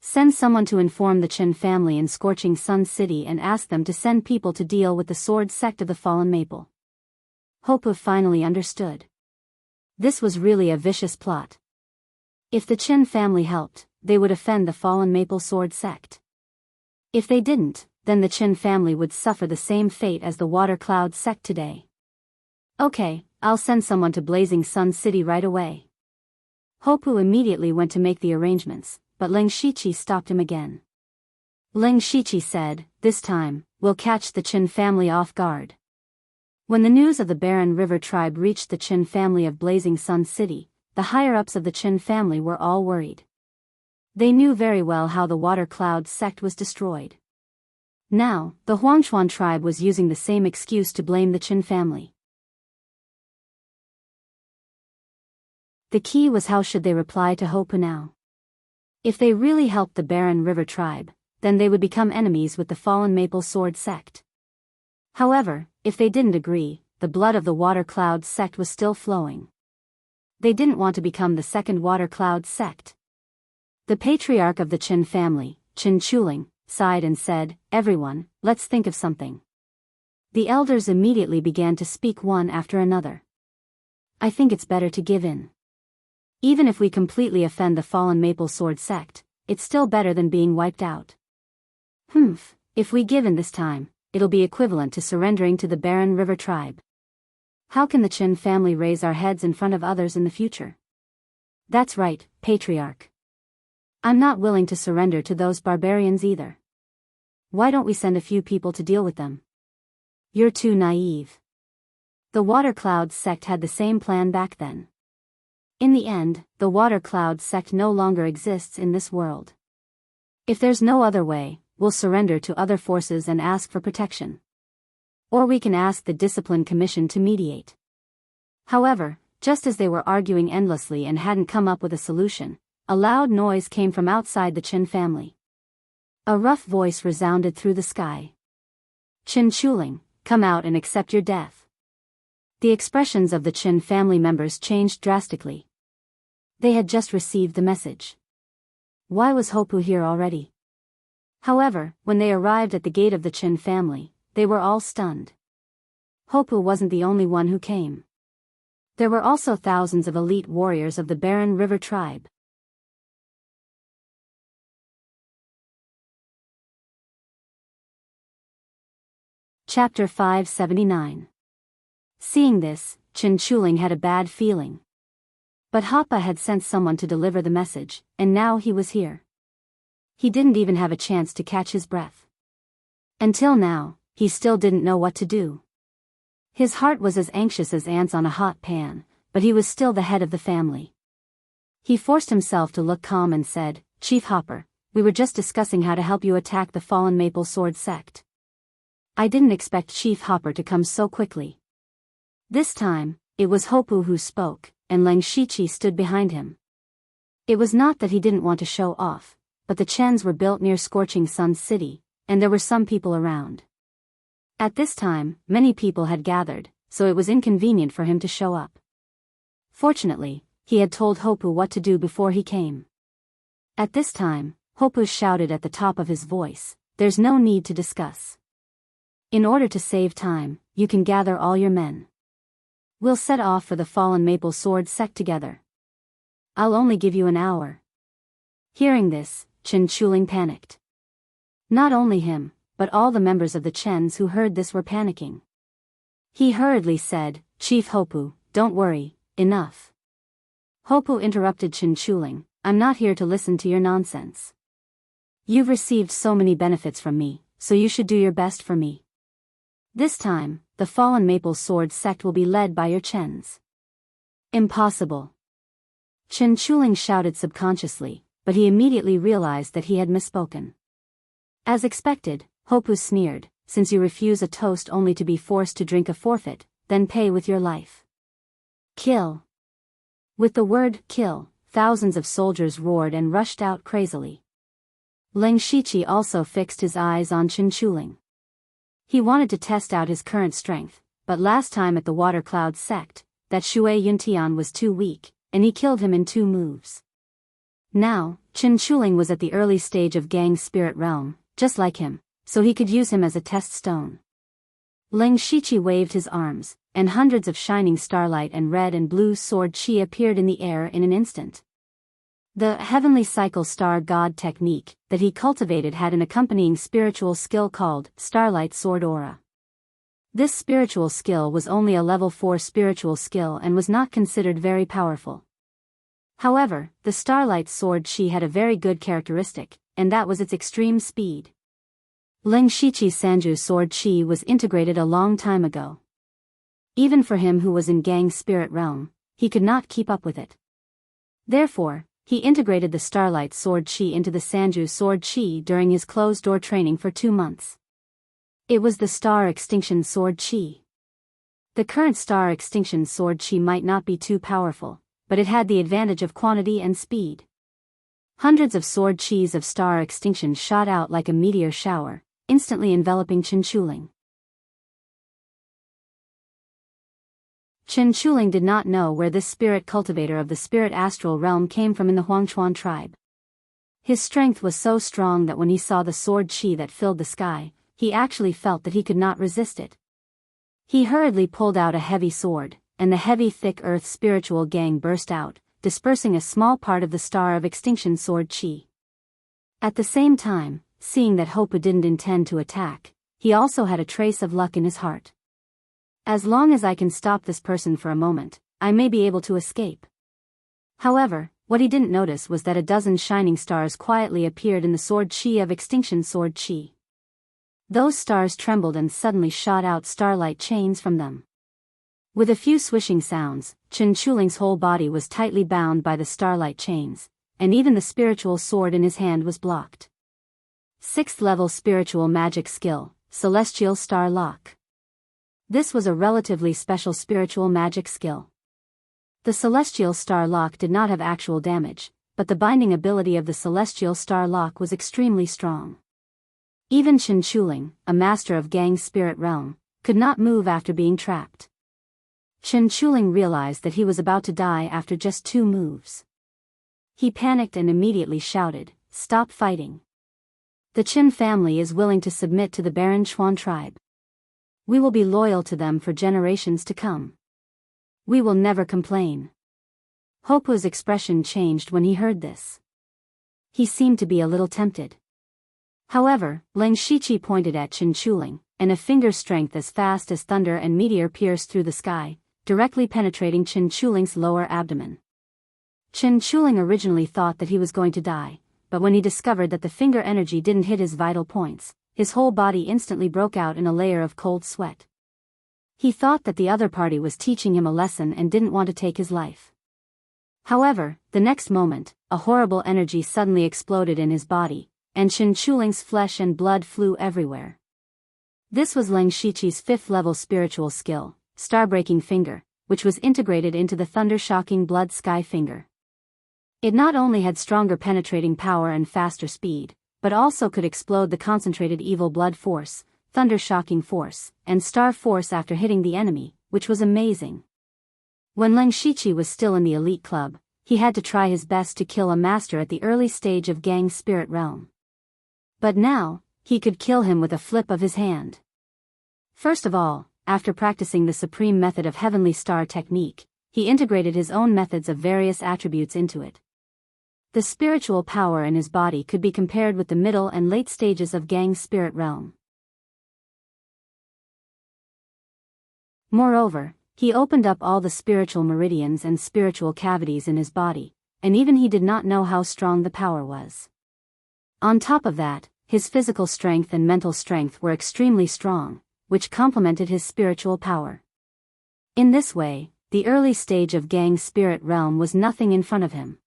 Speaker 1: Send someone to inform the Chen family in Scorching Sun City and ask them to send people to deal with the sword sect of the Fallen Maple. Hopu finally understood. This was really a vicious plot. If the Chen family helped, they would offend the Fallen Maple sword sect. If they didn't, then the Chen family would suffer the same fate as the Water Cloud sect today. Okay, I'll send someone to Blazing Sun City right away. Hopu immediately went to make the arrangements, but Leng Shiqi stopped him again. Leng Shiqi said, "This time, we'll catch the Qin family off guard." When the news of the Barren River tribe reached the Qin family of Blazing Sun City, the higher-ups of the Qin family were all worried. They knew very well how the Water Cloud sect was destroyed. Now, the Huangchuan tribe was using the same excuse to blame the Qin family. The key was how should they reply to Hopu now. If they really helped the Barren River tribe, then they would become enemies with the Fallen Maple Sword sect. However, if they didn't agree, the blood of the Water Cloud sect was still flowing. They didn't want to become the second Water Cloud sect. The patriarch of the Qin family, Qin Chuling, sighed and said, "Everyone, let's think of something." The elders immediately began to speak one after another. "I think it's better to give in. Even if we completely offend the Fallen Maple Sword sect, it's still better than being wiped out. If we give in this time, it'll be equivalent to surrendering to the Barren River tribe. How can the Qin family raise our heads in front of others in the future?" "That's right, Patriarch. I'm not willing to surrender to those barbarians either. Why don't we send a few people to deal with them?" "You're too naive." The Water Cloud sect had the same plan back then. In the end, the Water Cloud sect no longer exists in this world. If there's no other way, we'll surrender to other forces and ask for protection. Or we can ask the Discipline Commission to mediate. However, just as they were arguing endlessly and hadn't come up with a solution, a loud noise came from outside the Qin family. A rough voice resounded through the sky. "Qin Chuling, come out and accept your death." The expressions of the Qin family members changed drastically. They had just received the message. Why was Hopu here already? However, when they arrived at the gate of the Qin family, they were all stunned. Hopu wasn't the only one who came. There were also thousands of elite warriors of the Barren River tribe. Chapter 579. Seeing this, Qin Chuling had a bad feeling. But Hoppa had sent someone to deliver the message, and now he was here. He didn't even have a chance to catch his breath. Until now, he still didn't know what to do. His heart was as anxious as ants on a hot pan, but he was still the head of the family. He forced himself to look calm and said, "Chief Hopper, we were just discussing how to help you attack the Fallen Maple Sword sect. I didn't expect Chief Hopper to come so quickly." This time, it was Hopu who spoke, and Leng Shiqi stood behind him. It was not that he didn't want to show off, but the Chens were built near Scorching Sun City, and there were some people around. At this time, many people had gathered, so it was inconvenient for him to show up. Fortunately, he had told Hopu what to do before he came. At this time, Hopu shouted at the top of his voice, "There's no need to discuss. In order to save time, you can gather all your men. We'll set off for the Fallen Maple Sword sect together. I'll only give you an hour." Hearing this, Qin Chuling panicked. Not only him, but all the members of the Chens who heard this were panicking. He hurriedly said, "Chief Hopu, don't worry, enough." Hopu interrupted Qin Chuling, "I'm not here to listen to your nonsense. You've received so many benefits from me, so you should do your best for me. This time, the Fallen Maple Sword sect will be led by your Chens." "Impossible." Qin Chuling shouted subconsciously, but he immediately realized that he had misspoken. As expected, Hopu sneered, "Since you refuse a toast only to be forced to drink a forfeit, then pay with your life. Kill." With the word "kill," thousands of soldiers roared and rushed out crazily. Leng Shiqi also fixed his eyes on Qin Chuling. He wanted to test out his current strength, but last time at the Water Cloud sect, that Shui Yuntian was too weak, and he killed him in 2 moves. Now, Qin Chuling was at the early stage of Gang Spirit Realm, just like him, so he could use him as a test stone. Leng Shiqi waved his arms, and hundreds of shining starlight and red and blue sword chi appeared in the air in an instant. The Heavenly Cycle Star God technique that he cultivated had an accompanying spiritual skill called Starlight Sword Aura. This spiritual skill was only a level 4 spiritual skill and was not considered very powerful. However, the Starlight Sword Chi had a very good characteristic, and that was its extreme speed. Ling Shiqi's Sanju Sword Chi was integrated a long time ago. Even for him who was in Gang's spirit realm, he could not keep up with it. Therefore, he integrated the Starlight Sword Chi into the Sanju Sword Chi during his closed-door training for 2 months. It was the Star Extinction Sword Chi. The current Star Extinction Sword Chi might not be too powerful, but it had the advantage of quantity and speed. Hundreds of sword chis of Star Extinction shot out like a meteor shower, instantly enveloping Chen Chuling. Chen Chuling did not know where this spirit cultivator of the spirit astral realm came from in the Huangchuan tribe. His strength was so strong that when he saw the sword chi that filled the sky, he actually felt that he could not resist it. He hurriedly pulled out a heavy sword, and the heavy thick earth spiritual gang burst out, dispersing a small part of the Star of Extinction sword chi. At the same time, seeing that Hopu didn't intend to attack, he also had a trace of luck in his heart. As long as I can stop this person for a moment, I may be able to escape. However, what he didn't notice was that a dozen shining stars quietly appeared in the sword chi of Extinction sword chi. Those stars trembled and suddenly shot out starlight chains from them. With a few swishing sounds, Chen Chuling's whole body was tightly bound by the starlight chains, and even the spiritual sword in his hand was blocked. 6th level spiritual magic skill, Celestial Star Lock. This was a relatively special spiritual magic skill. The Celestial Star Lock did not have actual damage, but the binding ability of the Celestial Star Lock was extremely strong. Even Chen Chuling, a master of Gang's spirit realm, could not move after being trapped. Chen Chuling realized that he was about to die after just 2 moves. He panicked and immediately shouted, "Stop fighting. The Qin family is willing to submit to the Baron Chuan tribe. We will be loyal to them for generations to come. We will never complain." Hopu's expression changed when he heard this. He seemed to be a little tempted. However, Ling Shiqi pointed at Chen Chuling, and a finger's strength as fast as thunder and meteor pierced through the sky, directly penetrating Chen Chuling's lower abdomen. Chen Chuling originally thought that he was going to die, but when he discovered that the finger energy didn't hit his vital points, his whole body instantly broke out in a layer of cold sweat. He thought that the other party was teaching him a lesson and didn't want to take his life. However, the next moment, a horrible energy suddenly exploded in his body, and Chen Chuling's flesh and blood flew everywhere. This was Ling Shiqi's 5th level spiritual skill, Starbreaking Finger, which was integrated into the thunder-shocking Blood Sky Finger. It not only had stronger penetrating power and faster speed, but also could explode the concentrated evil blood force, thunder-shocking force, and star force after hitting the enemy, which was amazing. When Ling Shiqi was still in the elite club, he had to try his best to kill a master at the early stage of Gang's spirit realm. But now, he could kill him with a flip of his hand. First of all, after practicing the supreme method of Heavenly Star technique, he integrated his own methods of various attributes into it. The spiritual power in his body could be compared with the middle and late stages of Gang's spirit realm. Moreover, he opened up all the spiritual meridians and spiritual cavities in his body, and even he did not know how strong the power was. On top of that, his physical strength and mental strength were extremely strong, which complemented his spiritual power. In this way, the early stage of Gang's spirit realm was nothing in front of him.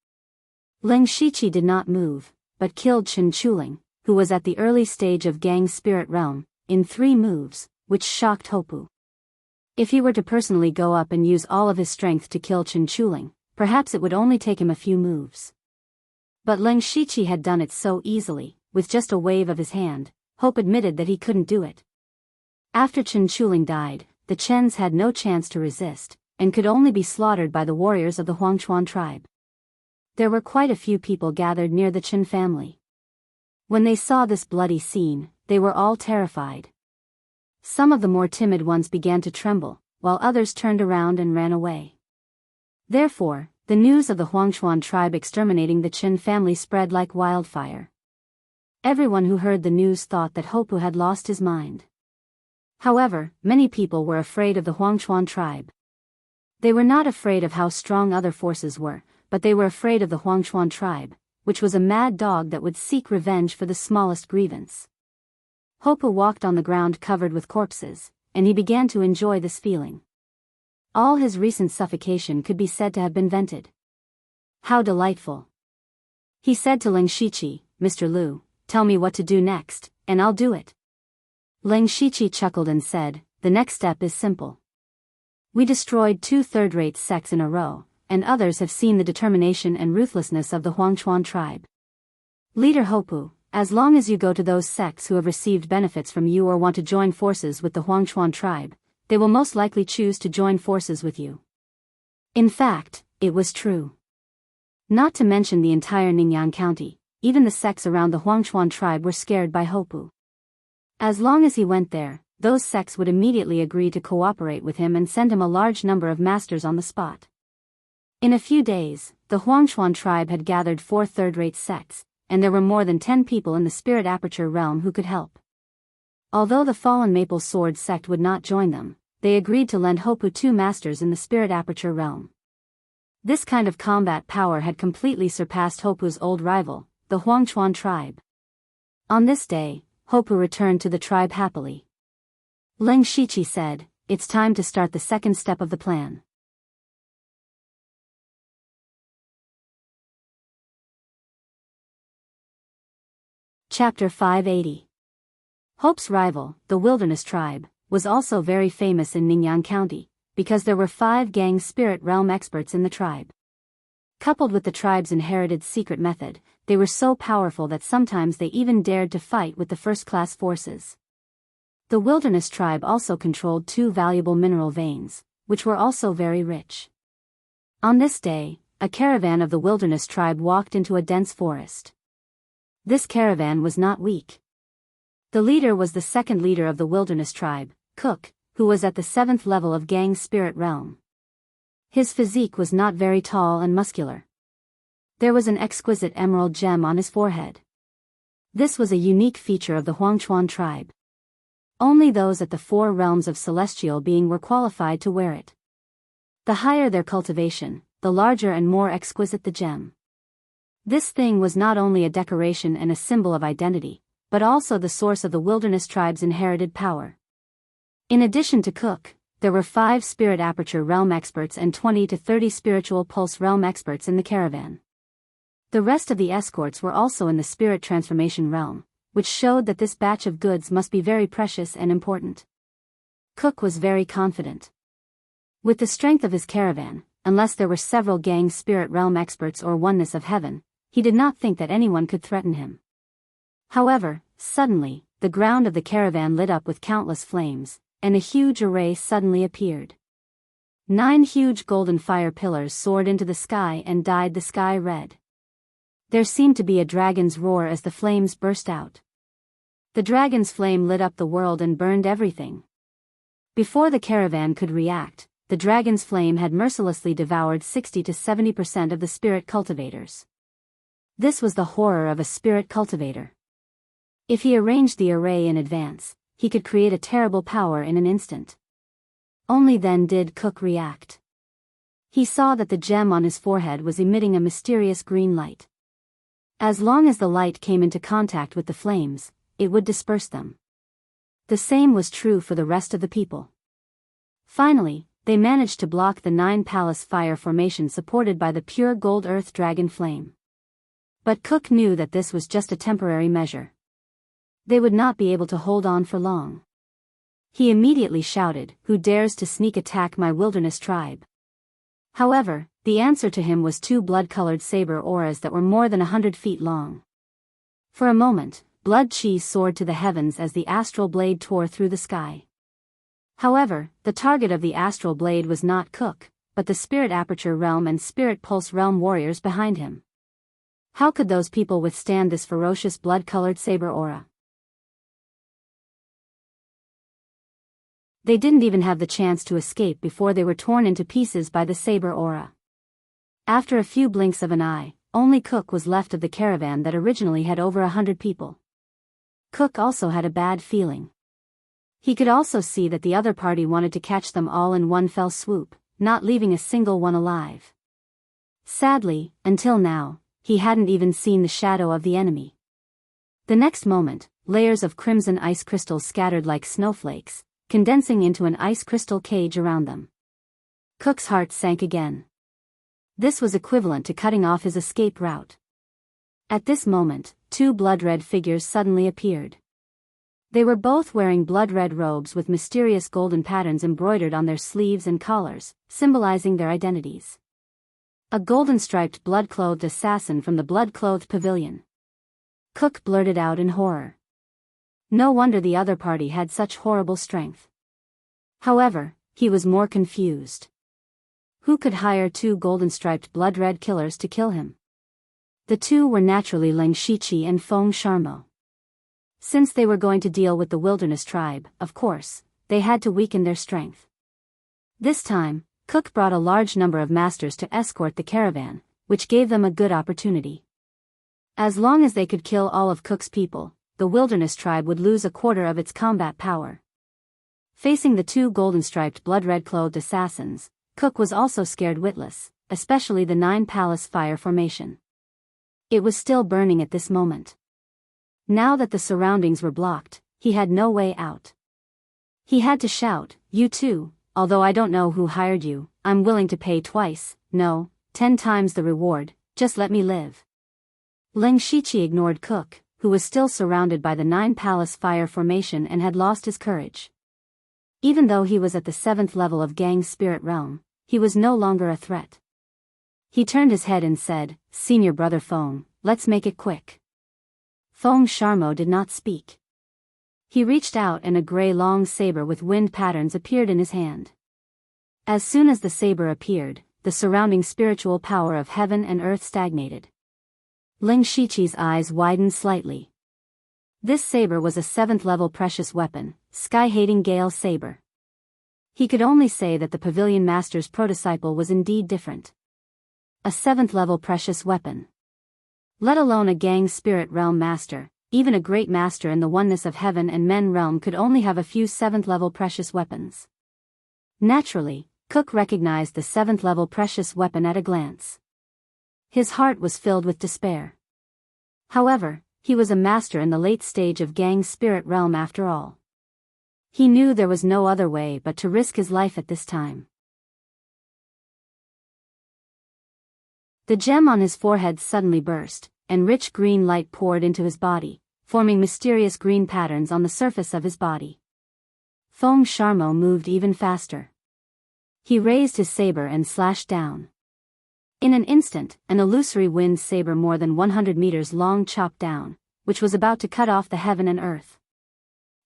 Speaker 1: Ling Shiqi did not move, but killed Chen Chuling, who was at the early stage of Gang's spirit realm, in 3 moves, which shocked Hopu. If he were to personally go up and use all of his strength to kill Chen Chuling, perhaps it would only take him a few moves. But Ling Shiqi had done it so easily, with just a wave of his hand. Hope admitted that he couldn't do it. After Chen Chuling died, the Chens had no chance to resist, and could only be slaughtered by the warriors of the Huangchuan tribe. There were quite a few people gathered near the Chen family. When they saw this bloody scene, they were all terrified. Some of the more timid ones began to tremble, while others turned around and ran away. Therefore, the news of the Huangchuan tribe exterminating the Chen family spread like wildfire. Everyone who heard the news thought that Hopu had lost his mind. However, many people were afraid of the Huangchuan tribe. They were not afraid of how strong other forces were, but they were afraid of the Huangchuan tribe, which was a mad dog that would seek revenge for the smallest grievance. Hopu walked on the ground covered with corpses, and he began to enjoy this feeling. All his recent suffocation could be said to have been vented. How delightful! He said to Ling Shiqi, "Mr. Liu, tell me what to do next, and I'll do it." Ling Shiqi chuckled and said, "The next step is simple. We destroyed 2 third-rate sects in a row, and others have seen the determination and ruthlessness of the Huangchuan tribe. Leader Hopu, as long as you go to those sects who have received benefits from you or want to join forces with the Huangchuan tribe, they will most likely choose to join forces with you." In fact, it was true. Not to mention the entire Ningyan County, even the sects around the Huangchuan tribe were scared by Hopu. As long as he went there, those sects would immediately agree to cooperate with him and send him a large number of masters on the spot. In a few days, the Huangchuan tribe had gathered 4 third-rate sects, and there were more than 10 people in the Spirit Aperture realm who could help. Although the Fallen Maple Sword sect would not join them, they agreed to lend Hopu 2 masters in the Spirit Aperture realm. This kind of combat power had completely surpassed Hopu's old rival, the Huangchuan tribe. On this day, Hopu returned to the tribe happily. Ling Shiqi said, "It's time to start the second step of the plan." Chapter 580. Hope's rival, the Wilderness Tribe, was also very famous in Ningyan County, because there were 5 gang spirit realm experts in the tribe. Coupled with the tribe's inherited secret method, they were so powerful that sometimes they even dared to fight with the first-class forces. The Wilderness Tribe also controlled 2 valuable mineral veins, which were also very rich. On this day, a caravan of the Wilderness Tribe walked into a dense forest. This caravan was not weak. The leader was the second leader of the Wilderness Tribe, Cook, who was at the 7th level of Gang Spirit Realm. His physique was not very tall and muscular. There was an exquisite emerald gem on his forehead. This was a unique feature of the Huangchuan tribe. Only those at the 4 realms of celestial being were qualified to wear it. The higher their cultivation, the larger and more exquisite the gem. This thing was not only a decoration and a symbol of identity, but also the source of the Wilderness Tribe's inherited power. In addition to Cook, there were 5 Spirit Aperture Realm experts and 20 to 30 Spiritual Pulse Realm experts in the caravan. The rest of the escorts were also in the Spirit Transformation Realm, which showed that this batch of goods must be very precious and important. Cook was very confident. With the strength of his caravan, unless there were several Gang Spirit Realm experts or Oneness of Heaven, he did not think that anyone could threaten him. However, suddenly, the ground of the caravan lit up with countless flames, and a huge array suddenly appeared. 9 huge golden fire pillars soared into the sky and dyed the sky red. There seemed to be a dragon's roar as the flames burst out. The dragon's flame lit up the world and burned everything. Before the caravan could react, the dragon's flame had mercilessly devoured 60 to 70% of the spirit cultivators. This was the horror of a spirit cultivator. If he arranged the array in advance, he could create a terrible power in an instant. Only then did Cook react. He saw that the gem on his forehead was emitting a mysterious green light. As long as the light came into contact with the flames, it would disperse them. The same was true for the rest of the people. Finally, they managed to block the 9 palace fire formation supported by the pure gold earth dragon flame. But Cook knew that this was just a temporary measure. They would not be able to hold on for long. He immediately shouted, "Who dares to sneak attack my Wilderness Tribe?" However, the answer to him was 2 blood-colored saber auras that were more than 100 feet long. For a moment, blood chi soared to the heavens as the astral blade tore through the sky. However, the target of the astral blade was not Cook, but the Spirit Aperture Realm and Spirit Pulse Realm warriors behind him. How could those people withstand this ferocious blood-colored saber aura? They didn't even have the chance to escape before they were torn into pieces by the saber aura. After a few blinks of an eye, only Cook was left of the caravan that originally had over 100 people. Cook also had a bad feeling. He could also see that the other party wanted to catch them all in one fell swoop, not leaving a single one alive. Sadly, until now, he hadn't even seen the shadow of the enemy. The next moment, layers of crimson ice crystals scattered like snowflakes, condensing into an ice crystal cage around them. Cook's heart sank again. This was equivalent to cutting off his escape route. At this moment, two blood-red figures suddenly appeared. They were both wearing blood-red robes with mysterious golden patterns embroidered on their sleeves and collars, symbolizing their identities. A golden-striped blood-clothed assassin from the blood-clothed pavilion. Cook blurted out in horror. No wonder the other party had such horrible strength. However, he was more confused. Who could hire two golden-striped blood-red killers to kill him? The two were naturally Ling Shiqi and Feng Sharmo. Since they were going to deal with the wilderness tribe, of course, they had to weaken their strength. This time, Cook brought a large number of masters to escort the caravan, which gave them a good opportunity. As long as they could kill all of Cook's people, the wilderness tribe would lose a quarter of its combat power. Facing the two golden-striped blood-red-clothed assassins, Cook was also scared witless, especially the 9 Palace fire formation. It was still burning at this moment. Now that the surroundings were blocked, he had no way out. He had to shout, "You too, although I don't know who hired you, I'm willing to pay twice, no, 10 times the reward, just let me live." Ling Shiqi ignored Cook, who was still surrounded by the 9 Palace fire formation and had lost his courage. Even though he was at the 7th level of Gang's spirit realm, he was no longer a threat. He turned his head and said, "Senior brother Feng, let's make it quick." Feng Sharmo did not speak. He reached out and a grey long saber with wind patterns appeared in his hand. As soon as the saber appeared, the surrounding spiritual power of heaven and earth stagnated. Ling Shiqi's eyes widened slightly. This saber was a 7th level precious weapon, Sky-Hating Gale Saber. He could only say that the Pavilion Master's prototype was indeed different. A 7th level precious weapon. Let alone a Gang spirit realm master, even a great master in the oneness of heaven and men realm could only have a few 7th level precious weapons. Naturally, Cook recognized the 7th level precious weapon at a glance. His heart was filled with despair. However, he was a master in the late stage of Gang's spirit realm after all. He knew there was no other way but to risk his life at this time. The gem on his forehead suddenly burst, and rich green light poured into his body, forming mysterious green patterns on the surface of his body. Feng Sharmo moved even faster. He raised his saber and slashed down. In an instant, an illusory wind saber more than 100 meters long chopped down, which was about to cut off the heaven and earth.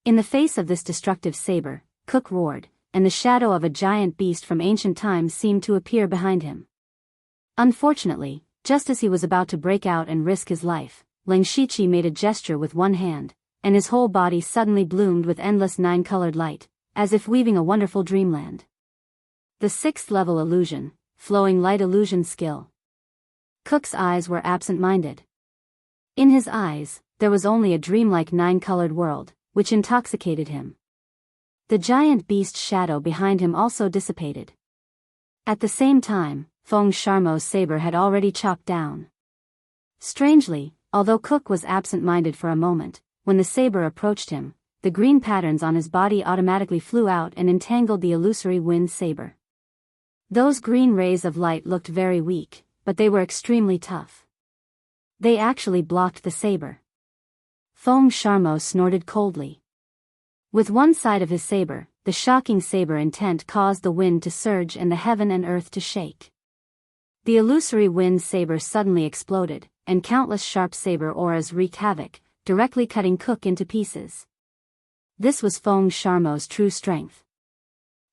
Speaker 1: In the face of this destructive saber, Cook roared, and the shadow of a giant beast from ancient times seemed to appear behind him. Unfortunately, just as he was about to break out and risk his life, Ling Shiqi made a gesture with one hand, and his whole body suddenly bloomed with endless 9-colored light, as if weaving a wonderful dreamland. The 6th level illusion, flowing light illusion skill. Cook's eyes were absent-minded. In his eyes, there was only a dreamlike 9-colored world, which intoxicated him. The giant beast's shadow behind him also dissipated. At the same time, Feng Sharmo's saber had already chopped down. Strangely, although Cook was absent-minded for a moment, when the saber approached him, the green patterns on his body automatically flew out and entangled the illusory wind saber. Those green rays of light looked very weak, but they were extremely tough. They actually blocked the saber. Feng Sharmo snorted coldly. With one side of his saber, the shocking saber intent caused the wind to surge and the heaven and earth to shake. The illusory wind saber suddenly exploded, and countless sharp saber auras wreaked havoc, directly cutting Cook into pieces. This was Feng Sharmo's true strength.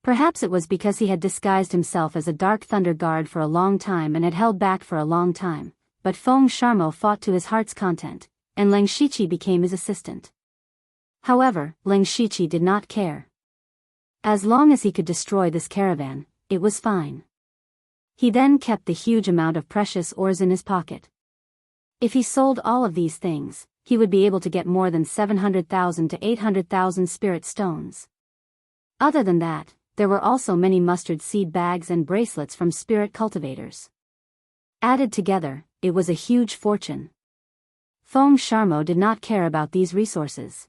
Speaker 1: Perhaps it was because he had disguised himself as a Dark Thunder Guard for a long time and had held back for a long time, but Feng Sharmo fought to his heart's content, and Ling Shiqi became his assistant. However, Ling Shiqi did not care. As long as he could destroy this caravan, it was fine. He then kept the huge amount of precious ores in his pocket. If he sold all of these things, he would be able to get more than 700,000 to 800,000 spirit stones. Other than that, there were also many mustard seed bags and bracelets from spirit cultivators. Added together, it was a huge fortune. Feng Sharmo did not care about these resources.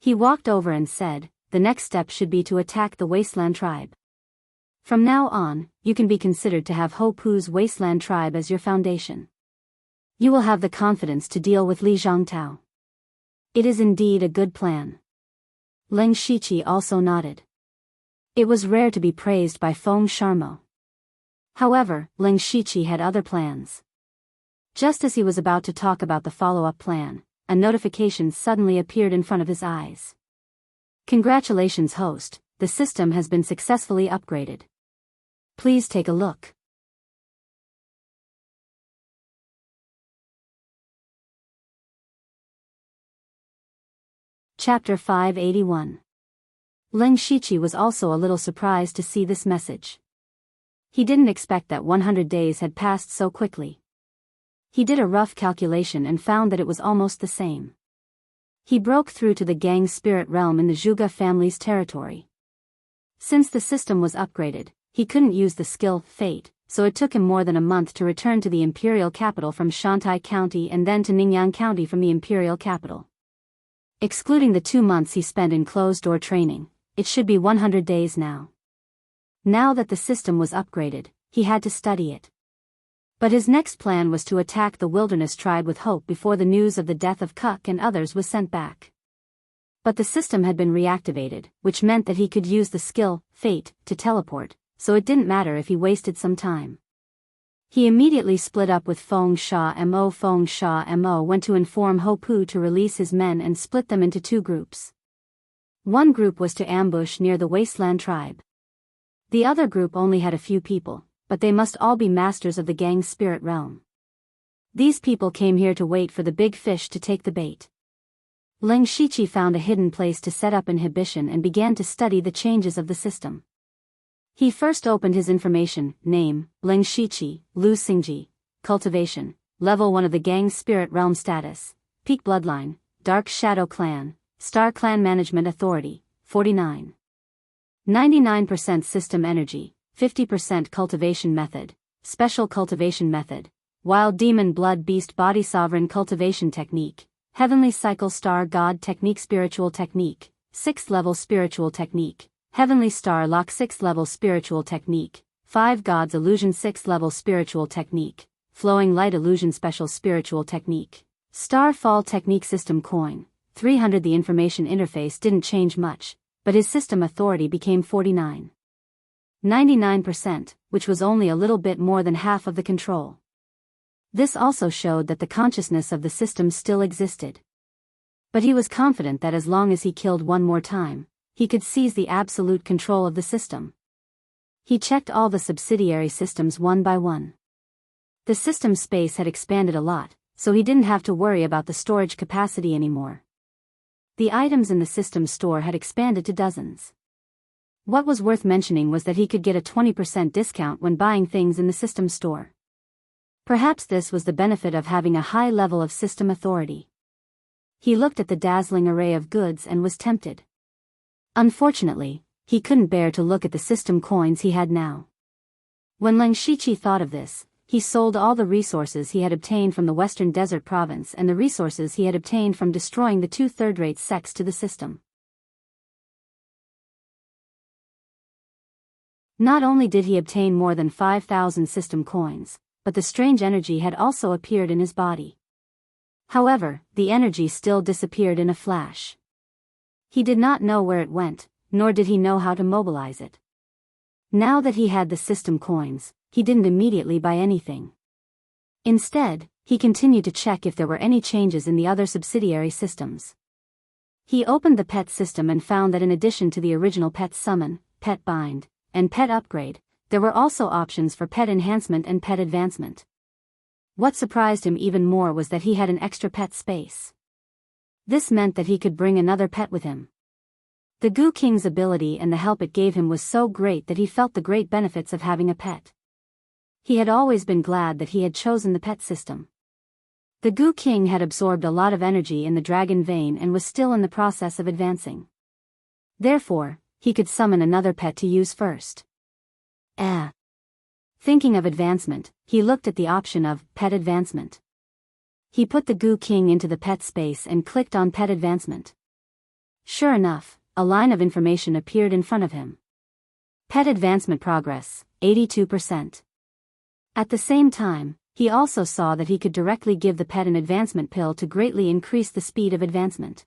Speaker 1: He walked over and said, "The next step should be to attack the Wasteland tribe. From now on, you can be considered to have Ho Pu's Wasteland tribe as your foundation. You will have the confidence to deal with Li Zhangtao. It is indeed a good plan." Leng Shiqi also nodded. It was rare to be praised by Feng Sharmo. However, Leng Shiqi had other plans. Just as he was about to talk about the follow-up plan, a notification suddenly appeared in front of his eyes. "Congratulations, host, the system has been successfully upgraded. Please take a look." Chapter 581. Leng Shiqi was also a little surprised to see this message. He didn't expect that 100 days had passed so quickly. He did a rough calculation and found that it was almost the same. He broke through to the Gang spirit realm in the Zhuge family's territory. Since the system was upgraded, he couldn't use the skill, Fate, so it took him more than a month to return to the imperial capital from Shantai County and then to Ningyang County from the imperial capital. Excluding the 2 months he spent in closed-door training, it should be 100 days now. Now that the system was upgraded, he had to study it. But his next plan was to attack the wilderness tribe with hope before the news of the death of Kuk and others was sent back. But the system had been reactivated, which meant that he could use the skill, Fate, to teleport, so it didn't matter if he wasted some time. He immediately split up with Feng Sha-mo. Feng Sha-mo went to inform Ho Pu to release his men and split them into 2 groups. One group was to ambush near the Wasteland tribe. The other group only had a few people, but they must all be masters of the Gang spirit realm. These people came here to wait for the big fish to take the bait. Leng Shiqi found a hidden place to set up inhibition and began to study the changes of the system. He first opened his information, name, Leng Shiqi, Lu Xingji, cultivation, level 1 of the Gang spirit realm status, peak bloodline, Dark Shadow Clan, Star Clan Management Authority, 49. 99% system energy, 50% cultivation method, special cultivation method, Wild Demon Blood Beast Body Sovereign Cultivation Technique, Heavenly Cycle Star God Technique Spiritual Technique, 6th Level Spiritual Technique, Heavenly Star Lock 6th Level Spiritual Technique, 5 Gods Illusion 6th Level Spiritual Technique, Flowing Light Illusion Special Spiritual Technique, Star Fall Technique System Coin, 300. The information interface didn't change much, but his system authority became 49. 99%, which was only a little bit more than half of the control. This also showed that the consciousness of the system still existed. But he was confident that as long as he killed one more time, he could seize the absolute control of the system. He checked all the subsidiary systems one by one. The system space had expanded a lot, so he didn't have to worry about the storage capacity anymore. The items in the system store had expanded to dozens. What was worth mentioning was that he could get a 20% discount when buying things in the system store. Perhaps this was the benefit of having a high level of system authority. He looked at the dazzling array of goods and was tempted. Unfortunately, he couldn't bear to look at the system coins he had now. When Leng Shiqi thought of this, he sold all the resources he had obtained from the Western Desert Province and the resources he had obtained from destroying the 2 third-rate sects to the system. Not only did he obtain more than 5,000 system coins, but the strange energy had also appeared in his body. However, the energy still disappeared in a flash. He did not know where it went, nor did he know how to mobilize it. Now that he had the system coins, he didn't immediately buy anything. Instead, he continued to check if there were any changes in the other subsidiary systems. He opened the pet system and found that in addition to the original pet summon, pet bind, and pet upgrade, there were also options for pet enhancement and pet advancement. What surprised him even more was that he had an extra pet space. This meant that he could bring another pet with him. The Gu King's ability and the help it gave him was so great that he felt the great benefits of having a pet. He had always been glad that he had chosen the pet system. The Gu King had absorbed a lot of energy in the dragon vein and was still in the process of advancing. Therefore, he could summon another pet to use first. Thinking of advancement, he looked at the option of Pet Advancement. He put the Goo King into the pet space and clicked on Pet Advancement. Sure enough, a line of information appeared in front of him. Pet Advancement Progress, 82%. At the same time, he also saw that he could directly give the pet an advancement pill to greatly increase the speed of advancement.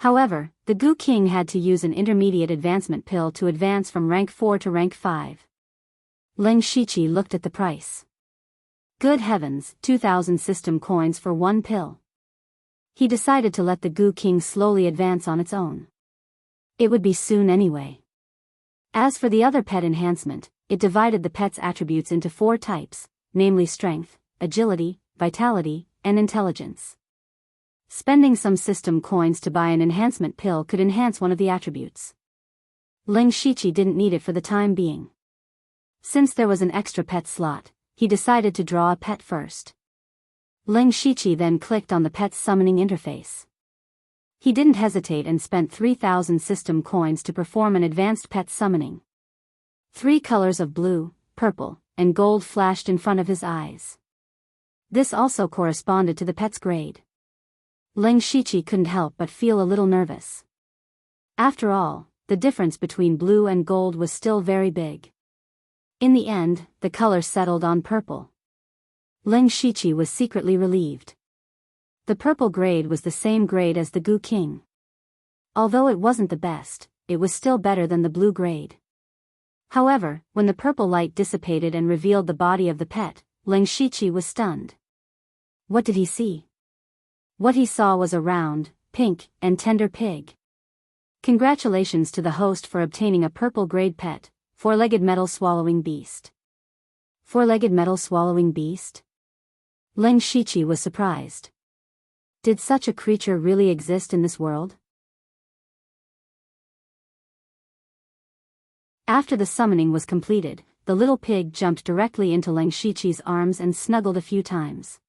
Speaker 1: However, the Goo King had to use an intermediate advancement pill to advance from rank 4 to rank 5. Leng Shiqi looked at the price. Good heavens, 2,000 system coins for one pill. He decided to let the Goo King slowly advance on its own. It would be soon anyway. As for the other pet enhancement, it divided the pet's attributes into 4 types, namely strength, agility, vitality, and intelligence. Spending some system coins to buy an enhancement pill could enhance one of the attributes. Leng Shiqi didn't need it for the time being. Since there was an extra pet slot, he decided to draw a pet first. Leng Shiqi then clicked on the pet's summoning interface. He didn't hesitate and spent 3,000 system coins to perform an advanced pet summoning. 3 colors of blue, purple, and gold flashed in front of his eyes. This also corresponded to the pet's grade. Leng Shiqi couldn't help but feel a little nervous. After all, the difference between blue and gold was still very big. In the end, the color settled on purple. Leng Shiqi was secretly relieved. The purple grade was the same grade as the Goo King. Although it wasn't the best, it was still better than the blue grade. However, when the purple light dissipated and revealed the body of the pet, Leng Shiqi was stunned. What did he see? What he saw was a round, pink, and tender pig. Congratulations to the host for obtaining a purple grade pet, 4-legged metal swallowing beast. 4-legged metal swallowing beast? Leng Shiqi was surprised. Did such a creature really exist in this world? After the summoning was completed, the little pig jumped directly into Leng Shiqi's arms and snuggled a few times.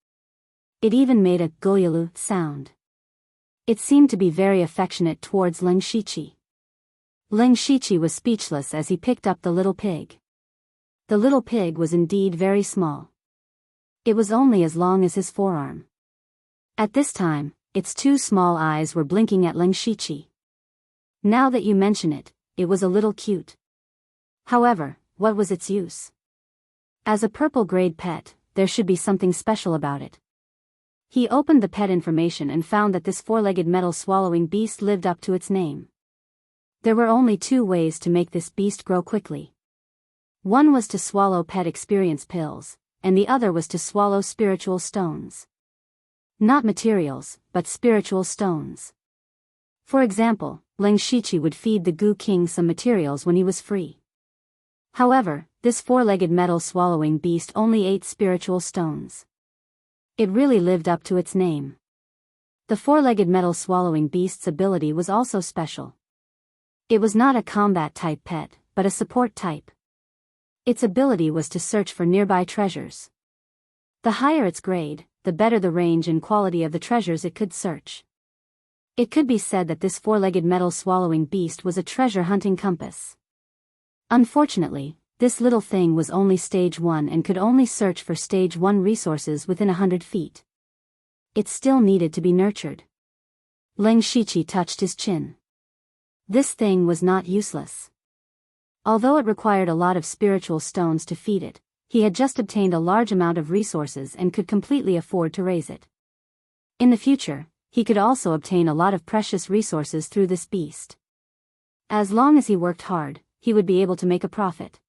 Speaker 1: It even made a goyalu sound. It seemed to be very affectionate towards Leng Shiqi. Leng Shiqi was speechless as he picked up the little pig. The little pig was indeed very small. It was only as long as his forearm. At this time, its 2 small eyes were blinking at Leng Shiqi. Now that you mention it, it was a little cute. However, what was its use? As a purple grade pet, there should be something special about it. He opened the pet information and found that this 4-legged metal swallowing beast lived up to its name. There were only 2 ways to make this beast grow quickly. One was to swallow pet experience pills, and the other was to swallow spiritual stones. Not materials, but spiritual stones. For example, Leng Shiqi would feed the Goo King some materials when he was free. However, this 4-legged metal swallowing beast only ate spiritual stones. It really lived up to its name. The 4-legged metal swallowing beast's ability was also special. It was not a combat type pet, but a support type. Its ability was to search for nearby treasures. The higher its grade, the better the range and quality of the treasures it could search. It could be said that this 4-legged metal swallowing beast was a treasure hunting compass. Unfortunately, this little thing was only stage 1 and could only search for stage 1 resources within 100 feet. It still needed to be nurtured. Leng Shiqi touched his chin. This thing was not useless. Although it required a lot of spiritual stones to feed it, he had just obtained a large amount of resources and could completely afford to raise it. In the future, he could also obtain a lot of precious resources through this beast. As long as he worked hard, he would be able to make a profit.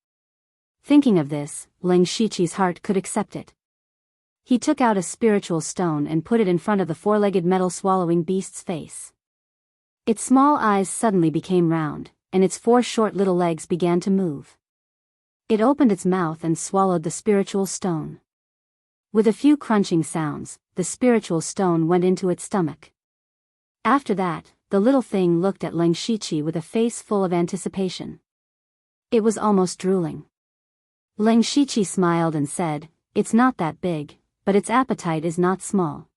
Speaker 1: Thinking of this, Leng Shiqi's heart could accept it. He took out a spiritual stone and put it in front of the 4-legged metal swallowing beast's face. Its small eyes suddenly became round, and its 4 short little legs began to move. It opened its mouth and swallowed the spiritual stone. With a few crunching sounds, the spiritual stone went into its stomach. After that, the little thing looked at Leng Shiqi with a face full of anticipation. It was almost drooling. Leng Shiqi smiled and said, "It's not that big, but its appetite is not small."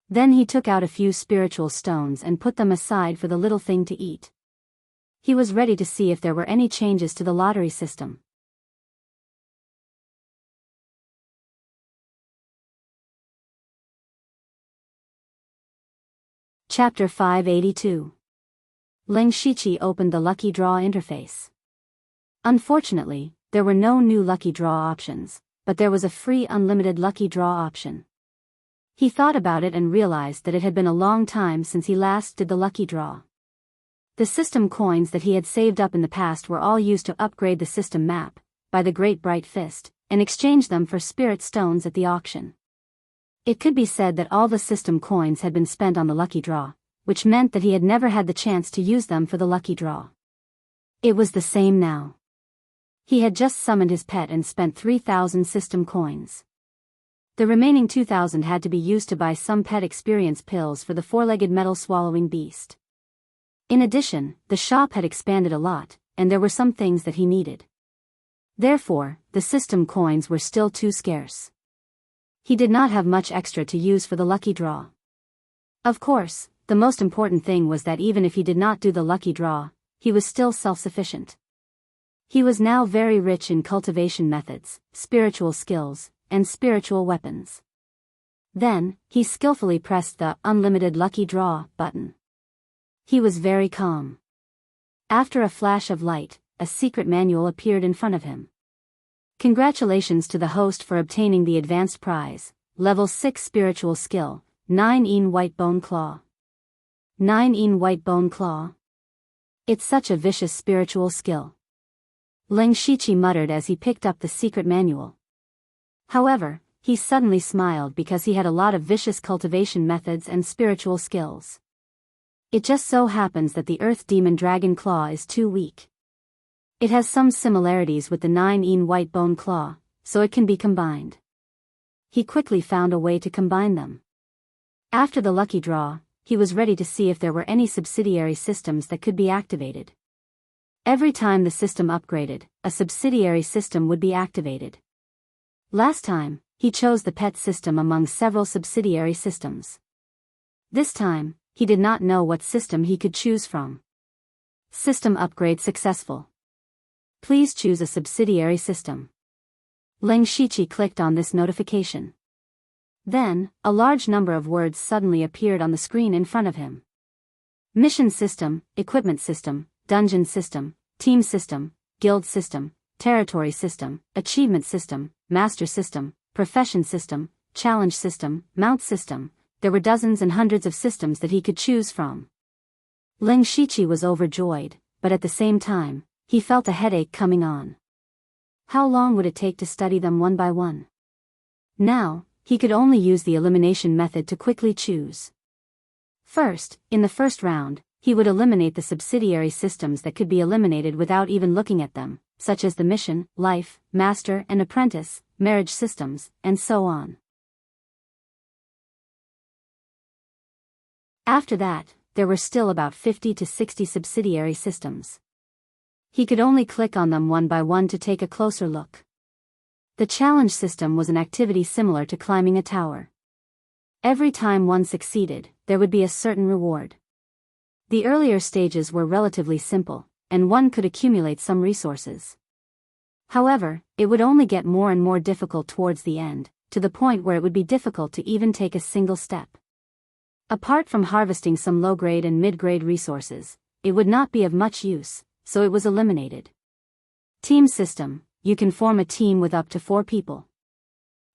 Speaker 1: Then he took out a few spiritual stones and put them aside for the little thing to eat. He was ready to see if there were any changes to the lottery system. Chapter 582. Ling Shiqi opened the Lucky Draw interface. Unfortunately, there were no new Lucky Draw options, but there was a free unlimited Lucky Draw option. He thought about it and realized that it had been a long time since he last did the Lucky Draw. The system coins that he had saved up in the past were all used to upgrade the system map, by the Great Bright Fist, and exchange them for spirit stones at the auction. It could be said that all the system coins had been spent on the Lucky Draw, which meant that he had never had the chance to use them for the Lucky Draw. It was the same now. He had just summoned his pet and spent 3,000 system coins. The remaining 2,000 had to be used to buy some pet experience pills for the four-legged metal-swallowing beast. In addition, the shop had expanded a lot, and there were some things that he needed. Therefore, the system coins were still too scarce. He did not have much extra to use for the Lucky Draw. Of course, the most important thing was that even if he did not do the Lucky Draw, he was still self-sufficient. He was now very rich in cultivation methods, spiritual skills, and spiritual weapons. Then, he skillfully pressed the Unlimited Lucky Draw button. He was very calm. After a flash of light, a secret manual appeared in front of him. Congratulations to the host for obtaining the advanced prize, level 6 spiritual skill, 9 White Bone Claw. 9 White Bone Claw? It's such a vicious spiritual skill. Ling Shiqi muttered as he picked up the secret manual. However, he suddenly smiled because he had a lot of vicious cultivation methods and spiritual skills. It just so happens that the Earth Demon Dragon Claw is too weak. It has some similarities with the 9 White Bone Claw, so it can be combined. He quickly found a way to combine them. After the Lucky Draw, he was ready to see if there were any subsidiary systems that could be activated. Every time the system upgraded, a subsidiary system would be activated. Last time, he chose the pet system among several subsidiary systems. This time, he did not know what system he could choose from. System upgrade successful. Please choose a subsidiary system. Ling Shiqi clicked on this notification. Then, a large number of words suddenly appeared on the screen in front of him. Mission system, equipment system, dungeon system, team system, guild system, territory system, achievement system, master system, profession system, challenge system, mount system. There were dozens and hundreds of systems that he could choose from. Ling Shiqi was overjoyed, but at the same time, he felt a headache coming on. How long would it take to study them one by one? Now, he could only use the elimination method to quickly choose. First, in the first round, he would eliminate the subsidiary systems that could be eliminated without even looking at them, such as the mission, life, master and apprentice, marriage systems, and so on. After that, there were still about 50 to 60 subsidiary systems. He could only click on them one by one to take a closer look. The challenge system was an activity similar to climbing a tower. Every time one succeeded, there would be a certain reward. The earlier stages were relatively simple, and one could accumulate some resources. However, it would only get more and more difficult towards the end, to the point where it would be difficult to even take a single step. Apart from harvesting some low-grade and mid-grade resources, it would not be of much use, so it was eliminated. Team system, you can form a team with up to 4 people.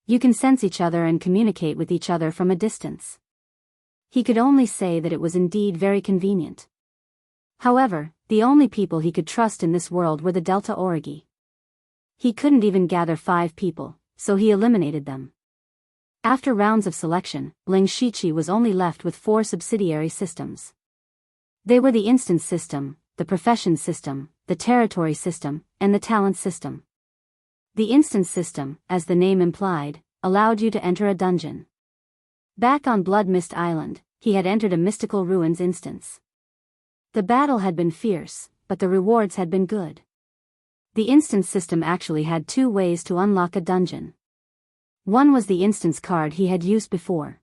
Speaker 1: You can sense each other and communicate with each other from a distance. He could only say that it was indeed very convenient. However, the only people he could trust in this world were the Delta Origi. He couldn't even gather 5 people, so he eliminated them. After rounds of selection, Ling Shiqi was only left with 4 subsidiary systems. They were the instance system, the profession system, the territory system, and the talent system. The instance system, as the name implied, allowed you to enter a dungeon. Back on Blood Mist Island, he had entered a mystical ruins instance. The battle had been fierce, but the rewards had been good. The instance system actually had 2 ways to unlock a dungeon. One was the instance card he had used before.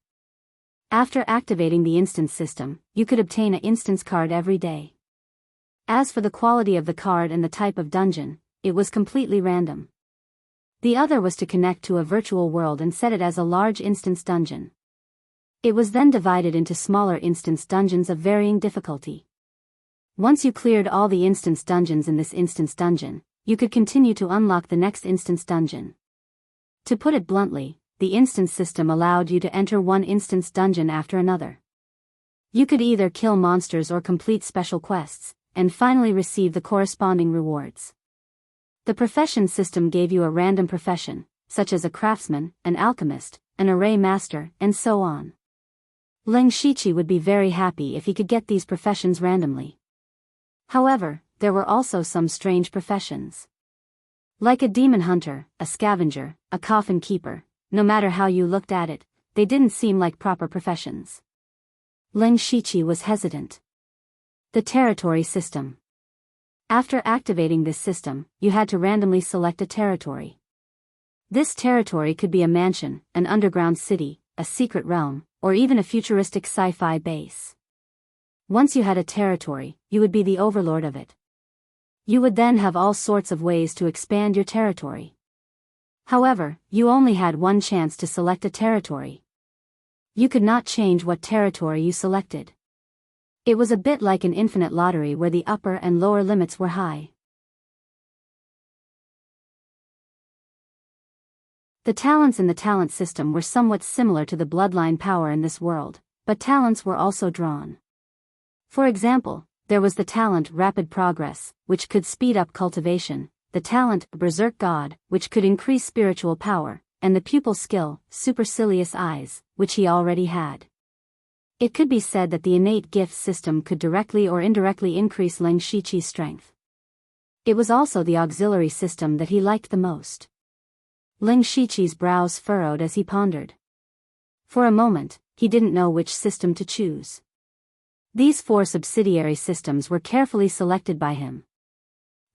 Speaker 1: After activating the instance system, you could obtain an instance card every day. As for the quality of the card and the type of dungeon, it was completely random. The other was to connect to a virtual world and set it as a large instance dungeon. It was then divided into smaller instance dungeons of varying difficulty. Once you cleared all the instance dungeons in this instance dungeon, you could continue to unlock the next instance dungeon. To put it bluntly, the instance system allowed you to enter one instance dungeon after another. You could either kill monsters or complete special quests, and finally receive the corresponding rewards. The profession system gave you a random profession, such as a craftsman, an alchemist, an array master, and so on. Leng Shiqi would be very happy if he could get these professions randomly. However, there were also some strange professions. Like a demon hunter, a scavenger, a coffin keeper, no matter how you looked at it, they didn't seem like proper professions. Leng Shiqi was hesitant. The territory system. After activating this system, you had to randomly select a territory. This territory could be a mansion, an underground city, a secret realm, or even a futuristic sci-fi base. Once you had a territory, you would be the overlord of it. You would then have all sorts of ways to expand your territory. However, you only had one chance to select a territory. You could not change what territory you selected. It was a bit like an infinite lottery where the upper and lower limits were high. The talents in the talent system were somewhat similar to the bloodline power in this world, but talents were also drawn. For example, there was the talent Rapid Progress, which could speed up cultivation, the talent Berserk God, which could increase spiritual power, and the pupil skill Supercilious Eyes, which he already had. It could be said that the innate gift system could directly or indirectly increase Leng Shiqi's strength. It was also the auxiliary system that he liked the most. Leng Shiqi's brows furrowed as he pondered. For a moment, he didn't know which system to choose. These 4 subsidiary systems were carefully selected by him.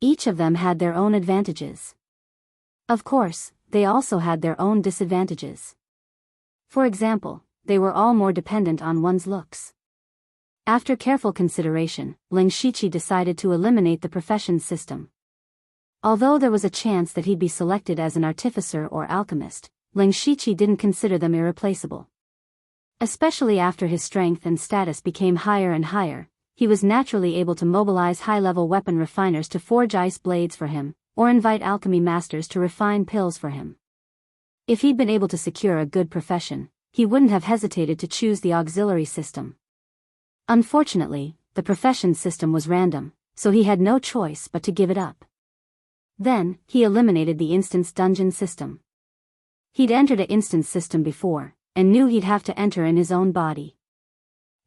Speaker 1: Each of them had their own advantages. Of course, they also had their own disadvantages. For example, they were all more dependent on one's looks. After careful consideration, Leng Shiqi decided to eliminate the profession system. Although there was a chance that he'd be selected as an artificer or alchemist, Leng Shiqi didn't consider them irreplaceable. Especially after his strength and status became higher and higher, he was naturally able to mobilize high-level weapon refiners to forge ice blades for him, or invite alchemy masters to refine pills for him. If he'd been able to secure a good profession, he wouldn't have hesitated to choose the auxiliary system. Unfortunately, the profession system was random, so he had no choice but to give it up. Then, he eliminated the instance dungeon system. He'd entered an instance system before, and knew he'd have to enter in his own body.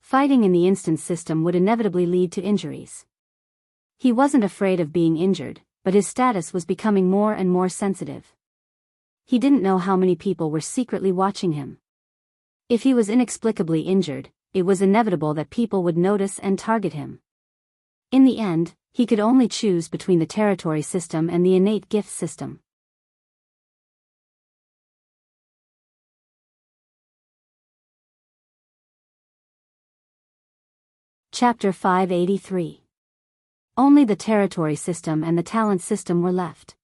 Speaker 1: Fighting in the instance system would inevitably lead to injuries. He wasn't afraid of being injured, but his status was becoming more and more sensitive. He didn't know how many people were secretly watching him. If he was inexplicably injured, it was inevitable that people would notice and target him. In the end, he could only choose between the territory system and the innate gift system. Chapter 583. Only the territory system and the talent system were left.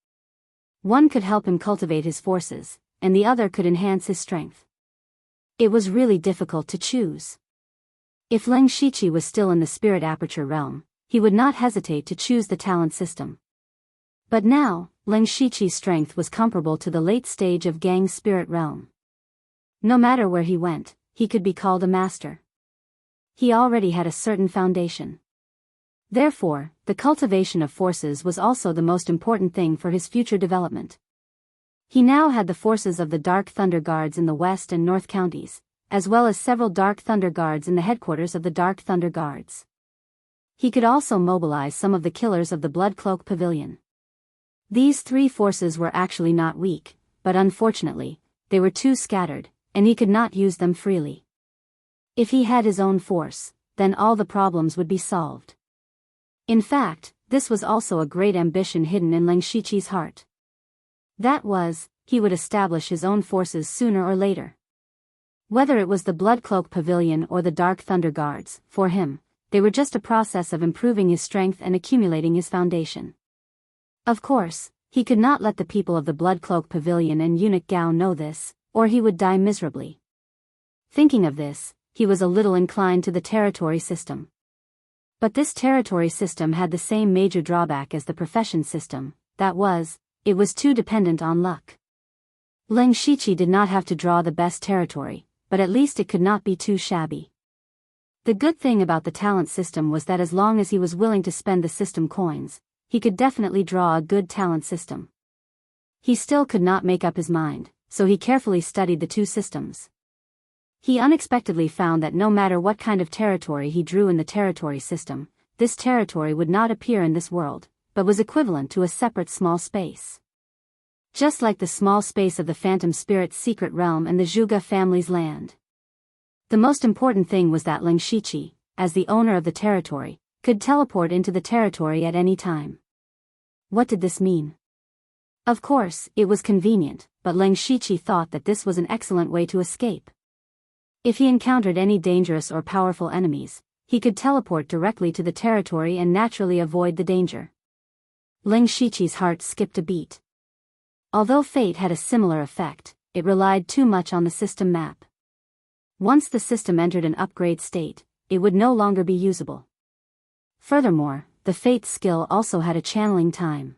Speaker 1: One could help him cultivate his forces, and the other could enhance his strength. It was really difficult to choose. If Leng Shiqi was still in the spirit aperture realm, he would not hesitate to choose the talent system. But now, Leng Shiqi's strength was comparable to the late stage of Gang's spirit realm. No matter where he went, he could be called a master. He already had a certain foundation. Therefore, the cultivation of forces was also the most important thing for his future development. He now had the forces of the Dark Thunder Guards in the West and North counties, as well as several Dark Thunder Guards in the headquarters of the Dark Thunder Guards. He could also mobilize some of the killers of the Blood Cloak Pavilion. These 3 forces were actually not weak, but unfortunately, they were too scattered, and he could not use them freely. If he had his own force, then all the problems would be solved. In fact, this was also a great ambition hidden in Leng Shiqi's heart. That was, he would establish his own forces sooner or later. Whether it was the Blood Cloak Pavilion or the Dark Thunder Guards, for him, they were just a process of improving his strength and accumulating his foundation. Of course, he could not let the people of the Blood Cloak Pavilion and Eunuch Gao know this, or he would die miserably. Thinking of this, he was a little inclined to the territory system. But this territory system had the same major drawback as the profession system, that was, it was too dependent on luck. Leng Shiqi did not have to draw the best territory, but at least it could not be too shabby. The good thing about the talent system was that as long as he was willing to spend the system coins, he could definitely draw a good talent system. He still could not make up his mind, so he carefully studied the two systems. He unexpectedly found that no matter what kind of territory he drew in the territory system, this territory would not appear in this world, but was equivalent to a separate small space. Just like the small space of the Phantom Spirit's secret realm and the Zhuge family's land. The most important thing was that Leng Shiqi, as the owner of the territory, could teleport into the territory at any time. What did this mean? Of course, it was convenient, but Leng Shiqi thought that this was an excellent way to escape. If he encountered any dangerous or powerful enemies, he could teleport directly to the territory and naturally avoid the danger. Leng Shiqi's heart skipped a beat. Although fate had a similar effect, it relied too much on the system map. Once the system entered an upgrade state, it would no longer be usable. Furthermore, the fate skill also had a channeling time.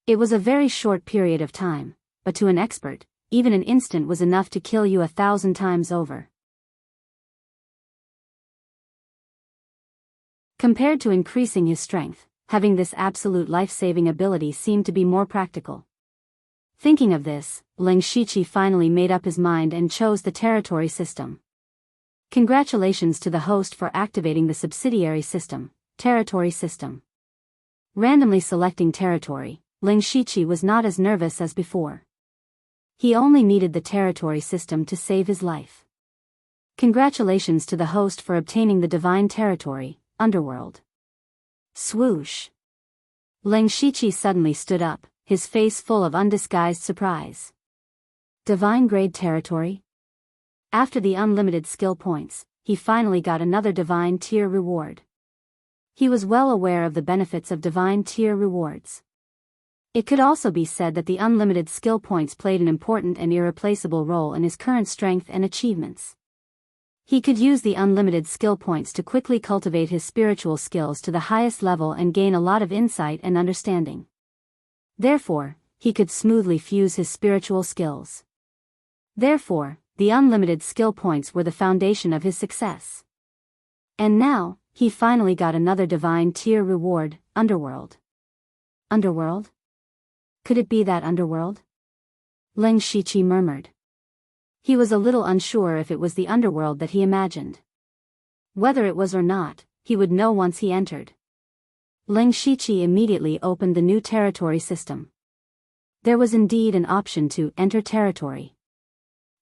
Speaker 1: It was a very short period of time, but to an expert, even an instant was enough to kill you 1,000 times over. Compared to increasing his strength, having this absolute life-saving ability seemed to be more practical. Thinking of this, Leng Shiqi finally made up his mind and chose the territory system. Congratulations to the host for activating the subsidiary system, territory system. Randomly selecting territory, Leng Shiqi was not as nervous as before. He only needed the territory system to save his life. Congratulations to the host for obtaining the divine territory, underworld. Swoosh. Leng Shiqi suddenly stood up, his face full of undisguised surprise. Divine grade territory? After the unlimited skill points, he finally got another divine tier reward. He was well aware of the benefits of divine tier rewards. It could also be said that the unlimited skill points played an important and irreplaceable role in his current strength and achievements. He could use the unlimited skill points to quickly cultivate his spiritual skills to the highest level and gain a lot of insight and understanding. Therefore, he could smoothly fuse his spiritual skills. Therefore, the unlimited skill points were the foundation of his success. And now, he finally got another divine tier reward, Underworld. Underworld? Could it be that Underworld? Leng Shiqi murmured. He was a little unsure if it was the Underworld that he imagined. Whether it was or not, he would know once he entered. Leng Shiqi immediately opened the new territory system. There was indeed an option to enter territory.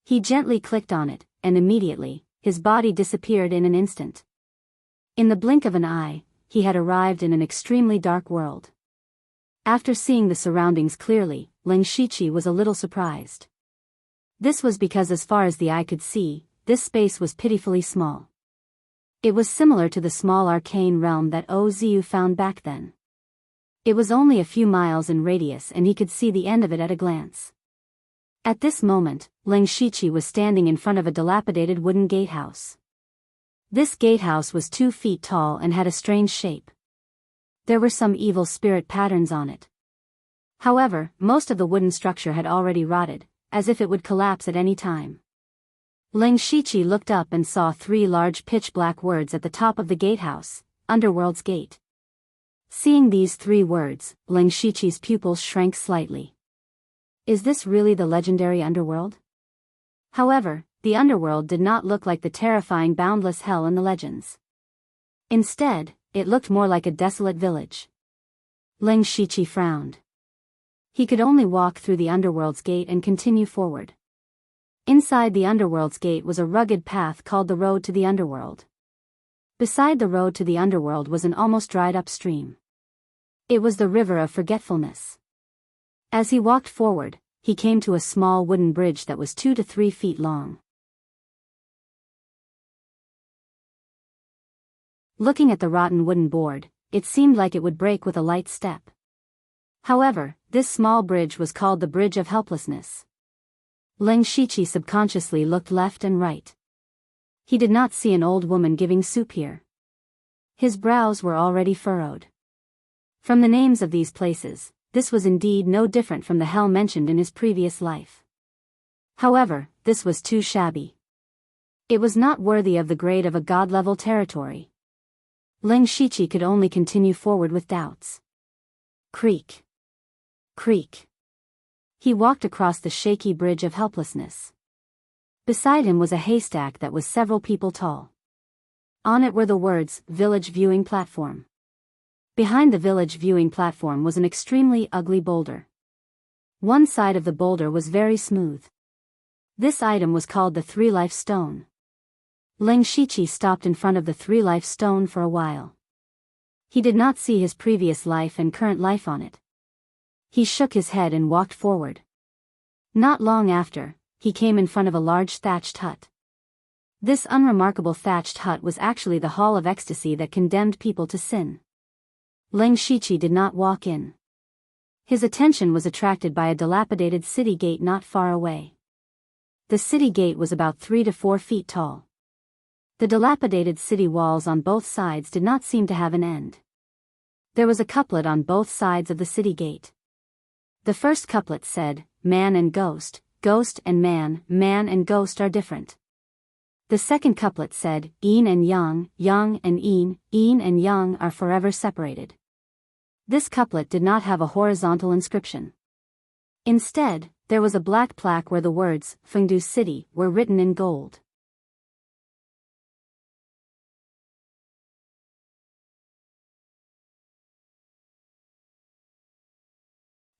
Speaker 1: He gently clicked on it, and immediately, his body disappeared in an instant. In the blink of an eye, he had arrived in an extremely dark world. After seeing the surroundings clearly, Leng Shiqi was a little surprised. This was because as far as the eye could see, this space was pitifully small. It was similar to the small arcane realm that Oziu found back then. It was only a few miles in radius and he could see the end of it at a glance. At this moment, Leng Shiqi was standing in front of a dilapidated wooden gatehouse. This gatehouse was 2 feet tall and had a strange shape. There were some evil spirit patterns on it. However, most of the wooden structure had already rotted, as if it would collapse at any time. Leng Shiqi looked up and saw 3 large pitch-black words at the top of the gatehouse, Underworld's Gate. Seeing these 3 words, Leng Shiqi's pupils shrank slightly. Is this really the legendary Underworld? However, the Underworld did not look like the terrifying boundless hell in the legends. Instead, it looked more like a desolate village. Leng Shiqi frowned. He could only walk through the Underworld's Gate and continue forward. Inside the Underworld's Gate was a rugged path called the Road to the Underworld. Beside the road to the Underworld was an almost dried-up stream. It was the River of Forgetfulness. As he walked forward, he came to a small wooden bridge that was 2 to 3 feet long. Looking at the rotten wooden board, it seemed like it would break with a light step. However, this small bridge was called the Bridge of Helplessness. Leng Shiqi subconsciously looked left and right. He did not see an old woman giving soup here. His brows were already furrowed. From the names of these places, this was indeed no different from the hell mentioned in his previous life. However, this was too shabby. It was not worthy of the grade of a god-level territory. Ling Shiqi could only continue forward with doubts. Creak. Creak. He walked across the shaky bridge of helplessness. Beside him was a haystack that was several people tall. On it were the words, Village Viewing Platform. Behind the village viewing platform was an extremely ugly boulder. One side of the boulder was very smooth. This item was called the Three-Life Stone. Ling Shiqi stopped in front of the Three-Life Stone for a while. He did not see his previous life and current life on it. He shook his head and walked forward. Not long after, he came in front of a large thatched hut. This unremarkable thatched hut was actually the hall of ecstasy that condemned people to sin. Ling Shiqi did not walk in. His attention was attracted by a dilapidated city gate not far away. The city gate was about 3 to 4 feet tall. The dilapidated city walls on both sides did not seem to have an end. There was a couplet on both sides of the city gate. The first couplet said, "Man and ghost, ghost and man and ghost are different." The second couplet said, "Yin and yang, yang and yin and yang are forever separated." This couplet did not have a horizontal inscription. Instead, there was a black plaque where the words, Fengdu City, were written in gold.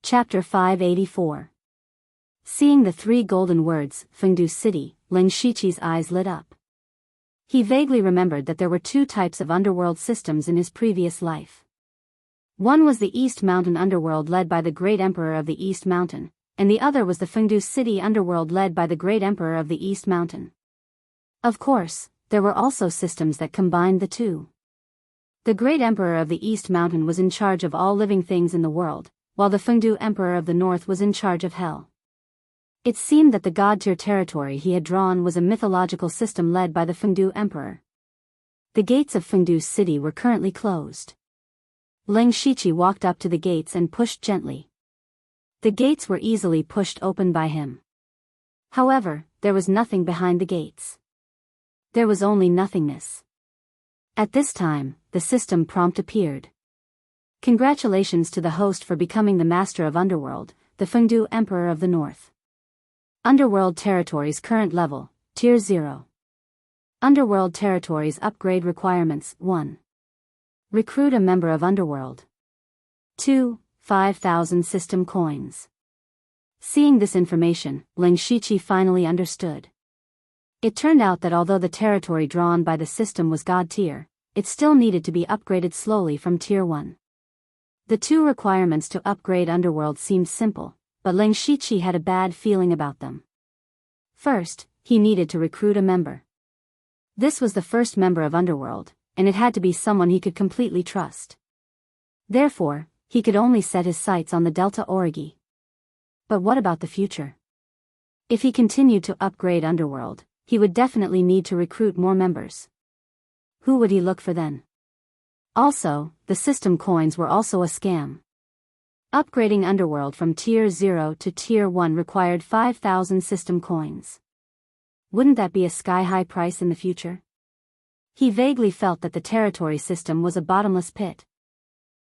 Speaker 1: Chapter 584. Seeing the 3 golden words, Fengdu City, Ling Shiqi's eyes lit up. He vaguely remembered that there were 2 types of underworld systems in his previous life. One was the East Mountain underworld led by the Great Emperor of the East Mountain, and the other was the Fengdu City underworld led by the Great Emperor of the East Mountain. Of course, there were also systems that combined the 2. The Great Emperor of the East Mountain was in charge of all living things in the world, while the Fengdu Emperor of the North was in charge of hell. It seemed that the god-tier territory he had drawn was a mythological system led by the Fengdu Emperor. The gates of Fengdu City were currently closed. Ling Shiqi walked up to the gates and pushed gently. The gates were easily pushed open by him. However, there was nothing behind the gates. There was only nothingness. At this time, the system prompt appeared. Congratulations to the host for becoming the master of Underworld, the Fengdu Emperor of the North. Underworld Territories current level, Tier 0. Underworld Territories upgrade requirements, 1. Recruit a member of Underworld. 2. 5,000 system coins. Seeing this information, Ling Shiqi finally understood. It turned out that although the territory drawn by the system was God tier, it still needed to be upgraded slowly from Tier 1. The 2 requirements to upgrade Underworld seemed simple, but Ling Shiqi had a bad feeling about them. First, he needed to recruit a member. This was the first member of Underworld, and it had to be someone he could completely trust. Therefore, he could only set his sights on the Delta Origi. But what about the future? If he continued to upgrade Underworld, he would definitely need to recruit more members. Who would he look for then? Also, the system coins were also a scam. Upgrading Underworld from Tier 0 to Tier 1 required 5,000 system coins. Wouldn't that be a sky-high price in the future? He vaguely felt that the territory system was a bottomless pit.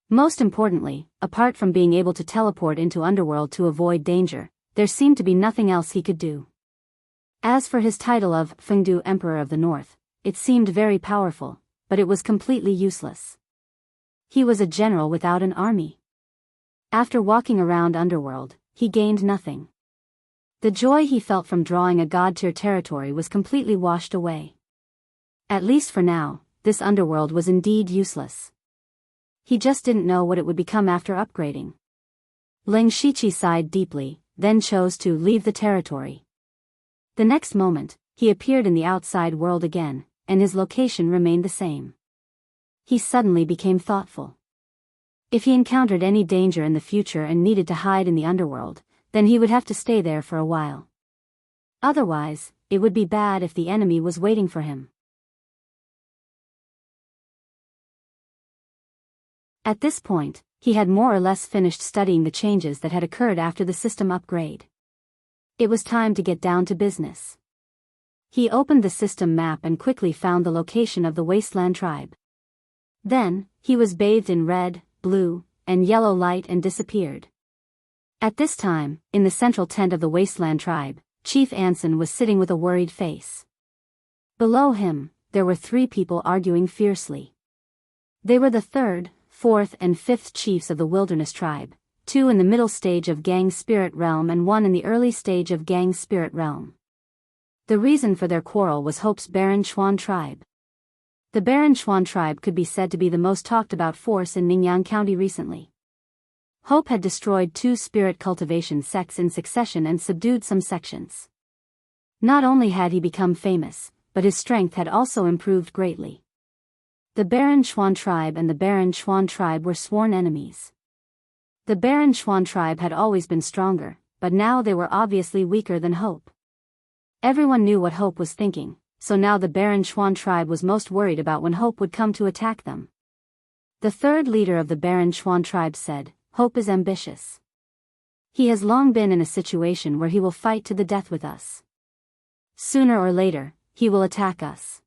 Speaker 1: Most importantly, apart from being able to teleport into Underworld to avoid danger, there seemed to be nothing else he could do. As for his title of Fengdu Emperor of the North, it seemed very powerful, but it was completely useless. He was a general without an army. After walking around Underworld, he gained nothing. The joy he felt from drawing a god-tier territory was completely washed away. At least for now, this Underworld was indeed useless. He just didn't know what it would become after upgrading. Ling Shiqi sighed deeply, then chose to leave the territory. The next moment, he appeared in the outside world again, and his location remained the same. He suddenly became thoughtful. If he encountered any danger in the future and needed to hide in the Underworld, then he would have to stay there for a while. Otherwise, it would be bad if the enemy was waiting for him. At this point, he had more or less finished studying the changes that had occurred after the system upgrade. It was time to get down to business. He opened the system map and quickly found the location of the Wasteland tribe. Then, he was bathed in red, blue, and yellow light and disappeared. At this time, in the central tent of the Wasteland tribe, Chief Anson was sitting with a worried face. Below him, there were 3 people arguing fiercely. They were the 3rd, 4th and 5th chiefs of the Wilderness tribe, 2 in the middle stage of Gang Spirit Realm and 1 in the early stage of Gang Spirit Realm. The reason for their quarrel was Hope's Baron Chuan tribe. The Baron Chuan tribe could be said to be the most talked about force in Ningyang County recently. Hope had destroyed 2 spirit cultivation sects in succession and subdued some sections. Not only had he become famous, but his strength had also improved greatly. The Baron Chuan tribe and the Baron Chuan tribe were sworn enemies. The Baron Chuan tribe had always been stronger, but now they were obviously weaker than Hope. Everyone knew what Hope was thinking, so now the Baron Chuan tribe was most worried about when Hope would come to attack them. The 3rd leader of the Baron Chuan tribe said, "Hope is ambitious. He has long been in a situation where he will fight to the death with us. Sooner or later, he will attack us.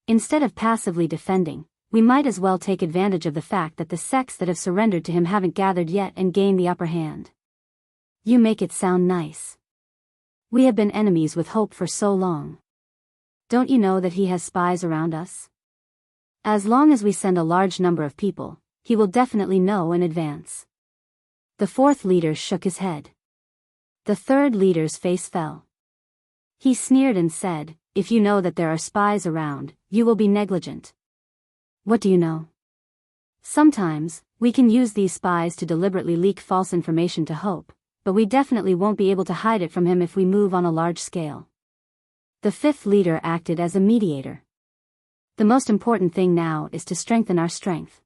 Speaker 1: Instead of passively defending, we might as well take advantage of the fact that the sects that have surrendered to him haven't gathered yet and gained the upper hand." You make it sound nice. We have been enemies with Hope for so long. Don't you know that he has spies around us? As long as we send a large number of people, he will definitely know in advance. The 4th leader shook his head. The 3rd leader's face fell. He sneered and said, "If you know that there are spies around, you will be negligent." What do you know? Sometimes, we can use these spies to deliberately leak false information to Hope, but we definitely won't be able to hide it from him if we move on a large scale. The 5th leader acted as a mediator. The most important thing now is to strengthen our strength.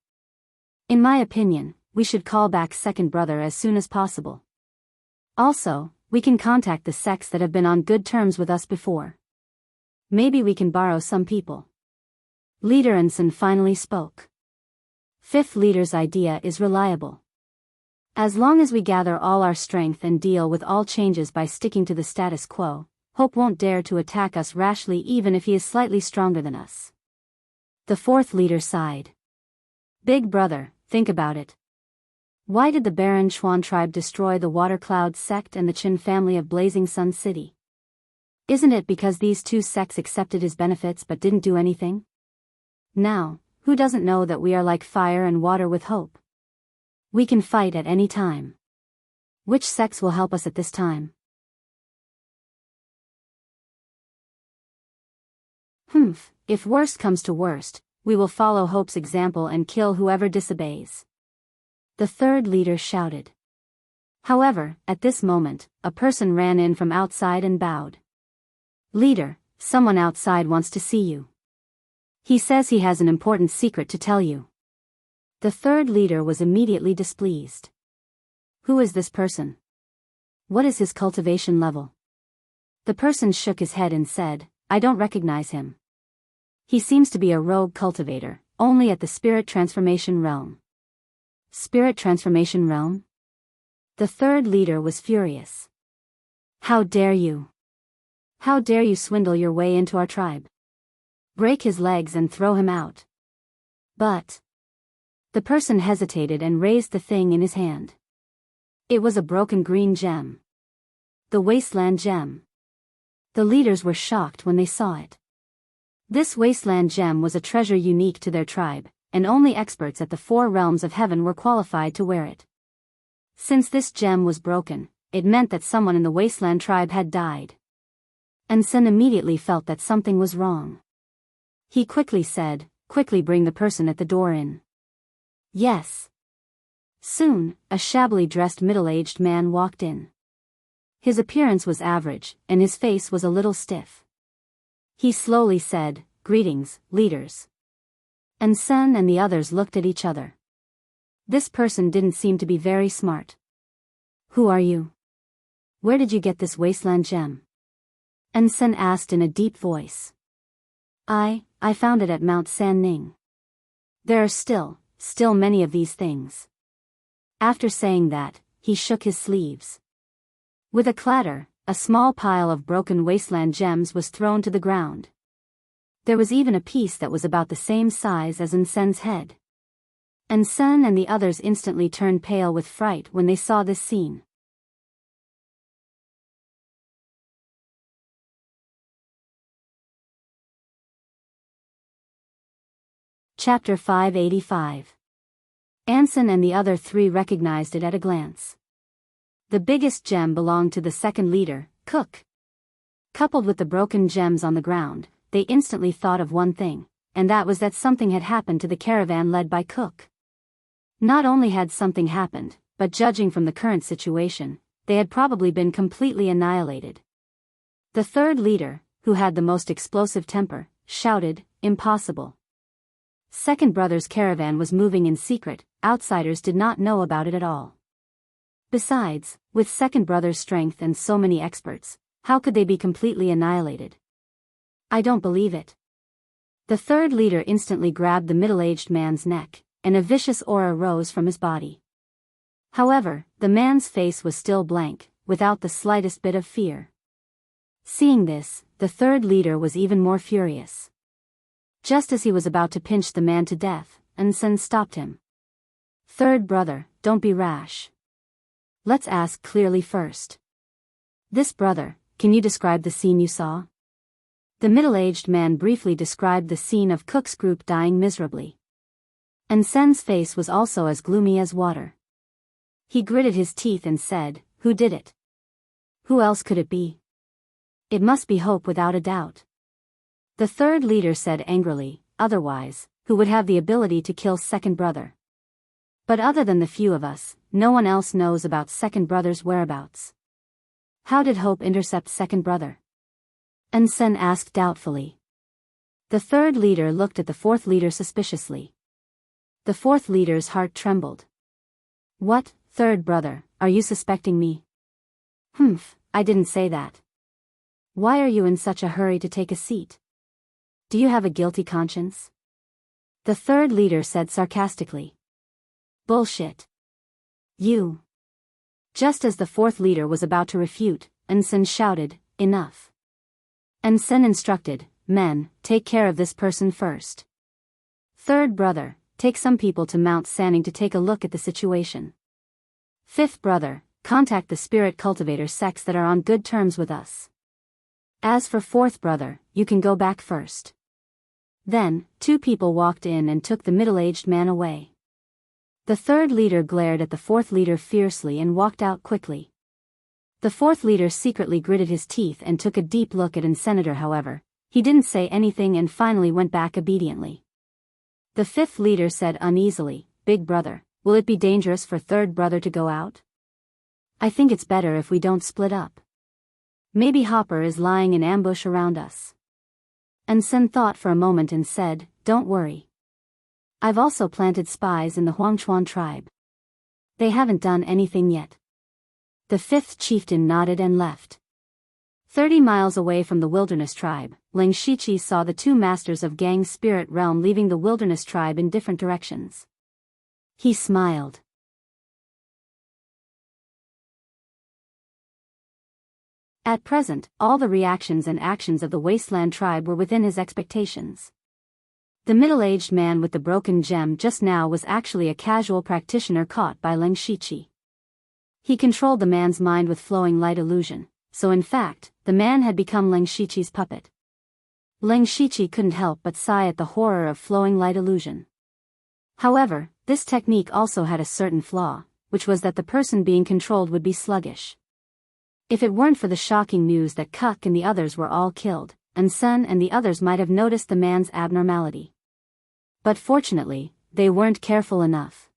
Speaker 1: In my opinion, we should call back Second Brother as soon as possible. Also, we can contact the sects that have been on good terms with us before. Maybe we can borrow some people. Leader Anson finally spoke. 5th leader's idea is reliable. As long as we gather all our strength and deal with all changes by sticking to the status quo, Hope won't dare to attack us rashly even if he is slightly stronger than us. The 4th leader sighed. Big brother, think about it. Why did the Baron Chuan tribe destroy the Water Cloud sect and the Qin family of Blazing Sun City? Isn't it because these 2 sects accepted his benefits but didn't do anything? Now, who doesn't know that we are like fire and water with Hope? We can fight at any time. Which sects will help us at this time? If worst comes to worst, we will follow Hope's example and kill whoever disobeys. The 3rd leader shouted. However, at this moment, a person ran in from outside and bowed. Leader, someone outside wants to see you. He says he has an important secret to tell you. The 3rd leader was immediately displeased. Who is this person? What is his cultivation level? The person shook his head and said, "I don't recognize him. He seems to be a rogue cultivator, only at the Spirit Transformation Realm." Spirit Transformation Realm? The 3rd leader was furious. How dare you? How dare you swindle your way into our tribe? Break his legs and throw him out. But the person hesitated and raised the thing in his hand. It was a broken green gem. The Wasteland Gem. The leaders were shocked when they saw it. This Wasteland Gem was a treasure unique to their tribe, and only experts at the 4 realms of heaven were qualified to wear it. Since this gem was broken, it meant that someone in the Wasteland tribe had died. Anson immediately felt that something was wrong. He quickly said, "Quickly bring the person at the door in." Yes. Soon, a shabbily dressed middle-aged man walked in. His appearance was average, and his face was a little stiff. He slowly said, "Greetings, leaders." Anson and the others looked at each other. This person didn't seem to be very smart. "Who are you? Where did you get this Wasteland Gem?" Ensign asked in a deep voice. I found it at Mount San Ning. There are still many of these things. After saying that, he shook his sleeves. With a clatter, a small pile of broken wasteland gems was thrown to the ground. There was even a piece that was about the same size as Ensign's head. Ensign and the others instantly turned pale with fright when they saw this scene. Chapter 585. Anson and the other three recognized it at a glance. The biggest gem belonged to the second leader, Cook. Coupled with the broken gems on the ground, they instantly thought of one thing, and that was that something had happened to the caravan led by Cook. Not only had something happened, but judging from the current situation, they had probably been completely annihilated. The third leader, who had the most explosive temper, shouted, "Impossible." Second Brother's caravan was moving in secret, outsiders did not know about it at all. Besides, with Second Brother's strength and so many experts, how could they be completely annihilated? I don't believe it. The third leader instantly grabbed the middle-aged man's neck, and a vicious aura rose from his body. However, the man's face was still blank, without the slightest bit of fear. Seeing this, the third leader was even more furious. Just as he was about to pinch the man to death, Ensign stopped him. "Third brother, don't be rash. Let's ask clearly first. This brother, can you describe the scene you saw?" The middle-aged man briefly described the scene of Cook's group dying miserably. Ensign's face was also as gloomy as water. He gritted his teeth and said, "Who did it? Who else could it be? It must be Hope without a doubt." The third leader said angrily, "Otherwise, who would have the ability to kill Second Brother? But other than the few of us, no one else knows about Second Brother's whereabouts. How did Hope intercept Second Brother?" Ensign asked doubtfully. The third leader looked at the fourth leader suspiciously. The fourth leader's heart trembled. "What, third brother, are you suspecting me?" "Humph, I didn't say that. Why are you in such a hurry to take a seat? Do you have a guilty conscience?" The third leader said sarcastically. "Bullshit. You." Just as the fourth leader was about to refute, Ensign shouted, "Enough." Ensign instructed, "Men, take care of this person first. Third brother, take some people to Mount Sanning to take a look at the situation. Fifth brother, contact the spirit cultivator sects that are on good terms with us. As for fourth brother, you can go back first." Then, two people walked in and took the middle-aged man away. The third leader glared at the fourth leader fiercely and walked out quickly. The fourth leader secretly gritted his teeth and took a deep look at Senator. However, he didn't say anything and finally went back obediently. The fifth leader said uneasily, "Big brother, will it be dangerous for third brother to go out? I think it's better if we don't split up. Maybe Hopper is lying in ambush around us." Ensign thought for a moment and said, "Don't worry. I've also planted spies in the Huangchuan tribe. They haven't done anything yet." The fifth chieftain nodded and left. 30 miles away from the wilderness tribe, Ling Shiqi saw the two masters of Gang's spirit realm leaving the wilderness tribe in different directions. He smiled. At present, all the reactions and actions of the Wasteland tribe were within his expectations. The middle-aged man with the broken gem just now was actually a casual practitioner caught by Ling Shiqi. He controlled the man's mind with flowing light illusion, so in fact, the man had become Ling Shiqi's puppet. Ling Shiqi couldn't help but sigh at the horror of flowing light illusion. However, this technique also had a certain flaw, which was that the person being controlled would be sluggish. If it weren't for the shocking news that Kuk and the others were all killed, Sun and the others might have noticed the man's abnormality. But fortunately, they weren't careful enough.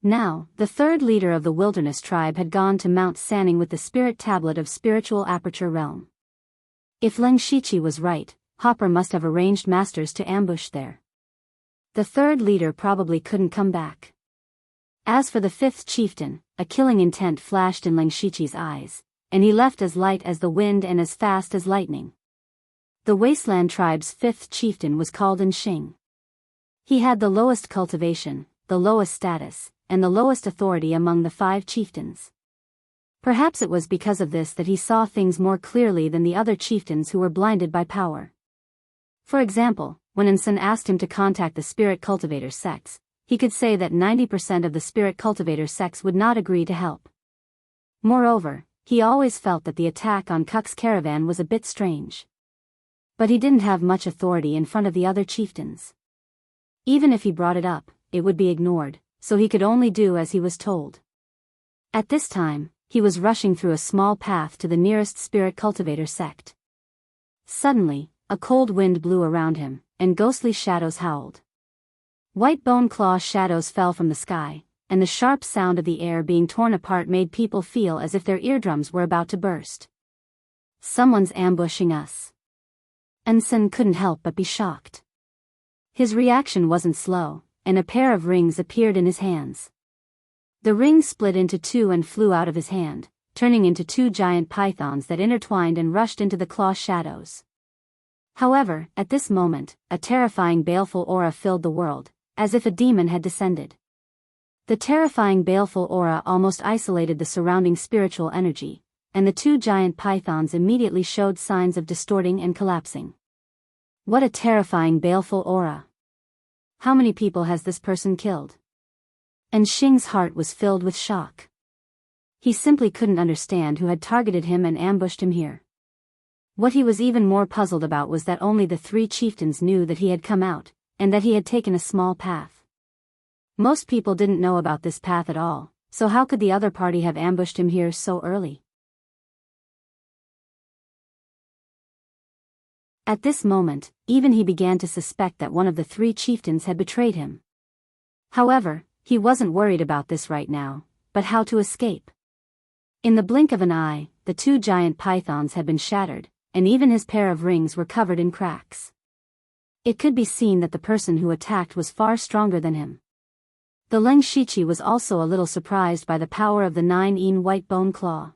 Speaker 1: Now, the third leader of the wilderness tribe had gone to Mount Sanning with the spirit tablet of spiritual aperture realm. If Ling Shiqi was right, Hopper must have arranged masters to ambush there. The third leader probably couldn't come back. As for the fifth chieftain, a killing intent flashed in Ling Shiqi's eyes, and he left as light as the wind and as fast as lightning. The Wasteland tribe's fifth chieftain was called Enchanting. He had the lowest cultivation, the lowest status, and the lowest authority among the 5 chieftains. Perhaps it was because of this that he saw things more clearly than the other chieftains who were blinded by power. For example, when Ensign asked him to contact the spirit cultivator sects, he could say that 90% of the spirit cultivator sects would not agree to help. Moreover, he always felt that the attack on Cuck's caravan was a bit strange. But he didn't have much authority in front of the other chieftains. Even if he brought it up, it would be ignored, so he could only do as he was told. At this time, he was rushing through a small path to the nearest spirit cultivator sect. Suddenly, a cold wind blew around him, and ghostly shadows howled. White bone claw shadows fell from the sky, and the sharp sound of the air being torn apart made people feel as if their eardrums were about to burst. Someone's ambushing us. Ensign couldn't help but be shocked. His reaction wasn't slow, and a pair of rings appeared in his hands. The rings split into 2 and flew out of his hand, turning into 2 giant pythons that intertwined and rushed into the claw shadows. However, at this moment, a terrifying baleful aura filled the world, as if a demon had descended. The terrifying baleful aura almost isolated the surrounding spiritual energy, and the 2 giant pythons immediately showed signs of distorting and collapsing. What a terrifying baleful aura! How many people has this person killed? And Shing's heart was filled with shock. He simply couldn't understand who had targeted him and ambushed him here. What he was even more puzzled about was that only the 3 chieftains knew that he had come out, and that he had taken a small path. Most people didn't know about this path at all, so how could the other party have ambushed him here so early? At this moment, even he began to suspect that one of the 3 chieftains had betrayed him. However, he wasn't worried about this right now, but how to escape. In the blink of an eye, the 2 giant pythons had been shattered, and even his pair of rings were covered in cracks. It could be seen that the person who attacked was far stronger than him. The Leng Shichi was also a little surprised by the power of the 9-in white bone claw.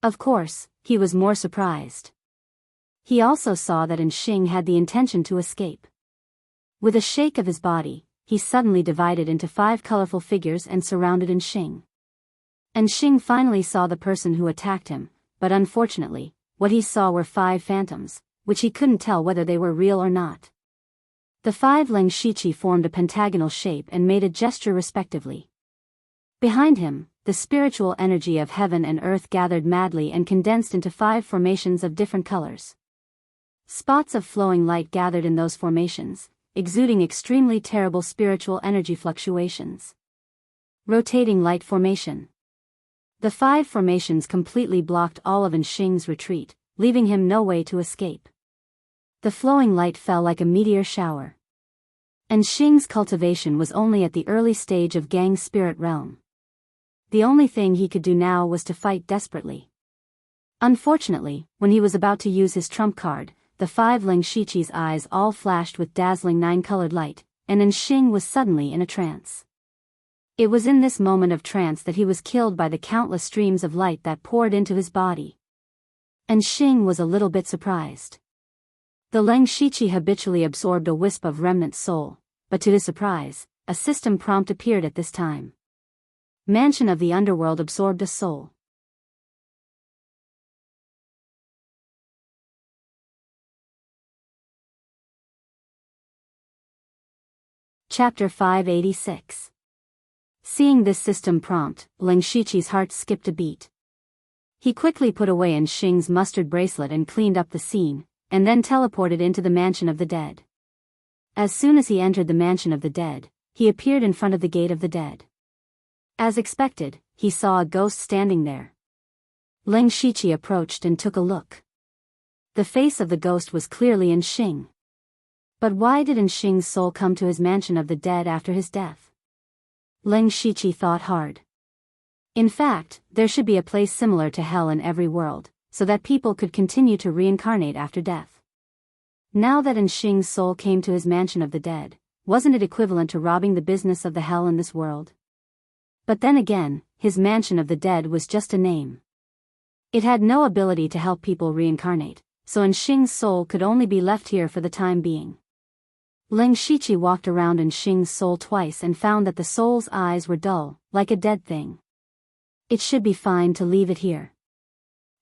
Speaker 1: Of course, he was more surprised. He also saw that Enshing had the intention to escape. With a shake of his body, he suddenly divided into 5 colorful figures and surrounded Enshing. Enshing finally saw the person who attacked him, but unfortunately, what he saw were 5 phantoms, which he couldn't tell whether they were real or not. The 5 Leng Shichi formed a pentagonal shape and made a gesture respectively. Behind him, the spiritual energy of heaven and earth gathered madly and condensed into 5 formations of different colors. Spots of flowing light gathered in those formations, exuding extremely terrible spiritual energy fluctuations. Rotating light formation. The 5 formations completely blocked all of Enshing's retreat, leaving him no way to escape. The flowing light fell like a meteor shower. Enshing's cultivation was only at the early stage of Gang's spirit realm. The only thing he could do now was to fight desperately. Unfortunately, when he was about to use his trump card, the 5 Leng Shichi's eyes all flashed with dazzling 9-colored light, and Enshing was suddenly in a trance. It was in this moment of trance that he was killed by the countless streams of light that poured into his body. Enshing was a little bit surprised. The Leng Shichi habitually absorbed a wisp of remnant soul, but to his surprise, a system prompt appeared at this time. Mansion of the Underworld absorbed a soul. Chapter 586. Seeing this system prompt, Leng Shichi's heart skipped a beat. He quickly put away Enshing's mustard bracelet and cleaned up the scene, and then teleported into the Mansion of the Dead. As soon as he entered the Mansion of the Dead, he appeared in front of the Gate of the Dead. As expected, he saw a ghost standing there. Leng Shichi approached and took a look. The face of the ghost was clearly Enshing. But why did Enshing's soul come to his Mansion of the Dead after his death? Leng Shichi thought hard. In fact, there should be a place similar to hell in every world, so that people could continue to reincarnate after death. Now that Enshing's soul came to his Mansion of the Dead, wasn't it equivalent to robbing the business of the hell in this world? But then again, his Mansion of the Dead was just a name. It had no ability to help people reincarnate, so Enxing's soul could only be left here for the time being. Leng Shiqi walked around Enxing's soul twice and found that the soul's eyes were dull, like a dead thing. It should be fine to leave it here.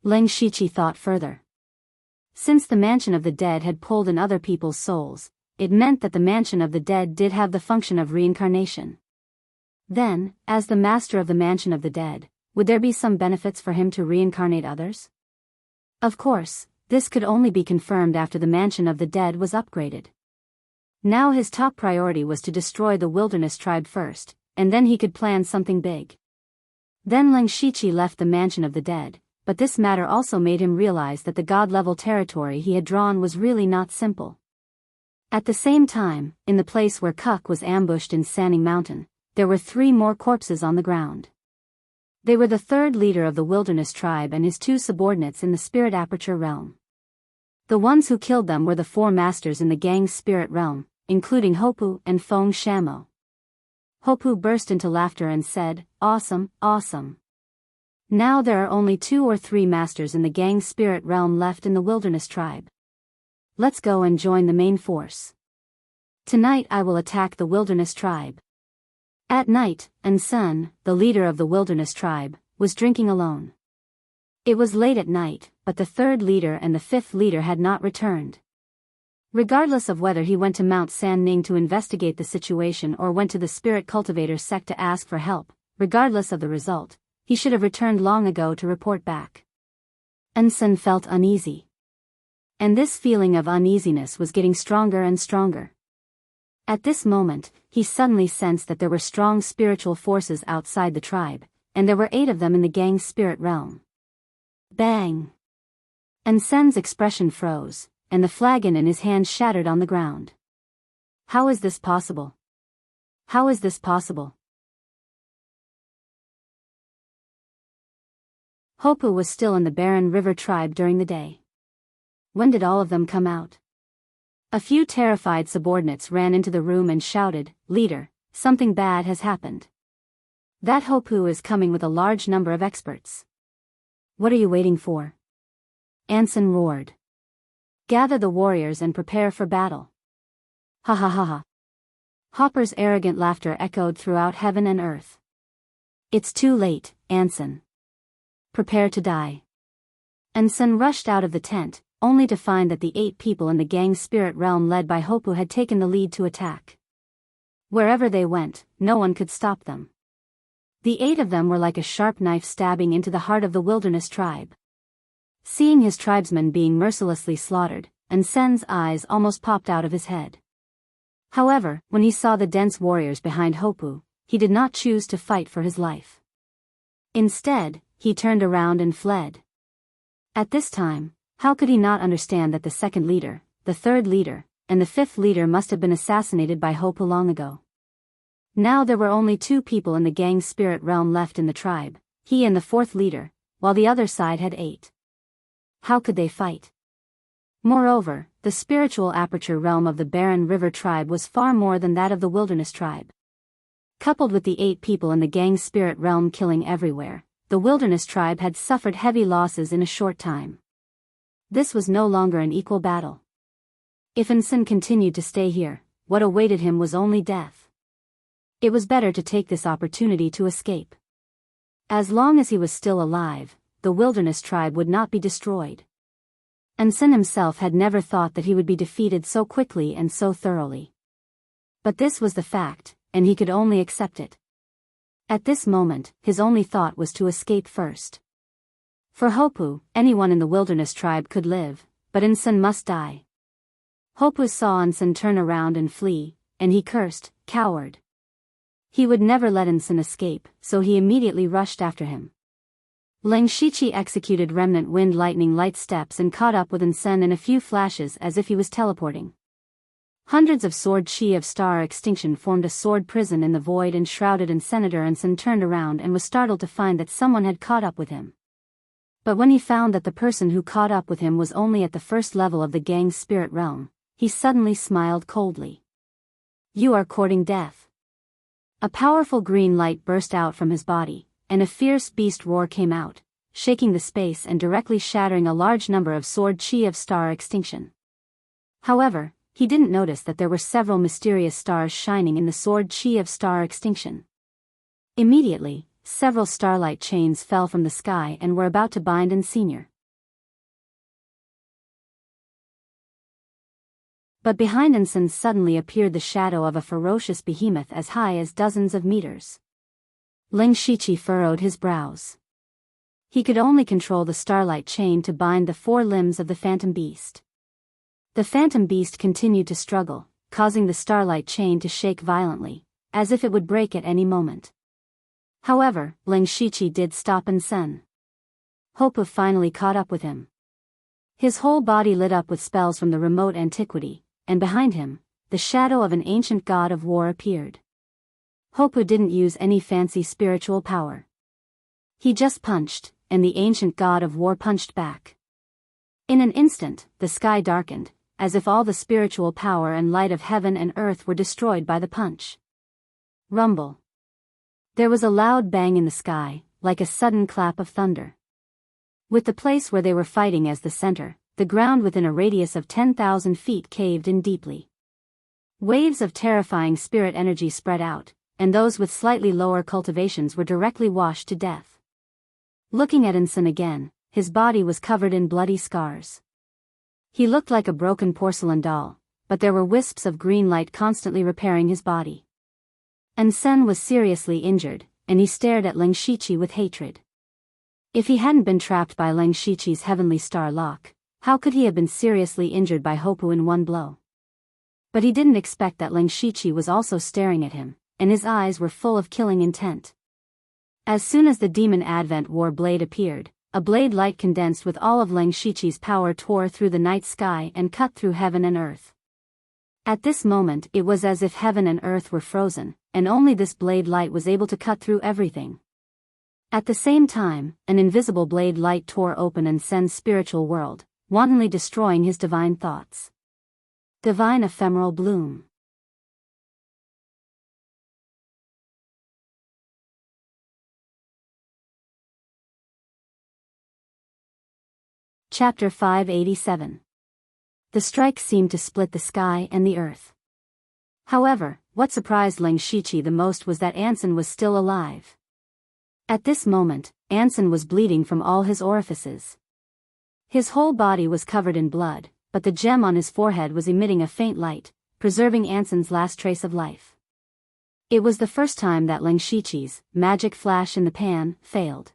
Speaker 1: Leng Shiqi thought further. Since the mansion of the dead had pulled in other people's souls, it meant that the mansion of the dead did have the function of reincarnation. Then, as the master of the mansion of the dead, would there be some benefits for him to reincarnate others? Of course, this could only be confirmed after the mansion of the dead was upgraded. Now his top priority was to destroy the wilderness tribe first, and then he could plan something big. Then Leng Shiqi left the mansion of the dead, but this matter also made him realize that the god-level territory he had drawn was really not simple. At the same time, in the place where Kuk was ambushed in Sanning Mountain, there were 3 more corpses on the ground. They were the 3rd leader of the wilderness tribe and his 2 subordinates in the spirit aperture realm. The ones who killed them were the 4 masters in the gang's spirit realm, including Hopu and Feng Shamo. Hopu burst into laughter and said, "Awesome, awesome. Now there are only 2 or 3 masters in the gang's spirit realm left in the wilderness tribe. Let's go and join the main force. Tonight I will attack the wilderness tribe." At night, Sun, the leader of the wilderness tribe, was drinking alone. It was late at night, but the 3rd leader and the 5th leader had not returned. Regardless of whether he went to Mount San Ning to investigate the situation or went to the spirit cultivator sect to ask for help, regardless of the result, he should have returned long ago to report back. Sun felt uneasy. And this feeling of uneasiness was getting stronger and stronger. At this moment, he suddenly sensed that there were strong spiritual forces outside the tribe, and there were 8 of them in the gang's spirit realm. Bang! Sun's expression froze, and the flagon in his hand shattered on the ground. How is this possible? How is this possible? Hopu was still in the barren river tribe during the day. When did all of them come out? A few terrified subordinates ran into the room and shouted, "Leader, something bad has happened. That Hopu is coming with a large number of experts." "What are you waiting for?" Anson roared. "Gather the warriors and prepare for battle." Ha ha ha ha. Hopper's arrogant laughter echoed throughout heaven and earth. "It's too late, Anson. Prepare to die." Anson rushed out of the tent, only to find that the 8 people in the gang's spirit realm led by Hopu had taken the lead to attack. Wherever they went, no one could stop them. The 8 of them were like a sharp knife stabbing into the heart of the wilderness tribe. Seeing his tribesmen being mercilessly slaughtered, Anson's eyes almost popped out of his head. However, when he saw the dense warriors behind Hopu, he did not choose to fight for his life. Instead, he turned around and fled. At this time, how could he not understand that the 2nd leader, the 3rd leader, and the 5th leader must have been assassinated by Hopu long ago? Now there were only 2 people in the gang's spirit realm left in the tribe, he and the 4th leader, while the other side had 8. How could they fight? Moreover, the spiritual aperture realm of the barren river tribe was far more than that of the wilderness tribe. Coupled with the 8 people in the gang's spirit realm killing everywhere, the wilderness tribe had suffered heavy losses in a short time. This was no longer an equal battle. If Anson continued to stay here, what awaited him was only death. It was better to take this opportunity to escape. As long as he was still alive, the wilderness tribe would not be destroyed. Anson himself had never thought that he would be defeated so quickly and so thoroughly. But this was the fact, and he could only accept it. At this moment, his only thought was to escape first. For Hopu, anyone in the wilderness tribe could live, but Anson must die. Hopu saw Anson turn around and flee, and he cursed, "Coward." He would never let Anson escape, so he immediately rushed after him. Leng Shiqi executed remnant wind lightning light steps and caught up with Anson in a few flashes as if he was teleporting. Hundreds of sword chi of star extinction formed a sword prison in the void and shrouded, and Senator Anson turned around and was startled to find that someone had caught up with him. But when he found that the person who caught up with him was only at the 1st level of the gang's spirit realm, he suddenly smiled coldly. "You are courting death." A powerful green light burst out from his body, and a fierce beast roar came out, shaking the space and directly shattering a large number of sword chi of star extinction. However, he didn't notice that there were several mysterious stars shining in the sword chi of star extinction. Immediately, several starlight chains fell from the sky and were about to bind Senior. But behind Ensign suddenly appeared the shadow of a ferocious behemoth as high as dozens of meters. Ling Shiqi furrowed his brows. He could only control the starlight chain to bind the four limbs of the phantom beast. The phantom beast continued to struggle, causing the starlight chain to shake violently, as if it would break at any moment. However, Ling Shiqi did stop Ensign. Hopu finally caught up with him. His whole body lit up with spells from the remote antiquity, and behind him, the shadow of an ancient god of war appeared. Hopu didn't use any fancy spiritual power. He just punched, and the ancient god of war punched back. In an instant, the sky darkened, as if all the spiritual power and light of heaven and earth were destroyed by the punch. Rumble. There was a loud bang in the sky, like a sudden clap of thunder. With the place where they were fighting as the center, the ground within a radius of 10,000 feet caved in deeply. Waves of terrifying spirit energy spread out, and those with slightly lower cultivations were directly washed to death. Looking at Ensign again, his body was covered in bloody scars. He looked like a broken porcelain doll, but there were wisps of green light constantly repairing his body. Ensign was seriously injured, and he stared at Ling Shiqi with hatred. If he hadn't been trapped by Ling Shiqi's heavenly star lock, how could he have been seriously injured by Hopu in one blow? But he didn't expect that Ling Shiqi was also staring at him, and his eyes were full of killing intent. As soon as the Demon Advent War blade appeared, a blade light condensed with all of Ling Shiqi's power tore through the night sky and cut through heaven and earth. At this moment it was as if heaven and earth were frozen, and only this blade light was able to cut through everything. At the same time, an invisible blade light tore open Ensign's spiritual world, wantonly destroying his divine thoughts. Divine Ephemeral Bloom. Chapter 587. The strike seemed to split the sky and the earth. However, what surprised Ling Shiqi the most was that Ensign was still alive. At this moment, Ensign was bleeding from all his orifices. His whole body was covered in blood, but the gem on his forehead was emitting a faint light, preserving Ensign's last trace of life. It was the first time that Ling Shiqi's magic flash in the pan failed.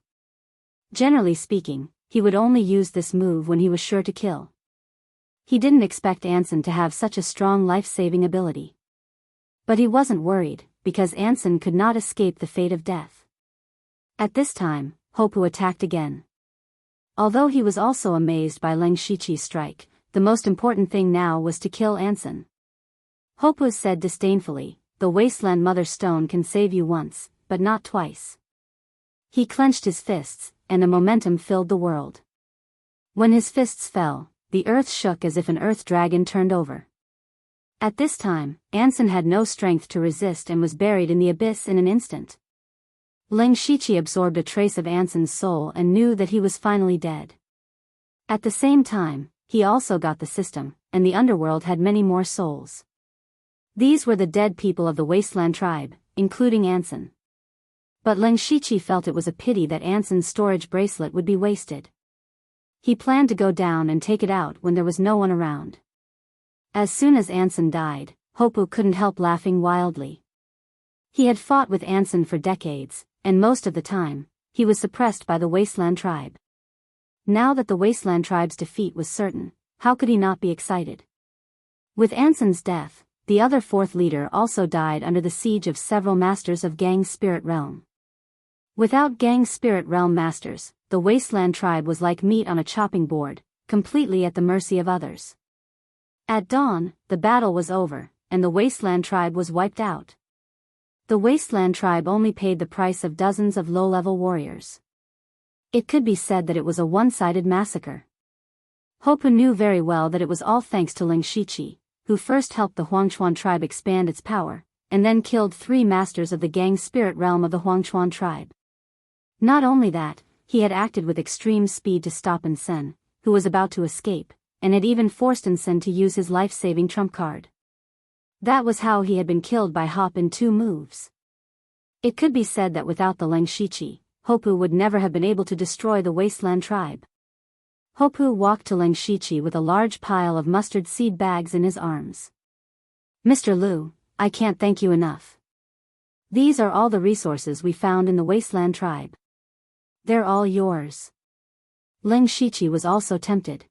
Speaker 1: Generally speaking, he would only use this move when he was sure to kill. He didn't expect Ensign to have such a strong life-saving ability. But he wasn't worried, because Ensign could not escape the fate of death. At this time, Hopu attacked again. Although he was also amazed by Ling Shiqi's strike, the most important thing now was to kill Ensign. Hopu said disdainfully, "The Wasteland Mother Stone can save you once, but not twice." He clenched his fists, and a momentum filled the world. When his fists fell, the earth shook as if an earth dragon turned over. At this time, Ensign had no strength to resist and was buried in the abyss in an instant. Ling Shiqi absorbed a trace of Ensign's soul and knew that he was finally dead. At the same time, he also got the system, and the underworld had many more souls. These were the dead people of the Wasteland tribe, including Ensign. But Ling Shiqi felt it was a pity that Ensign's storage bracelet would be wasted. He planned to go down and take it out when there was no one around. As soon as Ensign died, Hopu couldn't help laughing wildly. He had fought with Ensign for decades, and most of the time, he was suppressed by the Wasteland tribe. Now that the Wasteland tribe's defeat was certain, how could he not be excited? With Ensign's death, the other fourth leader also died under the siege of several masters of Gang's spirit realm. Without Gang's spirit realm masters, the Wasteland tribe was like meat on a chopping board, completely at the mercy of others. At dawn, the battle was over, and the Wasteland tribe was wiped out. The Wasteland tribe only paid the price of dozens of low-level warriors. It could be said that it was a one-sided massacre. Hopu knew very well that it was all thanks to Ling Shiqi, who first helped the Huangchuan tribe expand its power, and then killed 3 masters of the Gang spirit realm of the Huangchuan tribe. Not only that, he had acted with extreme speed to stop Sen, who was about to escape, and had even forced Sen to use his life-saving trump card. That was how he had been killed by Hop in 2 moves. It could be said that without the Lengshichi, Hopu would never have been able to destroy the Wasteland tribe. Hopu walked to Lengshichi with a large pile of mustard seed bags in his arms. "Mr. Liu, I can't thank you enough. These are all the resources we found in the Wasteland tribe. They're all yours." Lengshichi was also tempted.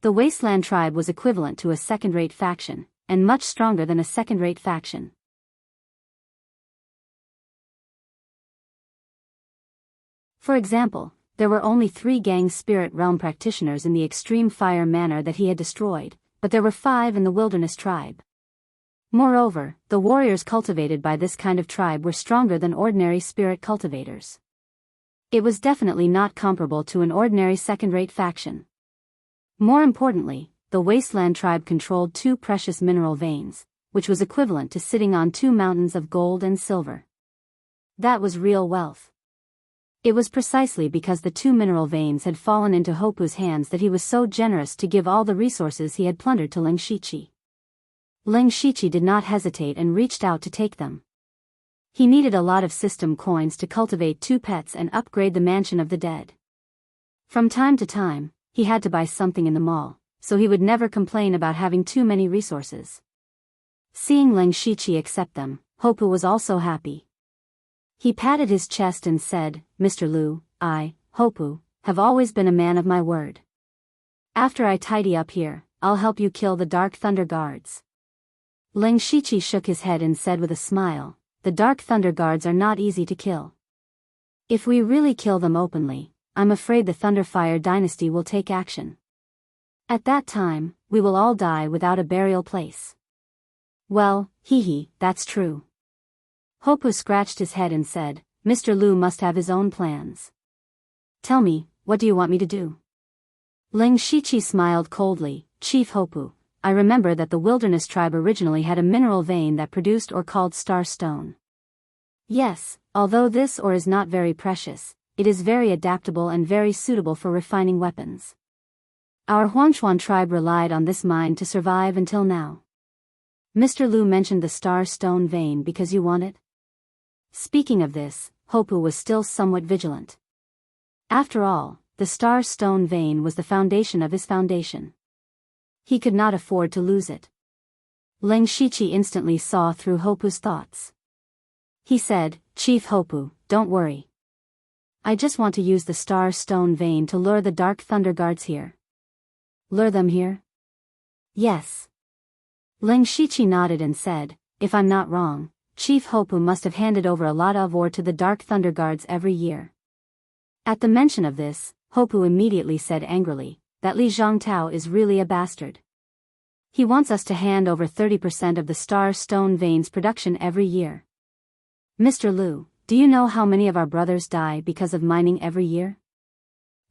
Speaker 1: The Wasteland tribe was equivalent to a second-rate faction, and much stronger than a second-rate faction. For example, there were only 3 Gang Spirit Realm practitioners in the Extreme Fire Manor that he had destroyed, but there were 5 in the Wilderness tribe. Moreover, the warriors cultivated by this kind of tribe were stronger than ordinary spirit cultivators. It was definitely not comparable to an ordinary second-rate faction. More importantly, the Wasteland tribe controlled 2 precious mineral veins, which was equivalent to sitting on 2 mountains of gold and silver. That was real wealth. It was precisely because the 2 mineral veins had fallen into Hopu's hands that he was so generous to give all the resources he had plundered to Lengshichi. Lengshichi did not hesitate and reached out to take them. He needed a lot of system coins to cultivate 2 pets and upgrade the mansion of the dead. From time to time, he had to buy something in the mall, so he would never complain about having too many resources. Seeing Lengshichi accept them, Hopu was also happy. He patted his chest and said, "Mr. Liu, I, Hopu, have always been a man of my word. After I tidy up here, I'll help you kill the Dark Thunder Guards." Lengshichi shook his head and said with a smile, "The Dark Thunder Guards are not easy to kill. If we really kill them openly, I'm afraid the Thunderfire dynasty will take action. At that time, we will all die without a burial place." "Well, that's true." Hopu scratched his head and said, "Mr. Liu must have his own plans. Tell me, what do you want me to do?" Lengshichi smiled coldly, "Chief Hopu, I remember that the Wilderness tribe originally had a mineral vein that produced ore called Star Stone. Yes, although this ore is not very precious, it is very adaptable and very suitable for refining weapons. Our Huangshuan tribe relied on this mine to survive until now. Mr. Liu mentioned the Star Stone vein because you want it?" Speaking of this, Hopu was still somewhat vigilant. After all, the Star Stone vein was the foundation of his foundation. He could not afford to lose it. Lengshichi instantly saw through Hopu's thoughts. He said, "Chief Hopu, don't worry. I just want to use the Star Stone vein to lure the Dark Thunder Guards here." "Lure them here?" "Yes." Lengshichi nodded and said, "If I'm not wrong, Chief Hopu must have handed over a lot of ore to the Dark Thunder Guards every year." At the mention of this, Hopu immediately said angrily, "That Li Zhongtao is really a bastard. He wants us to hand over 30% of the Star Stone vein's production every year. Mr. Liu, do you know how many of our brothers die because of mining every year?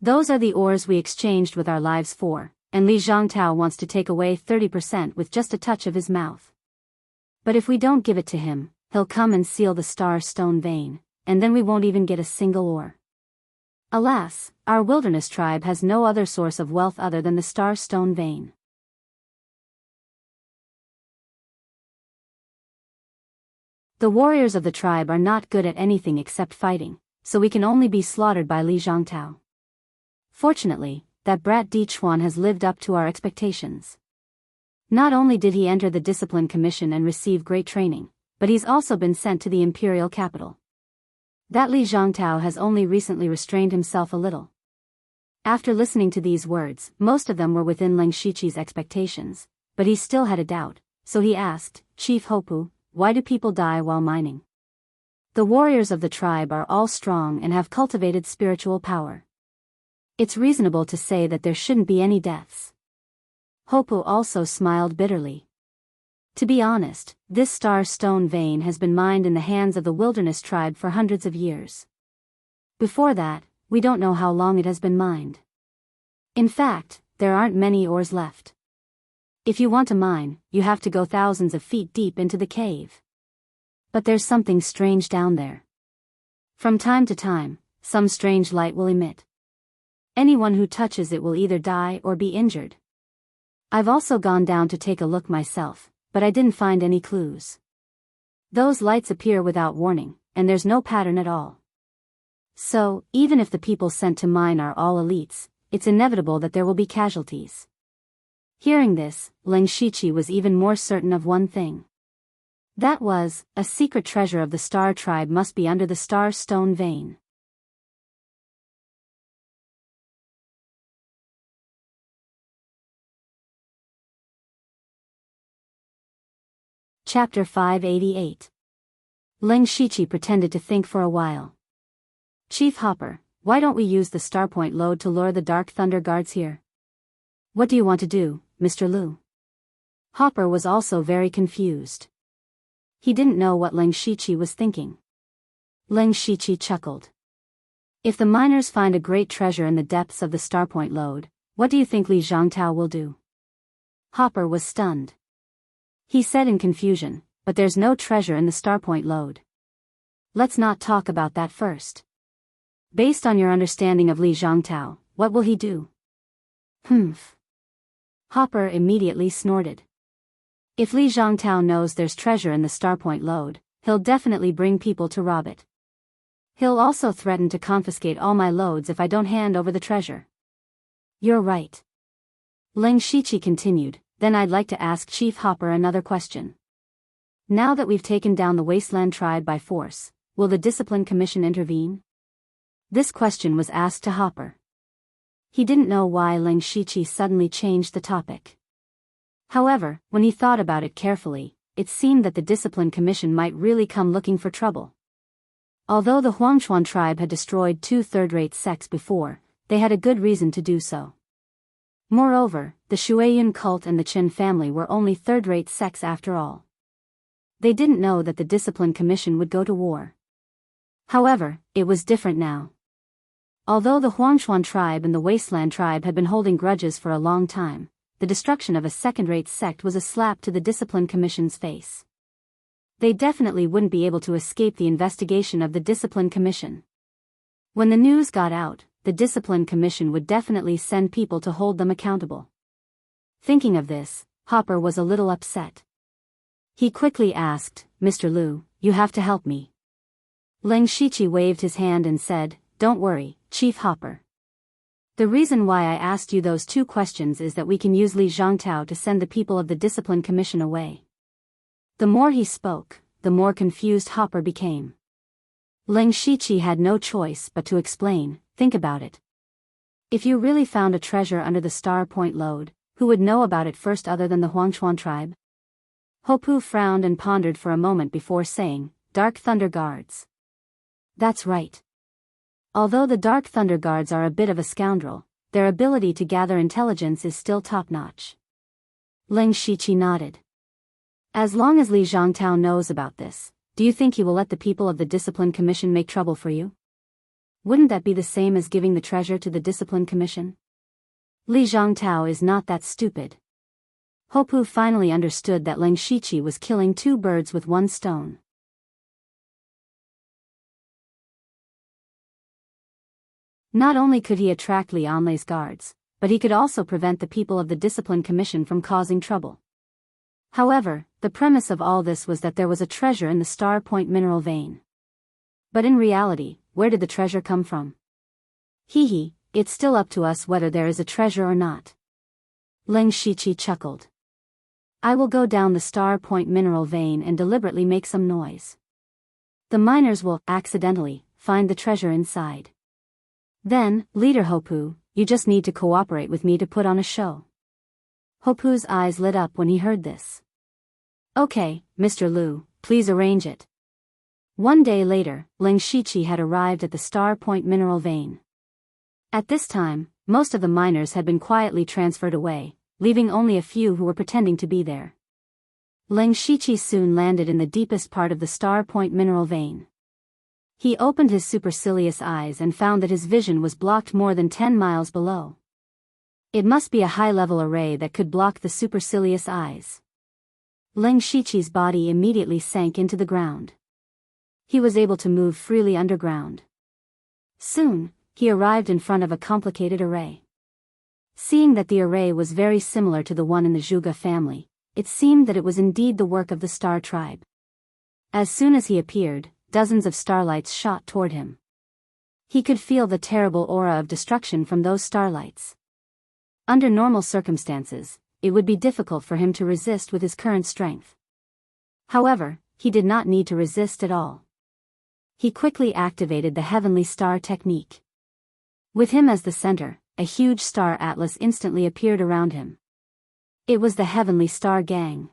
Speaker 1: Those are the ores we exchanged with our lives for, and Li Zhongtao wants to take away 30% with just a touch of his mouth. But if we don't give it to him, he'll come and seal the Star Stone vein, and then we won't even get a single ore. Alas, our Wilderness tribe has no other source of wealth other than the Star Stone vein." The warriors of the tribe are not good at anything except fighting, so we can only be slaughtered by Li Zhongtao. Fortunately, that brat Di Chuan has lived up to our expectations. Not only did he enter the Discipline Commission and receive great training, but he's also been sent to the imperial capital. That Li Zhongtao has only recently restrained himself a little. After listening to these words, most of them were within Lengshichi's expectations, but he still had a doubt, so he asked, "Chief Hopu, why do people die while mining? The warriors of the tribe are all strong and have cultivated spiritual power. It's reasonable to say that there shouldn't be any deaths." Hopu also smiled bitterly. To be honest, this Star Stone vein has been mined in the hands of the Wilderness tribe for hundreds of years. Before that, we don't know how long it has been mined. In fact, there aren't many ores left. If you want to mine, you have to go thousands of feet deep into the cave. But there's something strange down there. From time to time, some strange light will emit. Anyone who touches it will either die or be injured. I've also gone down to take a look myself, but I didn't find any clues. Those lights appear without warning, and there's no pattern at all. So, even if the people sent to mine are all elites, it's inevitable that there will be casualties. Hearing this, Ling Shiqi was even more certain of one thing. That was, a secret treasure of the Star Tribe must be under the Star Stone vein. Chapter 588. Ling Shiqi pretended to think for a while. Chief Hopper, why don't we use the Starpoint Lode to lure the Dark Thunder Guards here? What do you want to do, Mr. Lu? Hopper was also very confused. He didn't know what Ling Shiqi was thinking. Ling Shiqi chuckled. If the miners find a great treasure in the depths of the Starpoint Lode, what do you think Li Zhangtao will do? Hopper was stunned. He said in confusion, but there's no treasure in the Starpoint Lode. Let's not talk about that first. Based on your understanding of Li Zhangtao, what will he do? Humph. Hopper immediately snorted. If Li Zhangtao knows there's treasure in the Starpoint Lode, he'll definitely bring people to rob it. He'll also threaten to confiscate all my loads if I don't hand over the treasure. You're right. Ling Shiqi continued, then I'd like to ask Chief Hopper another question. Now that we've taken down the Wasteland Tribe by force, will the Discipline Commission intervene? This question was asked to Hopper. He didn't know why Ling Shiqi suddenly changed the topic. However, when he thought about it carefully, it seemed that the Discipline Commission might really come looking for trouble. Although the Huangchuan tribe had destroyed 2 third-rate sects before, they had a good reason to do so. Moreover, the Shuiyun cult and the Qin family were only third-rate sects after all. They didn't know that the Discipline Commission would go to war. However, it was different now. Although the Huangchuan tribe and the Wasteland tribe had been holding grudges for a long time, the destruction of a second-rate sect was a slap to the Discipline Commission's face. They definitely wouldn't be able to escape the investigation of the Discipline Commission. When the news got out, the Discipline Commission would definitely send people to hold them accountable. Thinking of this, Hopper was a little upset. He quickly asked, Mr. Lu, you have to help me. Ling Shiqi waved his hand and said, Don't worry, Chief Hopper. The reason why I asked you those 2 questions is that we can use Li Zhangtao to send the people of the Discipline Commission away. The more he spoke, the more confused Hopper became. Ling Shiqi had no choice but to explain, think about it. If you really found a treasure under the Star Point Lode, who would know about it first other than the Huangchuan tribe? Hopu frowned and pondered for a moment before saying, Dark Thunder Guards. That's right. Although the Dark Thunder Guards are a bit of a scoundrel, their ability to gather intelligence is still top-notch. Ling Shiqi nodded. As long as Li Zhangtao knows about this, do you think he will let the people of the Discipline Commission make trouble for you? Wouldn't that be the same as giving the treasure to the Discipline Commission? Li Zhangtao is not that stupid. Hopu finally understood that Ling Shiqi was killing 2 birds with 1 stone. Not only could he attract Li Anlei's guards, but he could also prevent the people of the Discipline Commission from causing trouble. However, the premise of all this was that there was a treasure in the Star Point mineral vein. But in reality, where did the treasure come from? Hee, it's still up to us whether there is a treasure or not. Ling Shiqi chuckled. I will go down the Star Point mineral vein and deliberately make some noise. The miners will, accidentally, find the treasure inside. Then, Leader Hopu, you just need to cooperate with me to put on a show. Hopu's eyes lit up when he heard this. Okay, Mr. Lu, please arrange it. One day later, Ling Shiqi had arrived at the Star Point mineral vein. At this time, most of the miners had been quietly transferred away, leaving only a few who were pretending to be there. Ling Shiqi soon landed in the deepest part of the Star Point mineral vein. He opened his supercilious eyes and found that his vision was blocked more than 10 miles below. It must be a high-level array that could block the supercilious eyes. Ling Shiqi's body immediately sank into the ground. He was able to move freely underground. Soon, he arrived in front of a complicated array. Seeing that the array was very similar to the one in the Zhuge family, it seemed that it was indeed the work of the star tribe. As soon as he appeared, dozens of starlights shot toward him. He could feel the terrible aura of destruction from those starlights. Under normal circumstances, it would be difficult for him to resist with his current strength. However, he did not need to resist at all. He quickly activated the heavenly star technique. With him as the center, a huge star atlas instantly appeared around him. It was the Heavenly Star Gang.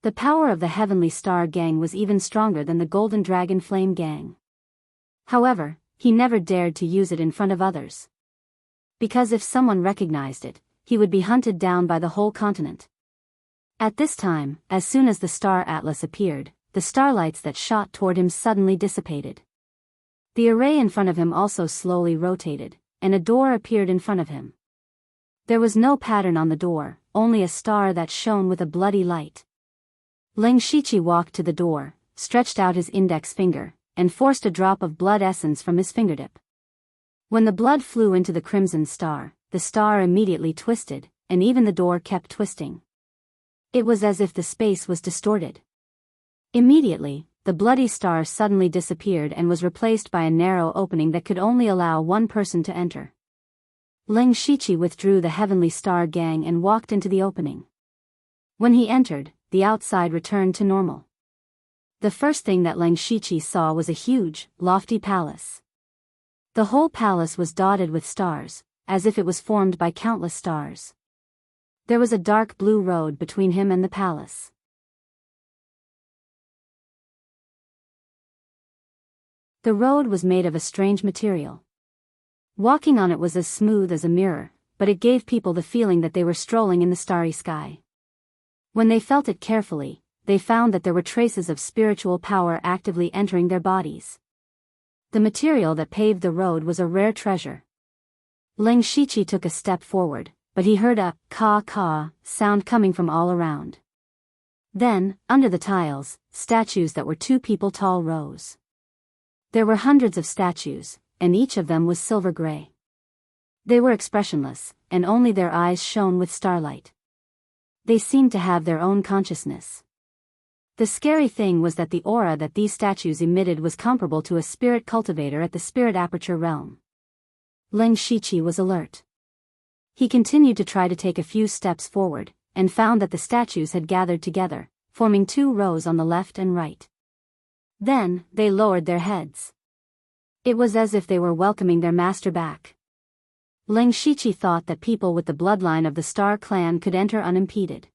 Speaker 1: The power of the Heavenly Star Gang was even stronger than the Golden Dragon Flame Gang. However, he never dared to use it in front of others. Because if someone recognized it, he would be hunted down by the whole continent. At this time, as soon as the Star Atlas appeared, the starlights that shot toward him suddenly dissipated. The array in front of him also slowly rotated, and a door appeared in front of him. There was no pattern on the door, only a star that shone with a bloody light. Ling Shiqi walked to the door, stretched out his index finger, and forced a drop of blood essence from his fingertip. When the blood flew into the crimson star, the star immediately twisted, and even the door kept twisting. It was as if the space was distorted. Immediately, the bloody star suddenly disappeared and was replaced by a narrow opening that could only allow one person to enter. Ling Shiqi withdrew the Heavenly Star Gang and walked into the opening. When he entered, the outside returned to normal. The first thing that Ling Shiqi saw was a huge, lofty palace. The whole palace was dotted with stars, as if it was formed by countless stars. There was a dark blue road between him and the palace. The road was made of a strange material. Walking on it was as smooth as a mirror, but it gave people the feeling that they were strolling in the starry sky. When they felt it carefully, they found that there were traces of spiritual power actively entering their bodies. The material that paved the road was a rare treasure. Ling Shiqi took a step forward, but he heard a caw-caw sound coming from all around. Then, under the tiles, statues that were 2 people tall rose. There were hundreds of statues, and each of them was silver gray. They were expressionless, and only their eyes shone with starlight. They seemed to have their own consciousness. The scary thing was that the aura that these statues emitted was comparable to a spirit cultivator at the spirit aperture realm. Ling Shiqi was alert. He continued to try to take a few steps forward, and found that the statues had gathered together, forming 2 rows on the left and right. Then, they lowered their heads. It was as if they were welcoming their master back. Ling Shiqi thought that people with the bloodline of the Star Clan could enter unimpeded.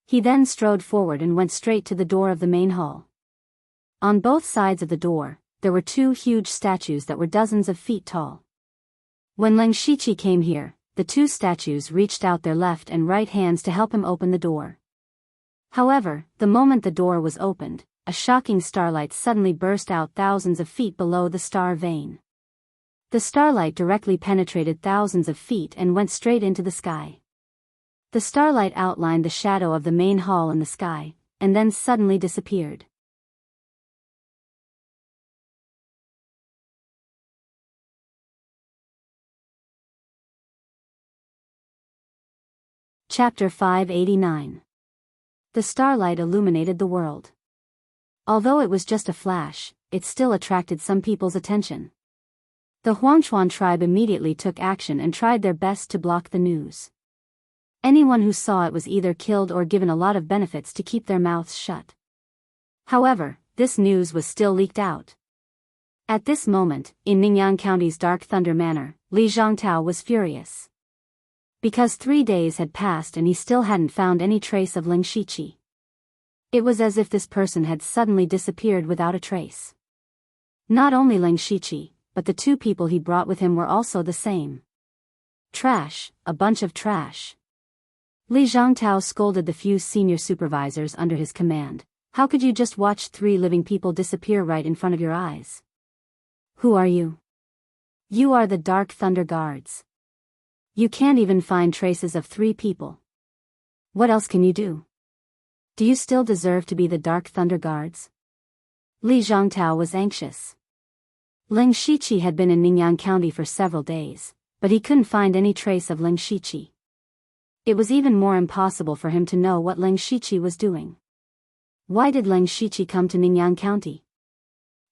Speaker 1: He then strode forward and went straight to the door of the main hall. On both sides of the door, there were 2 huge statues that were dozens of feet tall. When Ling Shiqi came here, the 2 statues reached out their left and right hands to help him open the door. However, the moment the door was opened, a shocking starlight suddenly burst out thousands of feet below the star vein. The starlight directly penetrated thousands of feet and went straight into the sky. The starlight outlined the shadow of the main hall in the sky, and then suddenly disappeared. Chapter 589. The starlight illuminated the world. Although it was just a flash, it still attracted some people's attention. The Huangchuan tribe immediately took action and tried their best to block the news. Anyone who saw it was either killed or given a lot of benefits to keep their mouths shut. However, this news was still leaked out. At this moment, in Ningyang County's Dark Thunder Manor, Li Zhongtao was furious. Because 3 days had passed and he still hadn't found any trace of Ling Shiqi. It was as if this person had suddenly disappeared without a trace. Not only Ling Shiqi, but the 2 people he brought with him were also the same. Trash, a bunch of trash. Li Zhongtao scolded the few senior supervisors under his command. How could you just watch 3 living people disappear right in front of your eyes? Who are you? You are the Dark Thunder Guards. You can't even find traces of 3 people. What else can you do? Do you still deserve to be the Dark Thunder Guards? Li Zhongtao was anxious. Ling Shiqi had been in Ningyang County for several days, but he couldn't find any trace of Ling Shiqi. It was even more impossible for him to know what Ling Shiqi was doing. Why did Ling Shiqi come to Ningyang County?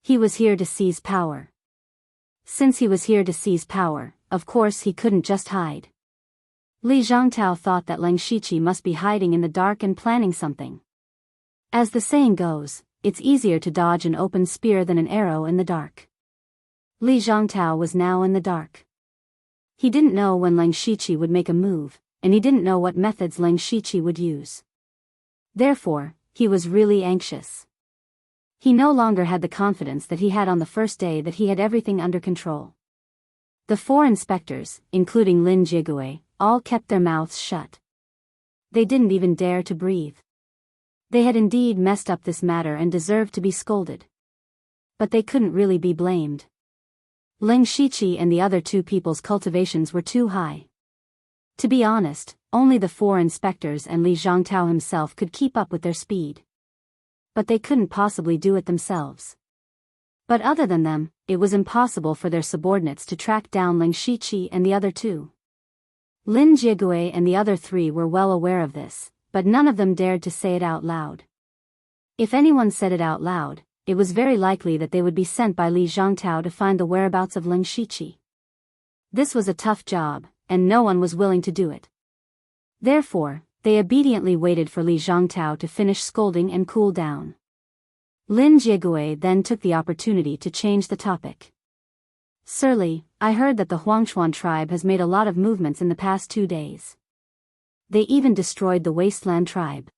Speaker 1: He was here to seize power. Since he was here to seize power, of course he couldn't just hide. Li Zhongtao thought that Ling Shiqi must be hiding in the dark and planning something. As the saying goes, it's easier to dodge an open spear than an arrow in the dark. Li Zhongtao was now in the dark. He didn't know when Ling Shiqi would make a move, and he didn't know what methods Ling Shiqi would use. Therefore, he was really anxious. He no longer had the confidence that he had on the first day that he had everything under control. The 4 inspectors, including Lin Jigui, all kept their mouths shut. They didn't even dare to breathe. They had indeed messed up this matter and deserved to be scolded. But they couldn't really be blamed. Ling Shiqi and the other 2 people's cultivations were too high. To be honest, only the 4 inspectors and Li Zhongtao himself could keep up with their speed. But they couldn't possibly do it themselves. But other than them, it was impossible for their subordinates to track down Ling Shiqi and the other 2. Lin Jigui and the other 3 were well aware of this, but none of them dared to say it out loud. If anyone said it out loud, it was very likely that they would be sent by Li Zhongtao to find the whereabouts of Ling Shiqi. This was a tough job, and no one was willing to do it. Therefore, they obediently waited for Li Zhongtao to finish scolding and cool down. Lin Jigui then took the opportunity to change the topic. Sir Li, I heard that the Huangchuan tribe has made a lot of movements in the past 2 days. They even destroyed the Wasteland tribe.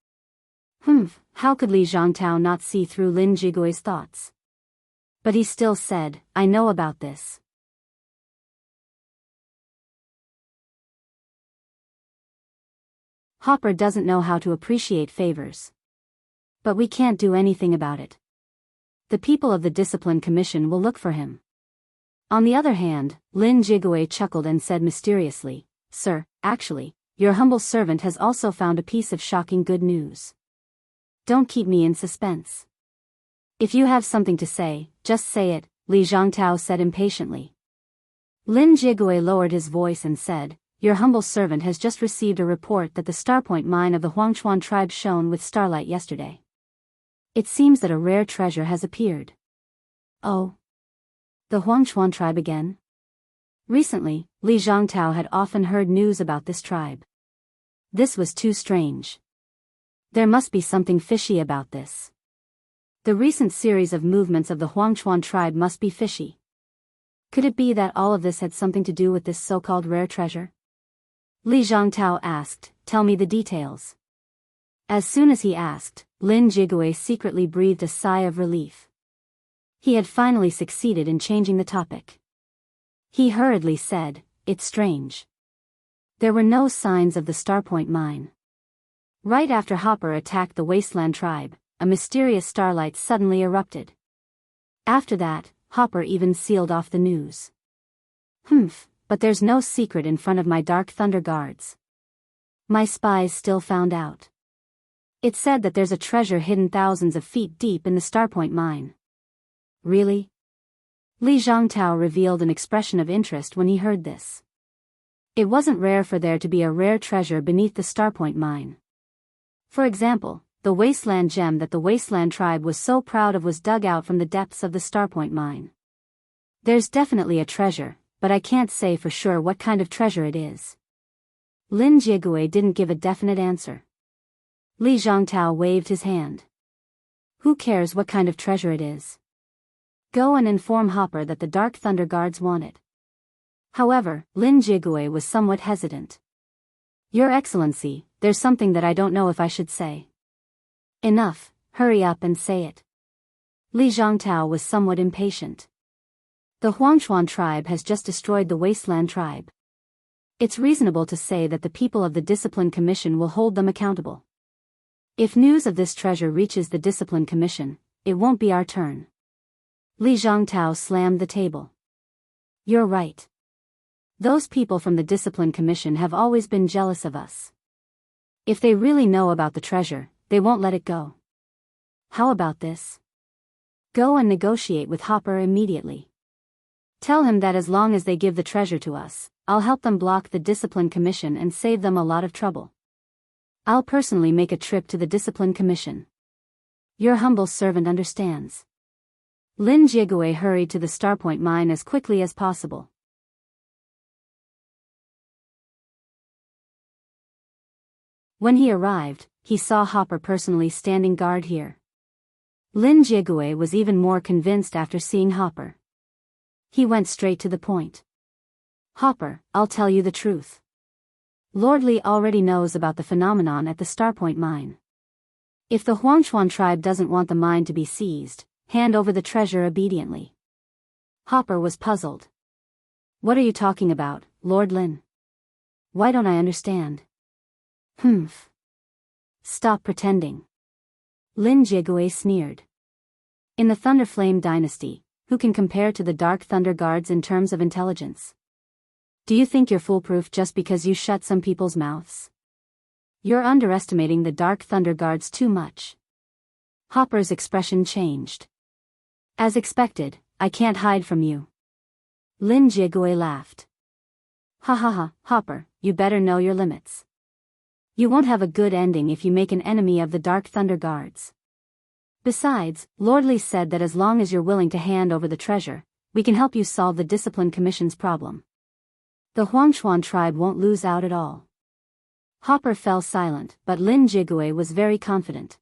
Speaker 1: How could Li Zhongtao not see through Lin Jigui's thoughts? But he still said, I know about this. Hopper doesn't know how to appreciate favors. But we can't do anything about it. The people of the Discipline Commission will look for him. On the other hand, Lin Jigui chuckled and said mysteriously, Sir, actually, your humble servant has also found a piece of shocking good news. Don't keep me in suspense. If you have something to say, just say it, Li Zhongtao said impatiently. Lin Jigui lowered his voice and said, Your humble servant has just received a report that the Starpoint mine of the Huangchuan tribe shone with starlight yesterday. It seems that a rare treasure has appeared. Oh. The Huangchuan tribe again? Recently, Li Zhongtao had often heard news about this tribe. This was too strange. There must be something fishy about this. The recent series of movements of the Huangchuan tribe must be fishy. Could it be that all of this had something to do with this so-called rare treasure? Li Zhongtao asked, Tell me the details. As soon as he asked, Lin Jigui secretly breathed a sigh of relief. He had finally succeeded in changing the topic. He hurriedly said, It's strange. There were no signs of the Starpoint mine. Right after Hopper attacked the Wasteland tribe, a mysterious starlight suddenly erupted. After that, Hopper even sealed off the news. But there's no secret in front of my Dark Thunder guards. My spies still found out. It said that there's a treasure hidden thousands of feet deep in the Starpoint mine. Really? Li Zhongtao revealed an expression of interest when he heard this. It wasn't rare for there to be a rare treasure beneath the Starpoint mine. For example, the Wasteland gem that the Wasteland tribe was so proud of was dug out from the depths of the Starpoint mine. There's definitely a treasure, but I can't say for sure what kind of treasure it is. Lin Jigui didn't give a definite answer. Li Zhongtao waved his hand. Who cares what kind of treasure it is? Go and inform Hopper that the Dark Thunder guards want it. However, Lin Jigui was somewhat hesitant. Your Excellency, there's something that I don't know if I should say. Enough, hurry up and say it. Li Zhongtao was somewhat impatient. The Huangchuan tribe has just destroyed the Wasteland tribe. It's reasonable to say that the people of the Discipline Commission will hold them accountable. If news of this treasure reaches the Discipline Commission, it won't be our turn. Li Zhongtao slammed the table. You're right. Those people from the Discipline Commission have always been jealous of us. If they really know about the treasure, they won't let it go. How about this? Go and negotiate with Hopper immediately. Tell him that as long as they give the treasure to us, I'll help them block the Discipline Commission and save them a lot of trouble. I'll personally make a trip to the Discipline Commission. Your humble servant understands. Lin Jiegui hurried to the Starpoint mine as quickly as possible. When he arrived, he saw Hopper personally standing guard here. Lin Jiegui was even more convinced after seeing Hopper. He went straight to the point. Hopper, I'll tell you the truth. Lord Li already knows about the phenomenon at the Starpoint mine. If the Huangshuan tribe doesn't want the mine to be seized, hand over the treasure obediently. Hopper was puzzled. What are you talking about, Lord Lin? Why don't I understand? Humph. Stop pretending. Lin Jiegui sneered. In the Thunderflame dynasty, who can compare to the Dark Thunder Guards in terms of intelligence? Do you think you're foolproof just because you shut some people's mouths? You're underestimating the Dark Thunder Guards too much. Hopper's expression changed. As expected, I can't hide from you. Lin Jiegui laughed. Ha ha ha, Hopper, you better know your limits. You won't have a good ending if you make an enemy of the Dark Thunder Guards. Besides, Lord Li said that as long as you're willing to hand over the treasure, we can help you solve the Discipline Commission's problem. The Huangshuan tribe won't lose out at all. Hopper fell silent, but Lin Jiegui was very confident.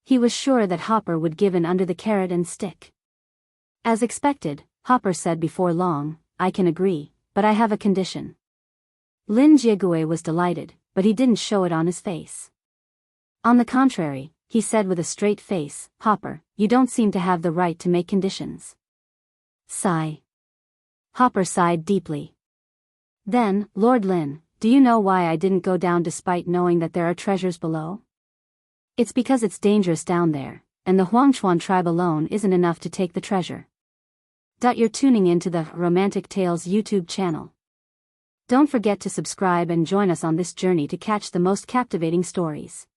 Speaker 1: He was sure that Hopper would give in under the carrot and stick. As expected, Hopper said before long, I can agree, but I have a condition. Lin Jiegui was delighted, but he didn't show it on his face. On the contrary, he said with a straight face, Hopper, you don't seem to have the right to make conditions. Sigh. Hopper sighed deeply. Then, Lord Lin, do you know why I didn't go down despite knowing that there are treasures below? It's because it's dangerous down there, and the Huangshuan tribe alone isn't enough to take the treasure. You're tuning into the Romantic Tales YouTube channel. Don't forget to subscribe and join us on this journey to catch the most captivating stories.